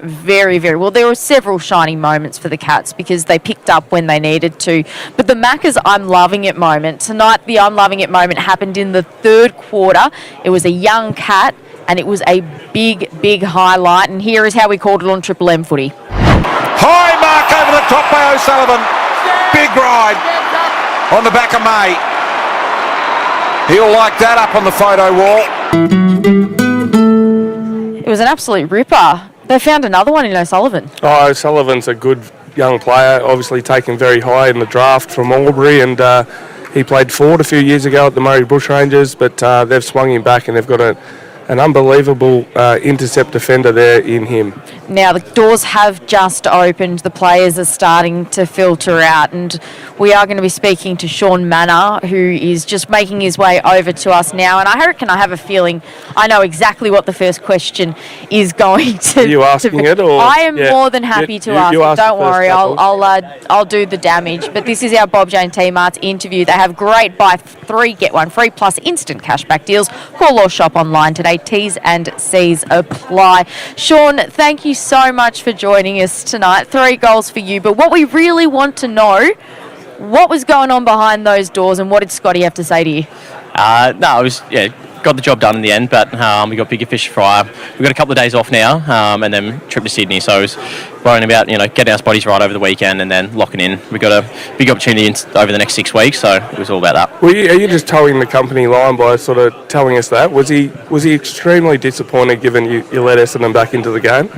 well, there were several shining moments for the Cats because they picked up when they needed to. But the Macca's I'm loving it moment, tonight the I'm loving it moment happened in the third quarter. It was a young Cat and it was a big highlight. And here is how we called it on Triple M Footy. High mark over the top by O'Sullivan. Big ride on the back of May. He'll like that up on the photo wall. It was an absolute ripper. They found another one in O'Sullivan. Oh, O'Sullivan's a good young player, obviously taken very high in the draft from Albury, and he played forward a few years ago at the Murray Bushrangers, but they've swung him back and they've got an unbelievable intercept defender there in him. Now, the doors have just opened. The players are starting to filter out, and we are going to be speaking to Sean Manor, who is just making his way over to us now. And I reckon I have a feeling I know exactly what the first question is going to be. Are you asking it? Or? I am more than happy to ask it. Don't worry, I'll do the damage. But this is our Bob Jane T-Marts interview. They have great buy 3, get 1 free plus instant cashback deals. Call or shop online today. T's and C's apply. Sean, thank you so much for joining us tonight. 3 goals for you, but what we really want to know, what was going on behind those doors and what did Scotty have to say to you? No, it was, got the job done in the end, but we got bigger fish to fry. We've got a couple of days off now, and then trip to Sydney, so I was worrying about, getting our bodies right over the weekend and then locking in. We've got a big opportunity over the next 6 weeks, so it was all about that. Are you just towing the company line by sort of telling us that? Was he extremely disappointed given you let Essendon back into the game?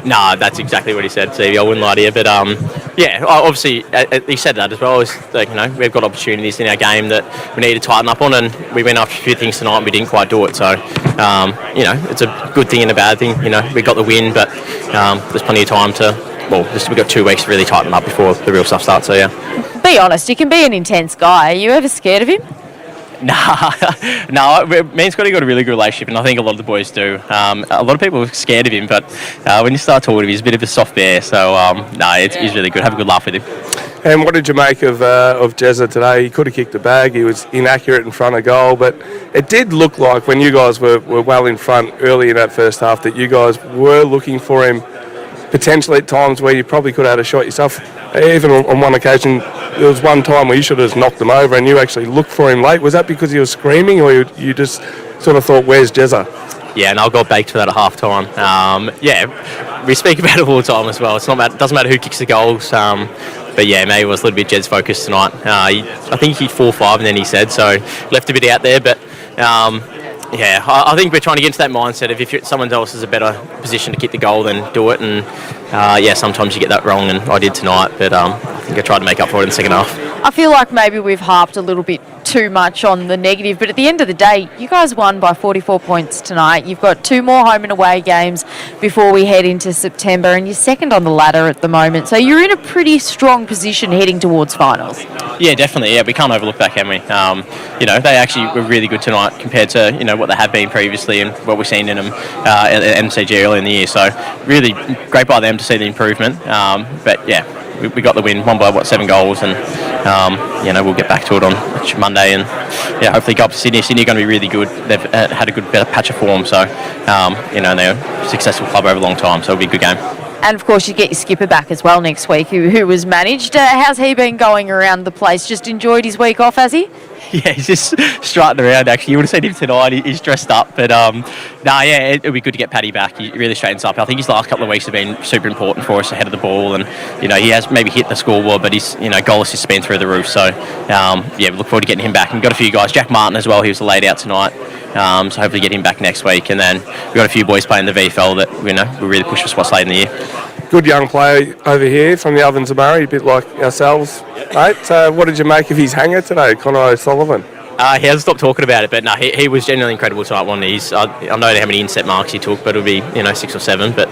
No, that's exactly what he said, Stevie. I wouldn't lie to you, but obviously he said that as well. It was like, we've got opportunities in our game that we need to tighten up on, and we went after a few things tonight and we didn't quite do it. So, it's a good thing and a bad thing. We got the win, but there's plenty of time we've got 2 weeks to really tighten up before the real stuff starts. So, yeah. Be honest, you can be an intense guy. Are you ever scared of him? No, me and Scotty got a really good relationship, and I think a lot of the boys do. A lot of people are scared of him, but when you start talking to him, he's a bit of a soft bear. So, he's really good. Have a good laugh with him. And what did you make of Jezza today? He could have kicked the bag. He was inaccurate in front of goal, but it did look like when you guys were well in front early in that first half that you guys were looking for him potentially at times where you probably could have had a shot yourself. Even on one occasion, there was one time where you should have just knocked him over and you actually looked for him late. Was that because he was screaming, or you just sort of thought, where's Jezza? Yeah, and I got baked for that at half time. We speak about it all the time as well. It doesn't matter who kicks the goals. But yeah, maybe it was a little bit Jed's focused tonight. I think he hit 4-5 and then he said, so left a bit out there. But I think we're trying to get into that mindset of if someone else is a better position to kick the goal, then do it. And sometimes you get that wrong, and I did tonight. But I think I tried to make up for it in the second half. I feel like maybe we've harped a little bit too much on the negative, but at the end of the day, you guys won by 44 points tonight. You've got 2 more home and away games before we head into September, and you're second on the ladder at the moment. So you're in a pretty strong position heading towards finals. Yeah, definitely. Yeah, we can't overlook that, can we? They actually were really good tonight compared to what they have been previously and what we've seen in them at MCG early in the year. So really great by them to see the improvement. We got the win, won by 7 goals, and we'll get back to it on Monday, and hopefully go up to Sydney. Sydney are going to be really good. They've had a better patch of form, so they're a successful club over a long time, so it'll be a good game. And of course, you get your skipper back as well next week, who was managed. How's he been going around the place? Just enjoyed his week off, has he? Yeah, he's just strutting around, actually. You would have seen him tonight. He's dressed up. But, it'll be good to get Paddy back. He really straightens up. I think his last couple of weeks have been super important for us ahead of the ball. And, he has maybe hit the scoreboard, but his, goal assist has been through the roof. So, we look forward to getting him back. And we've got a few guys. Jack Martin as well. He was laid out tonight. So hopefully get him back next week. And then we've got a few boys playing the VFL that, we really push for spots late in the year. Good young player over here from the Ovens of Murray, a bit like ourselves, mate. What did you make of his hanger today, Connor O'Sullivan? He hasn't stopped talking about it, but no, he was genuinely incredible tonight. I don't know how many inset marks he took, but it'll be 6 or 7. But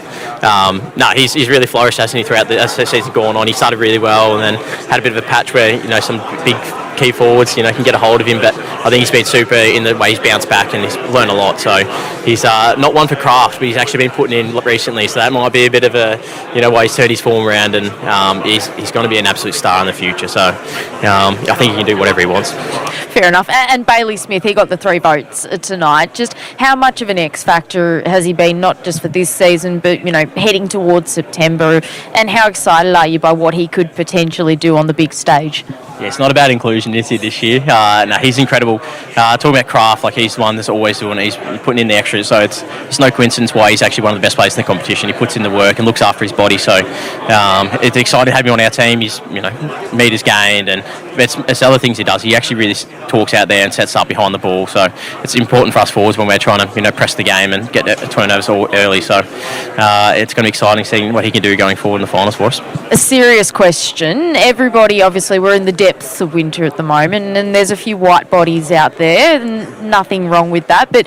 he's really flourished, hasn't he, throughout the season gone on. He started really well, and then had a bit of a patch where some big key forwards can get a hold of him. But I think he's been super in the way he's bounced back, and he's learned a lot. So he's not one for craft, but he's actually been putting in recently. So that might be a bit of a way he's turned his form around, and he's going to be an absolute star in the future. So I think he can do whatever he wants. Fair enough. And Bailey Smith, he got the 3 votes tonight. Just how much of an X factor has he been, not just for this season, but, heading towards September? And how excited are you by what he could potentially do on the big stage? Yeah, it's not about inclusion, is he, this year? No, he's incredible. Talking about craft, he's the one that's always doing it. He's putting in the extras, so it's no coincidence why he's actually one of the best players in the competition. He puts in the work and looks after his body, so it's exciting to have him on our team. He's, meters gained, and it's other things he does. He actually really talks out there and sets up behind the ball, so it's important for us forwards when we're trying to, press the game and get turnovers early, so it's going to be exciting seeing what he can do going forward in the finals for us. A serious question. Everybody, obviously, we're in the depths of winter at the moment, and there's a few white bodies out there, and nothing wrong with that, but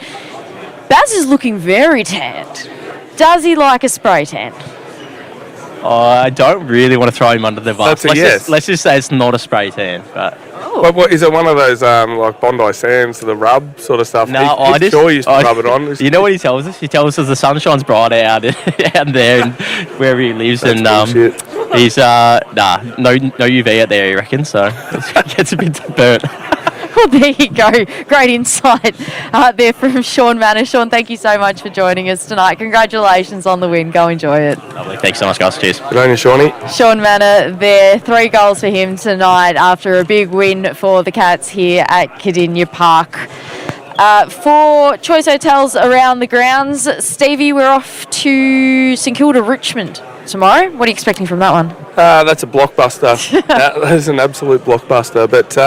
Baz is looking very tanned. Does he like a spray tan? I don't really want to throw him under the bus. Let's just say it's not a spray tan, but... What is it? One of those like Bondi Sands, the rub sort of stuff? No, he sure used to rub it on. You know what he tells us? He tells us the sun shines bright out there and wherever he lives. That's and he's no UV out there, he reckons. So it gets a bit burnt. Well, there you go. Great insight there from Sean Manor. Sean, thank you so much for joining us tonight. Congratulations on the win. Go enjoy it. Lovely. Thanks so much, guys. Cheers. Good on you, Shawnee. Sean Manor there. 3 goals for him tonight after a big win for the Cats here at Cardinia Park. For Choice Hotels around the grounds, Stevie, we're off to St Kilda Richmond tomorrow. What are you expecting from that one? That's a blockbuster. That is an absolute blockbuster. But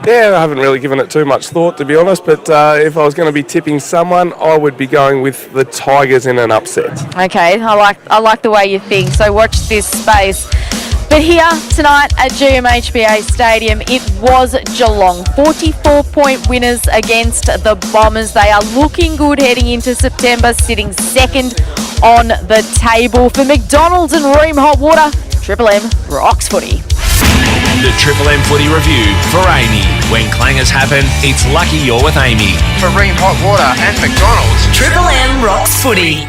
I haven't really given it too much thought, to be honest. But if I was going to be tipping someone, I would be going with the Tigers in an upset. Okay, I like the way you think. So watch this space. But here tonight at GMHBA Stadium, it was Geelong. 44-point winners against the Bombers. They are looking good heading into September, sitting second on the table. For McDonald's and Ream Hot Water, Triple M rocks footy. The Triple M Footy Review for Amy. When clangers happen, it's lucky you're with Amy. For Ream Hot Water and McDonald's, Triple M rocks footy.